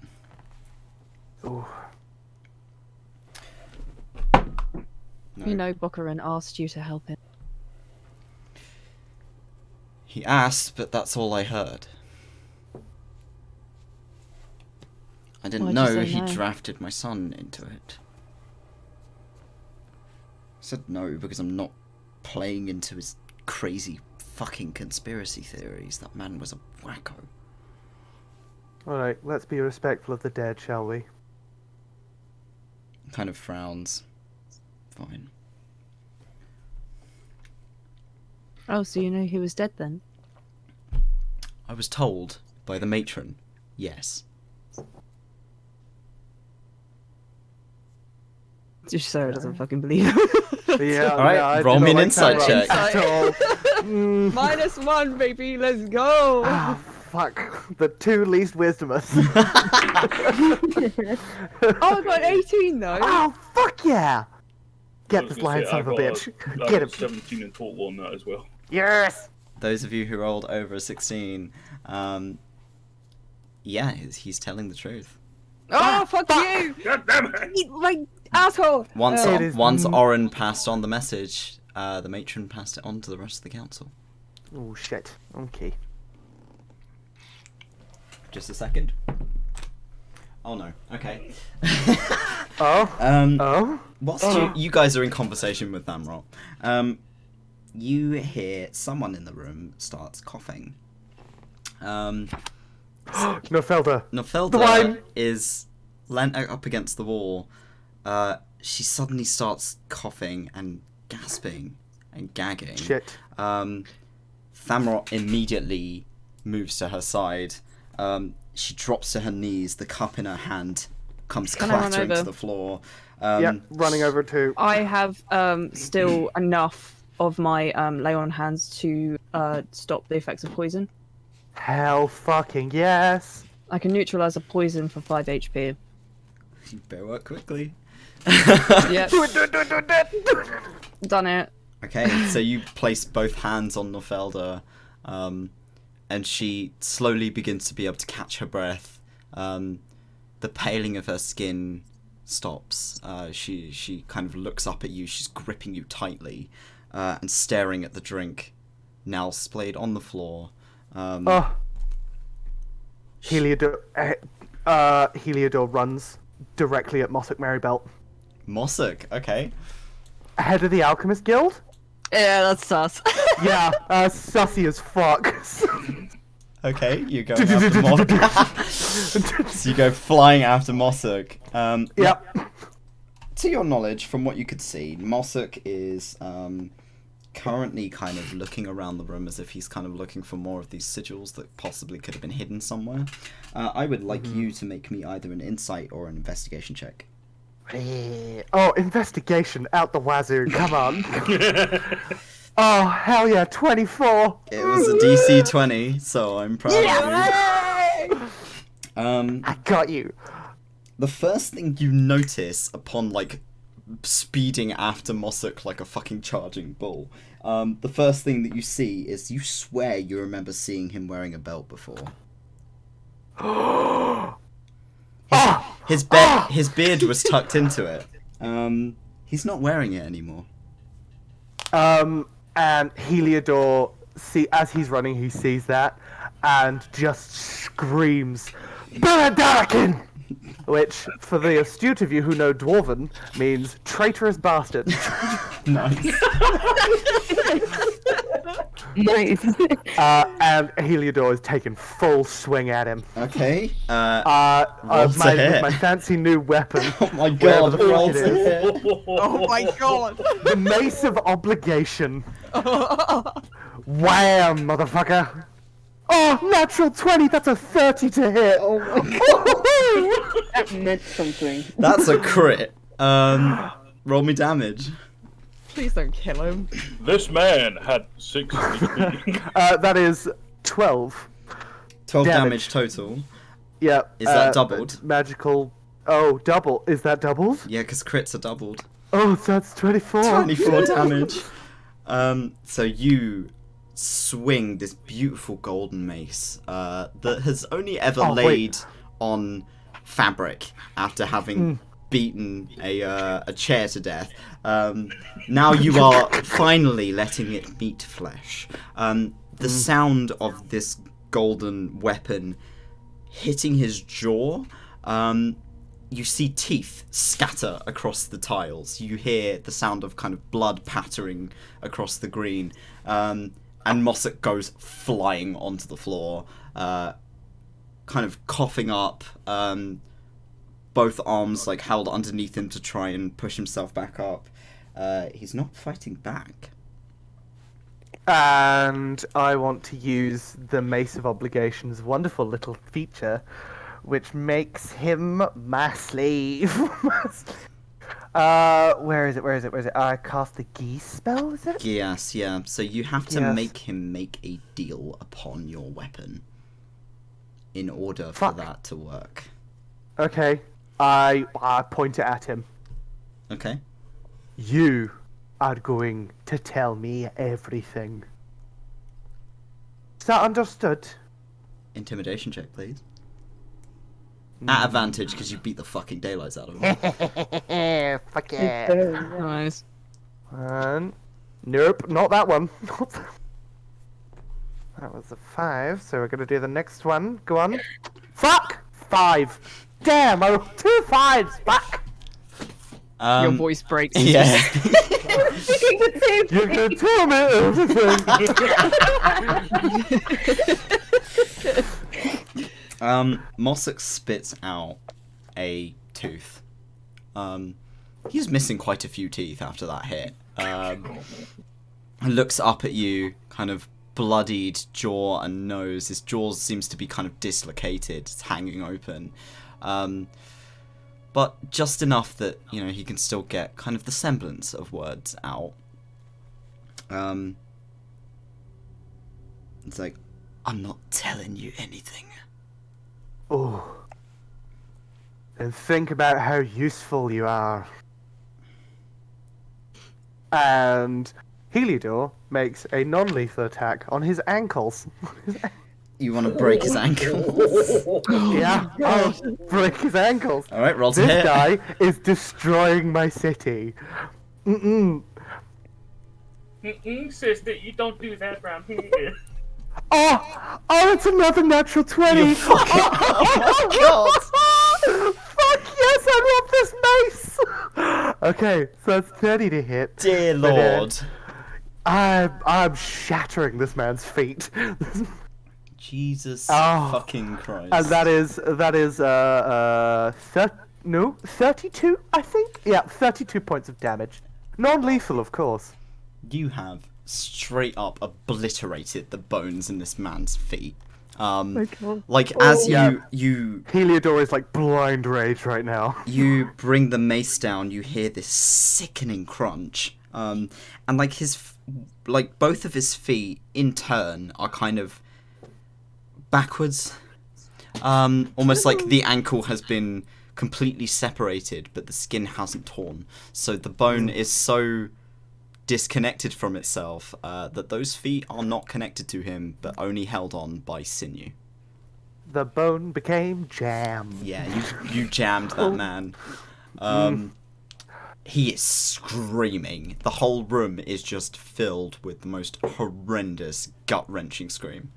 Ooh. No. You know, Bokkerün asked you to help him. He asked, but that's all I heard. I didn't Why'd you know say he no? drafted my son into it. I said no because I'm not playing into his crazy fucking conspiracy theories. That man was a wacko. Alright, let's be respectful of the dead, shall we? Kind of frowns. Fine. Oh, so you know he was dead then? I was told by the matron. Yes. Just Sarah doesn't fucking believe him. Yeah, Alright, yeah, I roll do me not an like that insight check. at all. Mm. -1, baby, let's go! Ah, fuck. The two least wisdomous. Oh, I got 18 though! Oh, fuck yeah! I Get was this gonna lion say, son of a I got bitch. I Get got him. 17 in total on that as well. Yes! Those of you who rolled over a 16, yeah, he's telling the truth. Oh, fuck you! God damn it! Eat my asshole! Once It is- once Oren passed on the message, the matron passed it on to the rest of the council. Oh, shit. Okay. Just a second. Oh no. Okay. Oh? Oh? Whilst you guys are in conversation with Thamrot, you hear someone in the room starts coughing. Nofelda. The Nofelda wine. is leant out up against the wall. She suddenly starts coughing and gasping and gagging. Shit. Thamrot immediately moves to her side. She drops to her knees. The cup in her hand comes Can I run clattering to over? the floor. Yep, running over to... I have still enough of my lay on hands to stop the effects of poison. Hell fucking yes! I can neutralize a poison for 5 HP. You better work quickly. Yep, Do it, do it, do it, do it, do it! done it. Okay, so you place both hands on Nofelda, and she slowly begins to be able to catch her breath. The paling of her skin stops. She kind of looks up at you. She's gripping you tightly and staring at the drink, now splayed on the floor. Oh. Heliodor runs directly at Mossack Marybelt. Mossack, okay. Head of the Alchemist Guild? Yeah, that's sus. Yeah, sussy as fuck. Okay, you go after Mossack. So you go flying after Mossack. Yep. To your knowledge, from what you could see, Mossack is currently kind of looking around the room as if he's kind of looking for more of these sigils that possibly could have been hidden somewhere. I would like you to make me either an insight or an investigation check. Oh, investigation out the wazoo, come on. Oh, hell yeah, 24! It was a DC 20, so I'm proud of you. I got you. The first thing you notice upon, like, speeding after Mossack like a fucking charging bull, the first thing that you see is you swear you remember seeing him wearing a belt before. His beard was tucked into it. He's not wearing it anymore. And Heliodor, as he's running, he sees that and just screams, Benedarakin! Which, for the astute of you who know Dwarven, means traitorous bastard. Nice. Nice. And Heliodor is taking full swing at him. Okay. With my fancy new weapon. Oh my Whatever god, the fuck roll it to is. hit. Oh my god! The Mace of Obligation. Wham, motherfucker. Oh, natural 20, that's a 30 to hit. Oh my god. That meant something. That's a crit. Roll me damage. Please don't kill him. This man had 6 HP. That is 12. 12 Damage. damage total. Yeah. Is that doubled? Magical. Oh, double. Is that doubled? Yeah, because crits are doubled. Oh, so that's 24. 24 damage. So you swing this beautiful golden mace that has only ever Oh, wait. laid on fabric after having beaten a chair to death. Now you are finally letting it meet flesh. The sound of this golden weapon hitting his jaw, you see teeth scatter across the tiles. You hear the sound of kind of blood pattering across the green, and Mossack goes flying onto the floor, kind of coughing up, both arms like held underneath him to try and push himself back up. He's not fighting back. And I want to use the Mace of Obligation's wonderful little feature, which makes him my slave. Where is it? I cast the geese spell, is it? Yes, yeah. So you have to Yes. make him make a deal upon your weapon in order for that to work. Okay. I point it at him. Okay. You are going to tell me everything. Is that understood? Intimidation check, please. At advantage, because you beat the fucking daylights out of him. Fuck yeah. Nice. And nope, not that one. That was a 5, so we're gonna do the next one. Go on. Fuck! 5. Damn, I rolled 2 5s. Fuck! Your voice breaks. Yeah. You're gonna tell me everything. Mossack spits out a tooth. He's missing quite a few teeth after that hit. And looks up at you, kind of bloodied jaw and nose. His jaw seems to be kind of dislocated. It's hanging open. But just enough that, you know, he can still get kind of the semblance of words out. It's like, I'm not telling you anything. Oh. And think about how useful you are. And Heliodor makes a non-lethal attack on his ankles. You want to break his ankles? Yeah, I'll break his ankles. Alright, roll to This hit. guy is destroying my city. Sister, you don't do that around here. Oh, it's another natural 20. You fucking... Oh my god! Fuck yes, I love this mace. Okay, so it's 30 to hit. Dear But, lord. I'm shattering this man's feet. Jesus Oh. fucking Christ. And that is 32, I think? Yeah, 32 points of damage. Non-lethal, of course. You have straight up obliterated the bones in this man's feet. Like as you Heliodor is like blind rage right now. you bring the mace down, you hear this sickening crunch. And like both of his feet in turn are kind of backwards. Almost like the ankle has been completely separated, but the skin hasn't torn. So the bone is so disconnected from itself that those feet are not connected to him, but only held on by sinew. The bone became jam. Yeah, you jammed that man. He is screaming. The whole room is just filled with the most horrendous, gut-wrenching scream.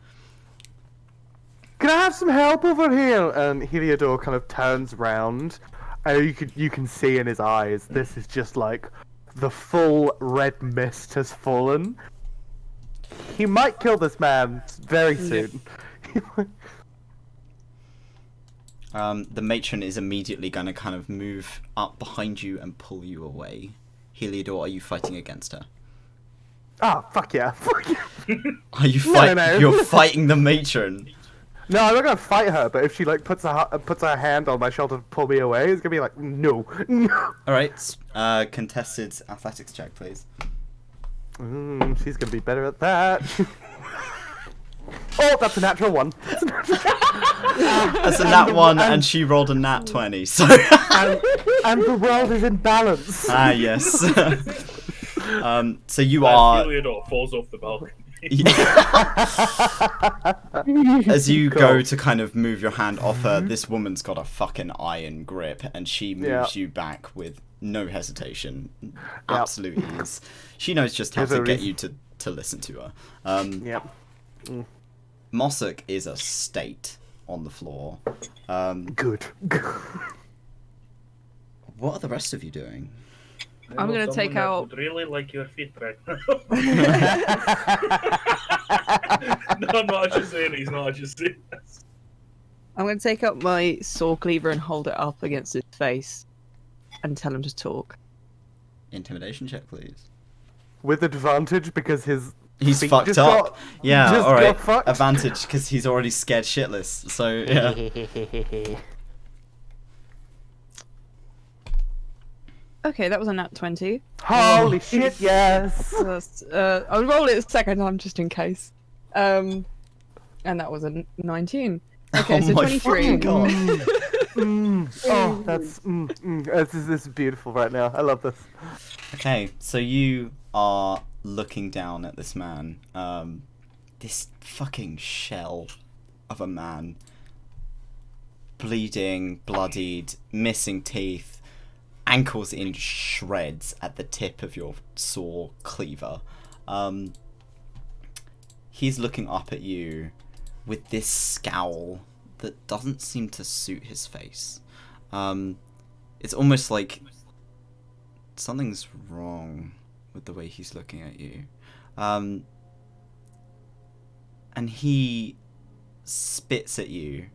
Can I have some help over here? And Heliodor kind of turns round, and you can see in his eyes, this is just like the full red mist has fallen. He might kill this man very soon. The matron is immediately going to kind of move up behind you and pull you away. Heliodor, are you fighting against her? Oh, fuck yeah. Fuck yeah. Are you No. You're fighting the matron. No, I'm not gonna fight her, but if she like puts her hand on my shoulder to pull me away, it's gonna be like, no. All right, contested athletics check, please. She's gonna be better at that. Oh, that's a natural 1. That's a nat 1, and she rolled a nat 20. So. and the world is in balance. Yes. So you are. Heliodor falls off the balcony. as you Cool. go to kind of move your hand off her, this woman's got a fucking iron grip, and she moves you back with no hesitation, absolute ease. She knows just how There's to a get reason. you to listen to her. Yep. Mossack is a state on the floor. Good. What are the rest of you doing? I'm know gonna someone take that out- would really like your feet right now. No, I'm not actually saying he's not actually saying this. I'm going to take up my saw cleaver and hold it up against his face and tell him to talk. Intimidation check, please. With advantage because He's feet fucked just up. got- Yeah, just alright. got fucked. Advantage, because he's already scared shitless. So, yeah. Okay, that was a nat 20. Holy shit, yes! So that's, I'll roll it a second time just in case. And that was a 19. Okay, Oh so my 23. fucking God. Oh, that's this is beautiful right now. I love this. Okay, so you are looking down at this man. This fucking shell of a man. Bleeding, bloodied, missing teeth, ankles in shreds at the tip of your saw cleaver. He's looking up at you with this scowl that doesn't seem to suit his face. It's almost like something's wrong with the way he's looking at you. And he spits at you.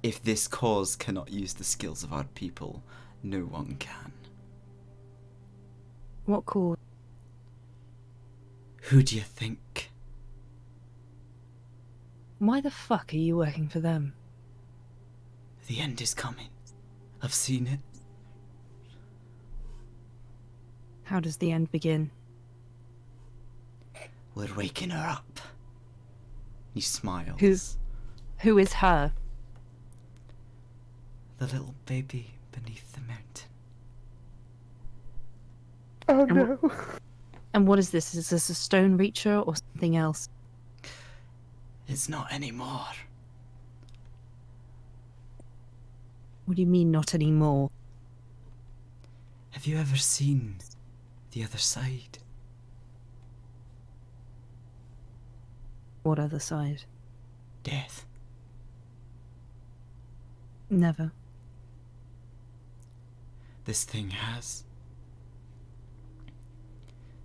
If this cause cannot use the skills of our people, no one can. What cause? Who do you think? Why the fuck are you working for them? The end is coming. I've seen it. How does the end begin? We're waking her up. He smiles. Who is her? The little baby beneath the mountain. Oh And no. And what is this? Is this a stone reacher or something else? It's not anymore. What do you mean, not anymore? Have you ever seen the other side? What other side? Death. Never. This thing has.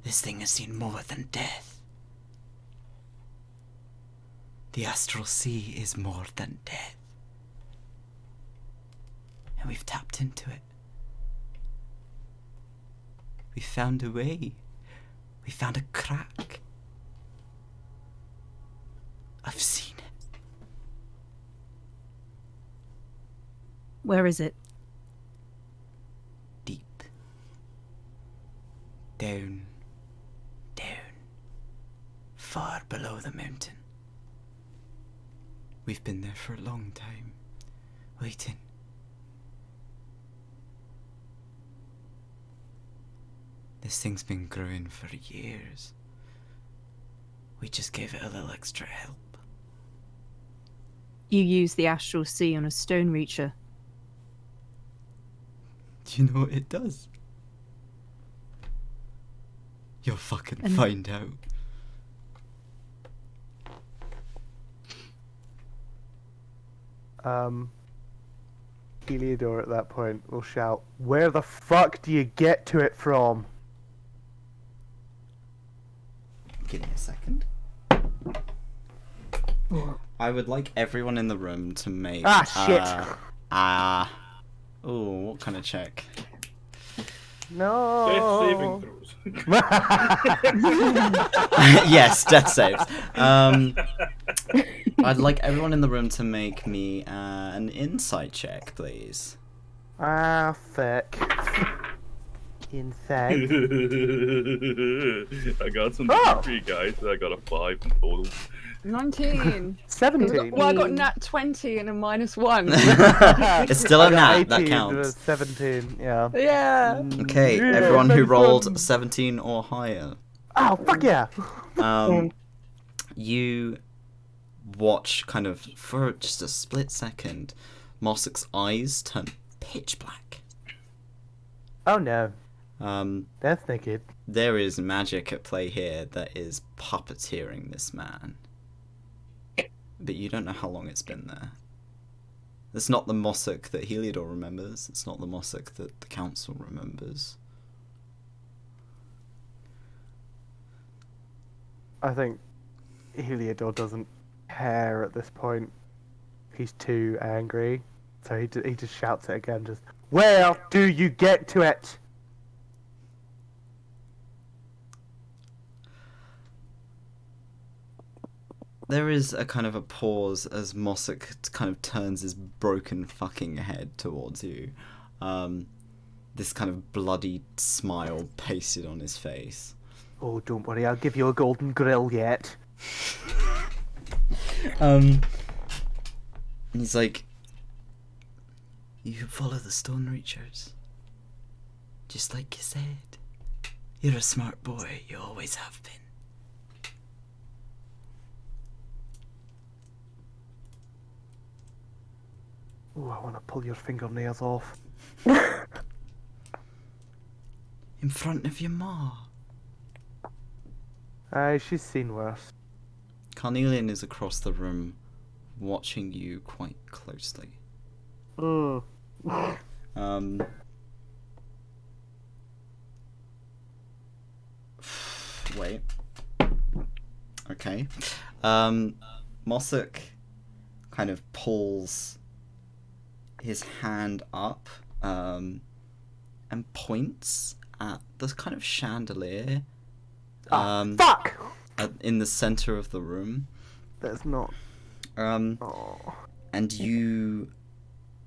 This thing has seen more than death. The astral sea is more than death. And we've tapped into it. We found a way. We found a crack. I've seen it. Where is it? Deep. Down. Down. Far below the mountain. We've been there for a long time. Waiting. This thing's been growing for years. We just gave it a little extra help. You use the astral sea on a stone reacher. Do you know what it does? You'll fucking And- find out. Heliodor at that point will shout, "Where the fuck do you get to it from?" Give me a second. I would like everyone in the room to make. Shit. Oh, what kind of check? No. Death saving throws. Yes, death saves. I'd like everyone in the room to make me an insight check, please. Fuck. Inside. I got some Oh. for you guys. I got a 5 in total. 19. 17. Well, I got nat 20 and a -1. It's still a nat, 18 that to counts. 17, yeah. Yeah. Okay, Yeah, everyone who that's rolled fun. 17 or higher. Oh, fuck yeah! You watch kind of, for just a split second, Mossack's eyes turn pitch black. Oh no. That's not good. There is magic at play here that is puppeteering this man. But you don't know how long it's been there. It's not the Mossack that Heliodor remembers. It's not the Mossack that the Council remembers. I think Heliodor doesn't care at this point. He's too angry. So he just shouts it again, just, "Where do you get to it?" There is a kind of a pause as Mossack kind of turns his broken fucking head towards you. This kind of bloody smile pasted on his face. Oh, don't worry, I'll give you a golden grill yet. And he's like, "You follow the Stone Reachers. Just like you said. You're a smart boy, you always have been." Oh, I want to pull your fingernails off. In front of your ma. Aye, she's seen worse. Carnelian is across the room, watching you quite closely. Wait. Okay. Mossack kind of pulls his hand up and points at this kind of chandelier Fuck! in the center of the room. That's not... And you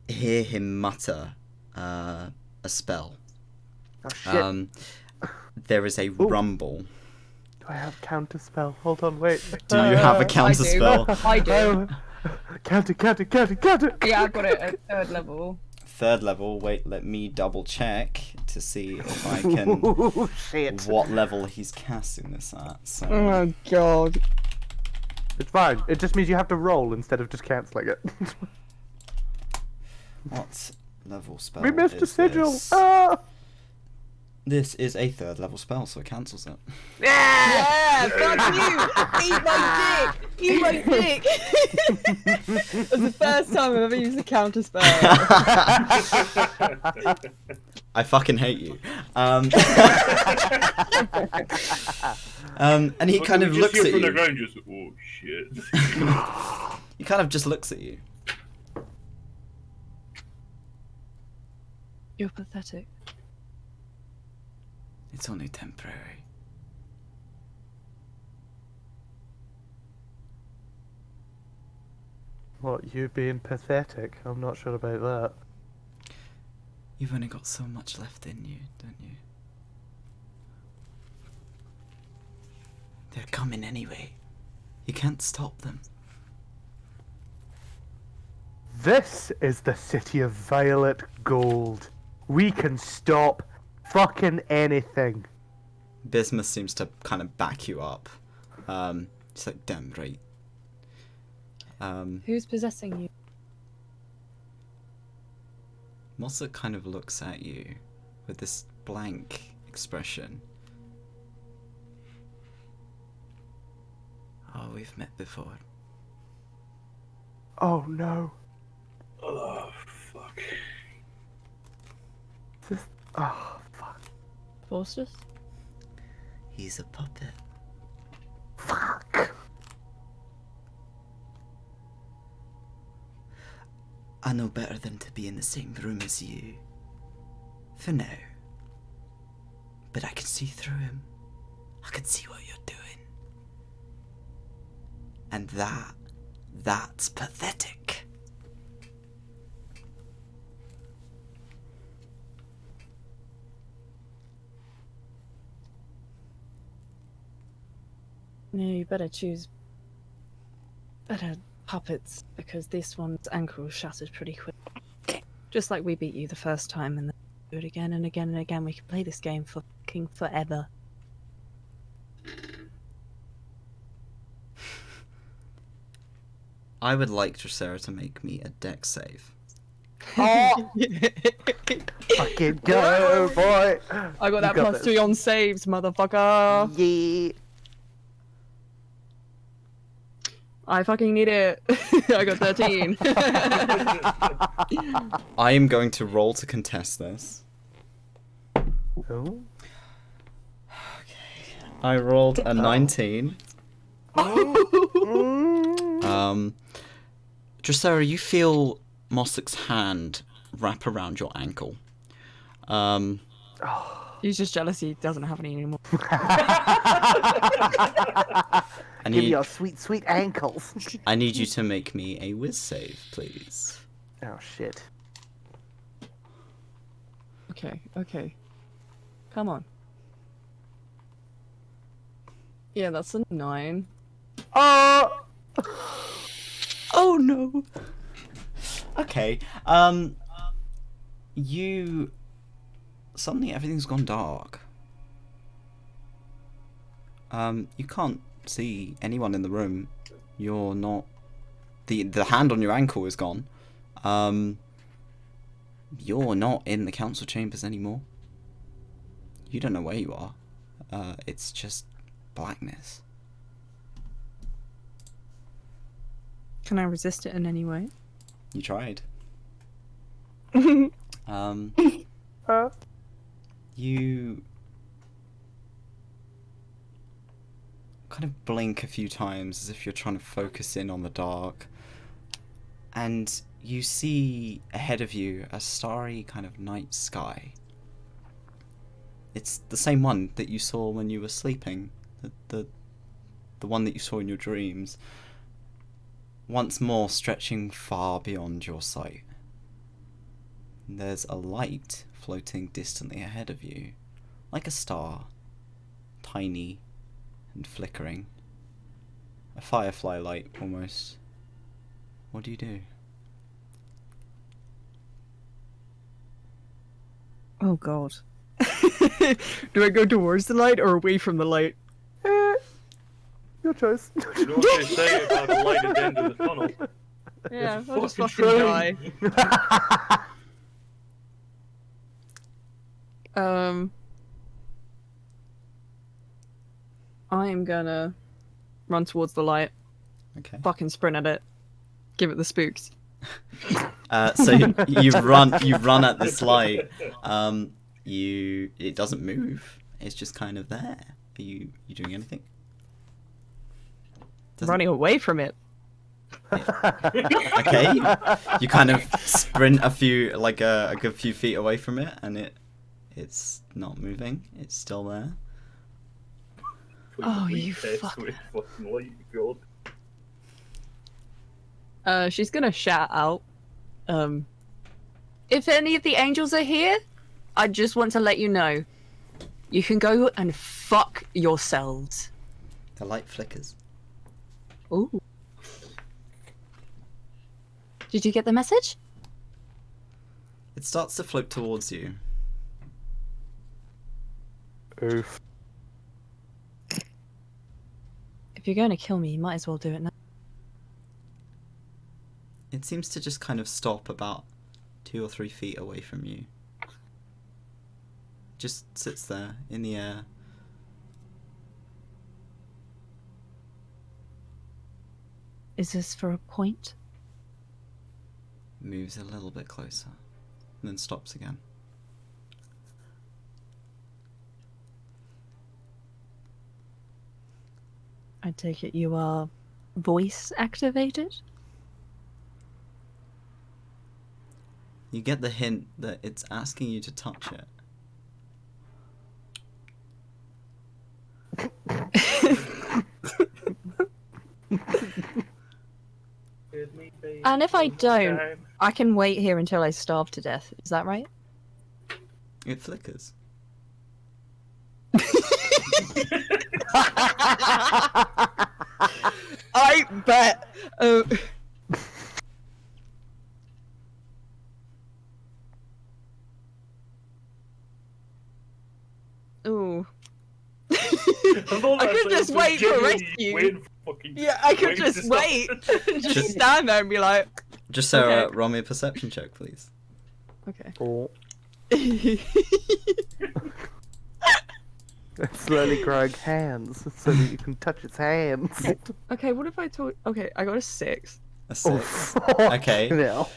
hear him mutter a spell. Oh, shit. There is a rumble. Do I have counterspell? Hold on, wait. Do you have a counter spell? I do. Counter! Yeah, I got it at 3rd level. 3rd level. Wait, let me double check to see if I can. Oh, shit. What level he's casting this at. So. Oh god. It's fine. It just means you have to roll instead of just cancelling it. What level spell? We missed a is sigil! This? Ah! This is a 3rd level spell, so it cancels it. Yeah, fuck you! Eat my dick! Eat my dick! It's the first time I've ever used a counter spell. I fucking hate you. And he kind of looks at from the you. ground, just, oh shit. He kind of just looks at you. You're pathetic. It's only temporary. What, you being pathetic? I'm not sure about that. You've only got so much left in you, don't you? They're coming anyway. You can't stop them. This is the city of violet gold. We can stop fucking anything. Bismuth seems to kind of back you up. It's like, damn right. Who's possessing you? Mossa kind of looks at you with this blank expression. Oh, we've met before. Oh no. Oh, fuck. This... Oh, fuck. Faustus? He's a puppet. Fuck. I know better than to be in the same room as you. For now. But I can see through him. I can see what you're doing. And that's pathetic. No, you better choose better puppets, because this one's ankle was shattered pretty quick. Just like we beat you the first time, and then do it again and again and again. We can play this game for fucking forever. I would like Dracera to make me a dex save. Oh! Fucking go, boy! I got You that got plus this. 3 on saves, motherfucker. Yeah. I fucking need it. I got 13. I am going to roll to contest this. Oh. I rolled a 19. Dracera, you feel Mossick's hand wrap around your ankle. He's just jealous he doesn't have any anymore. I Give me need, your sweet, sweet ankles. I need you to make me a whiz save, please. Oh shit. Okay. Come on. Yeah, that's a 9. Oh! Oh no. Okay. You suddenly everything's gone dark. You can't see anyone in the room. You're not. The hand on your ankle is gone. You're not in the council chambers anymore. You don't know where you are. It's just blackness. Can I resist it in any way? You tried. You kind of blink a few times as if you're trying to focus in on the dark, and you see ahead of you a starry kind of night sky. It's the same one that you saw when you were sleeping, the one that you saw in your dreams, once more stretching far beyond your sight. There's a light floating distantly ahead of you, like a star, tiny and flickering. A firefly light, almost. What do you do? Oh god. Do I go towards the light or away from the light? Your choice. You know what they say about the light at the end of the tunnel? Yeah, It's I'll just fucking fucking train. die. I am gonna run towards the light. Okay. Fucking sprint at it. Give it the spooks. So you run at this light. It doesn't move. It's just kind of there. Are you doing anything? Running away from it. Okay. You kind of sprint a good few feet away from it, and it's not moving. It's still there. Oh, you Test fuck. with fucking light, God. She's gonna shout out. If any of the angels are here, I just want to let you know. You can go and fuck yourselves. The light flickers. Ooh. Did you get the message? It starts to float towards you. Oof. If you're going to kill me, you might as well do it now. It seems to just kind of stop about 2 or 3 feet away from you. Just sits there in the air. Is this for a point? Moves a little bit closer. And then stops again. I take it you are voice activated? You get the hint that it's asking you to touch it. And if I don't, I can wait here until I starve to death. Is that right? It flickers. I bet. Ooh. I could just wait for rescue. Waiting fucking. Yeah, I could wait to just stop. wait. Just stand there and be like, Just Sarah, Okay. roll me a perception check, please. okay. Oh, it's slowly growing hands so that you can touch its hands. Okay, what if I told? Okay, I got a 6. A Oh, 6. fuck Okay. now.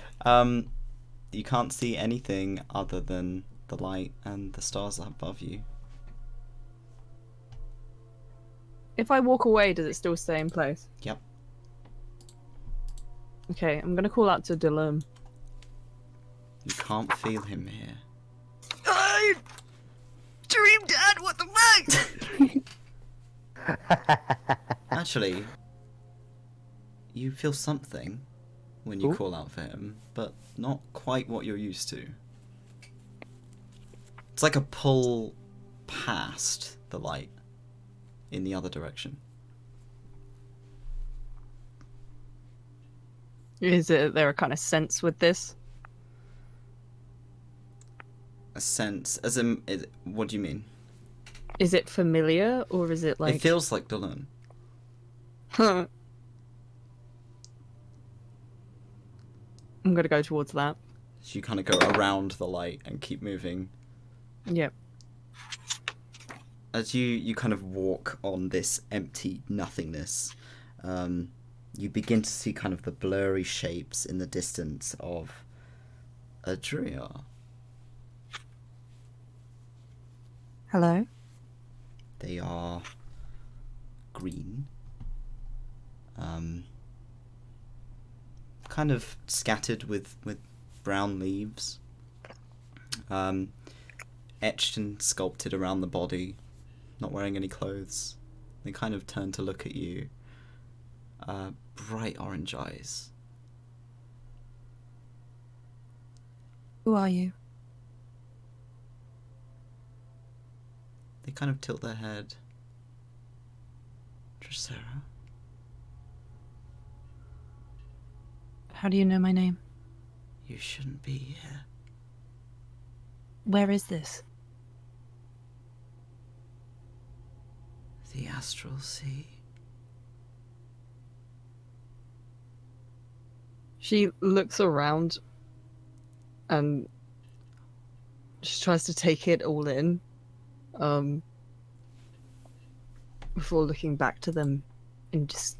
You can't see anything other than the light and the stars above you. If I walk away, does it still stay in place? Yep. Okay, I'm gonna call out to Dylan. You can't feel him here. Dream Dad, what the fuck? Actually, you feel something when you Ooh. call out for him, but not quite what you're used to. It's like a pull past the light in the other direction. Is there a kind of sense with this? A sense, as in, what do you mean? Is it familiar or is it like? It feels like Dylan. Huh. I'm gonna go towards that. So you kind of go around the light and keep moving. Yep. As you kind of walk on this empty nothingness, you begin to see kind of the blurry shapes in the distance of a Adria. Hello. They are green, kind of scattered with brown leaves, etched and sculpted around the body, not wearing any clothes. They kind of turn to look at you. Bright orange eyes. Who are you? They kind of tilt their head. Dracera? How do you know my name? You shouldn't be here. Where is this? The Astral Sea. She looks around and just tries to take it all in, before looking back to them and just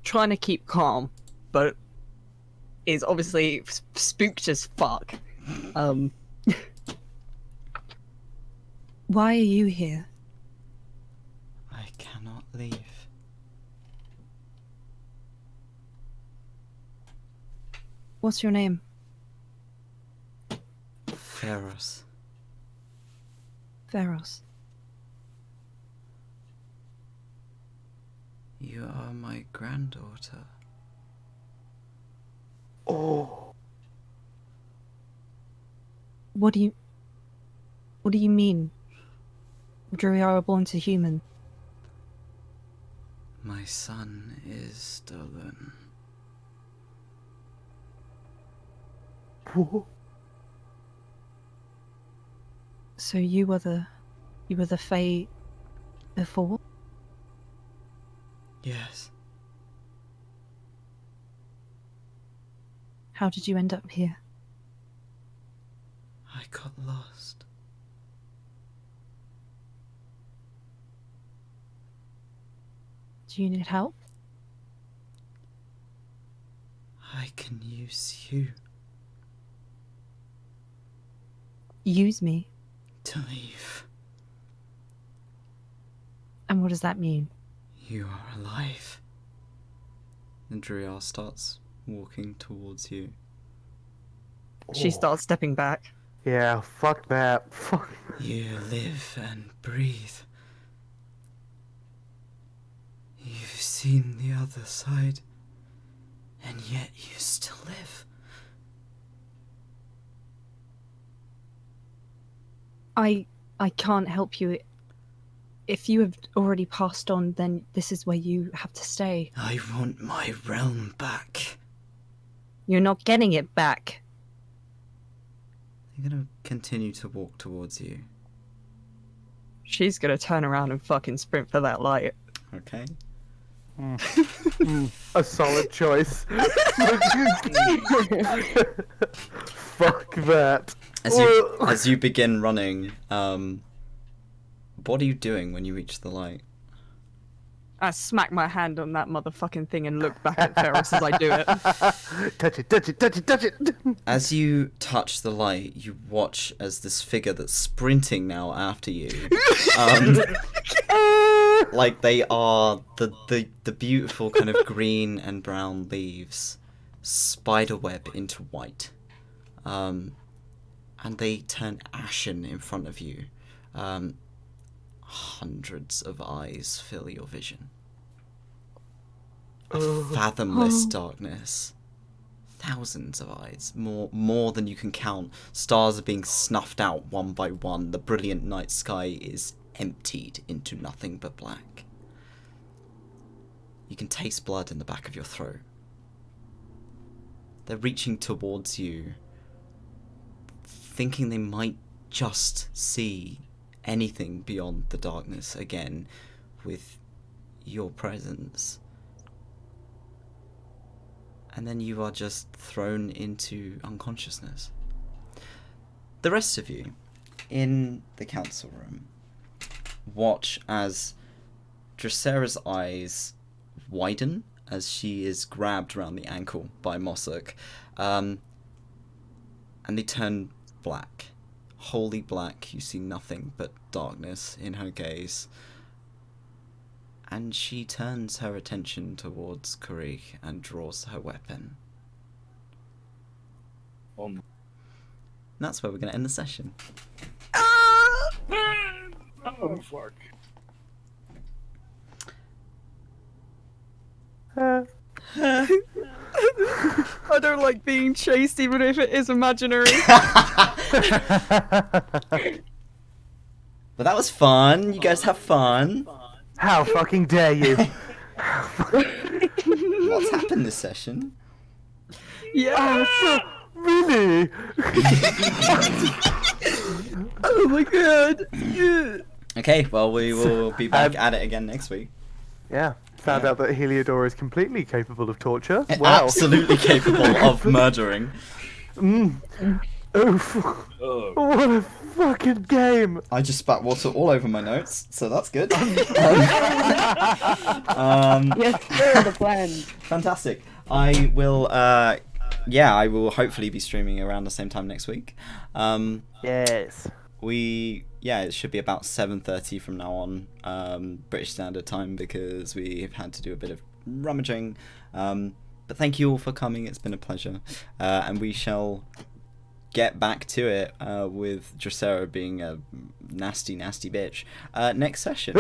trying to keep calm, but is obviously spooked as fuck. Why are you here? I cannot leave. What's your name? Pharos. Pharos. You are my granddaughter. Oh, What do you mean? Drury are born to human. My son is stolen. whoa. So you were the Fae before? Yes. How did you end up here? I got lost. Do you need help? I can use you Use me. to leave. And what does that mean? You are alive. And Driar starts walking towards you. She Oh. starts stepping back. Yeah, fuck that. Fuck. You live and breathe. You've seen the other side, and yet you still live. I can't help you. If you have already passed on, then this is where you have to stay. I want my realm back. You're not getting it back. They're gonna continue to walk towards you. She's gonna turn around and fucking sprint for that light. Okay. A solid choice. Fuck that. As you begin running, what are you doing when you reach the light? I smack my hand on that motherfucking thing and look back at Ferris as I do it. Touch it, touch it, touch it, touch it. As you touch the light, you watch as this figure that's sprinting now after you. Like they are the beautiful kind of green and brown leaves spiderweb into white. And they turn ashen in front of you. Hundreds of eyes fill your vision. A fathomless darkness. Thousands of eyes, more than you can count. Stars are being snuffed out one by one. The brilliant night sky is emptied into nothing but black. You can taste blood in the back of your throat. They're reaching towards you, thinking they might just see anything beyond the darkness again with your presence. And then you are just thrown into unconsciousness. The rest of you, in the council room, watch as Dracera's eyes widen as she is grabbed around the ankle by Mossack, and they turn black. Wholly black. You see nothing but darkness in her gaze. And she turns her attention towards Karik and draws her weapon. And that's where we're going to end the session. Oh, fuck. I don't like being chased even if it is imaginary. But that was fun. You guys have fun. How fucking dare you? What's happened this session? Yeah. Really? Oh my god. Okay, well, we will be back at it again next week. Yeah. Found out that Heliodor is completely capable of torture. Wow. Absolutely capable of murdering. Oof. Oh. What a fucking game. I just spat water all over my notes, so that's good. Yes, sir, the plan. Fantastic. I will, I will hopefully be streaming around the same time next week. Yes. It should be about 7:30 from now on, British Standard Time, because we've had to do a bit of rummaging. But thank you all for coming. It's been a pleasure. And we shall get back to it with Dracera being a nasty, nasty bitch next session.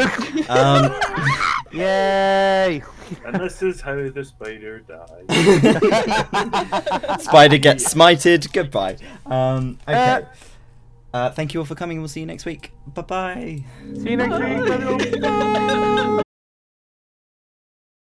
Yay! And this is how the spider dies. Spider gets smited. Goodbye. Okay. Thank you all for coming. We'll see you next week. Bye-bye. See you next week.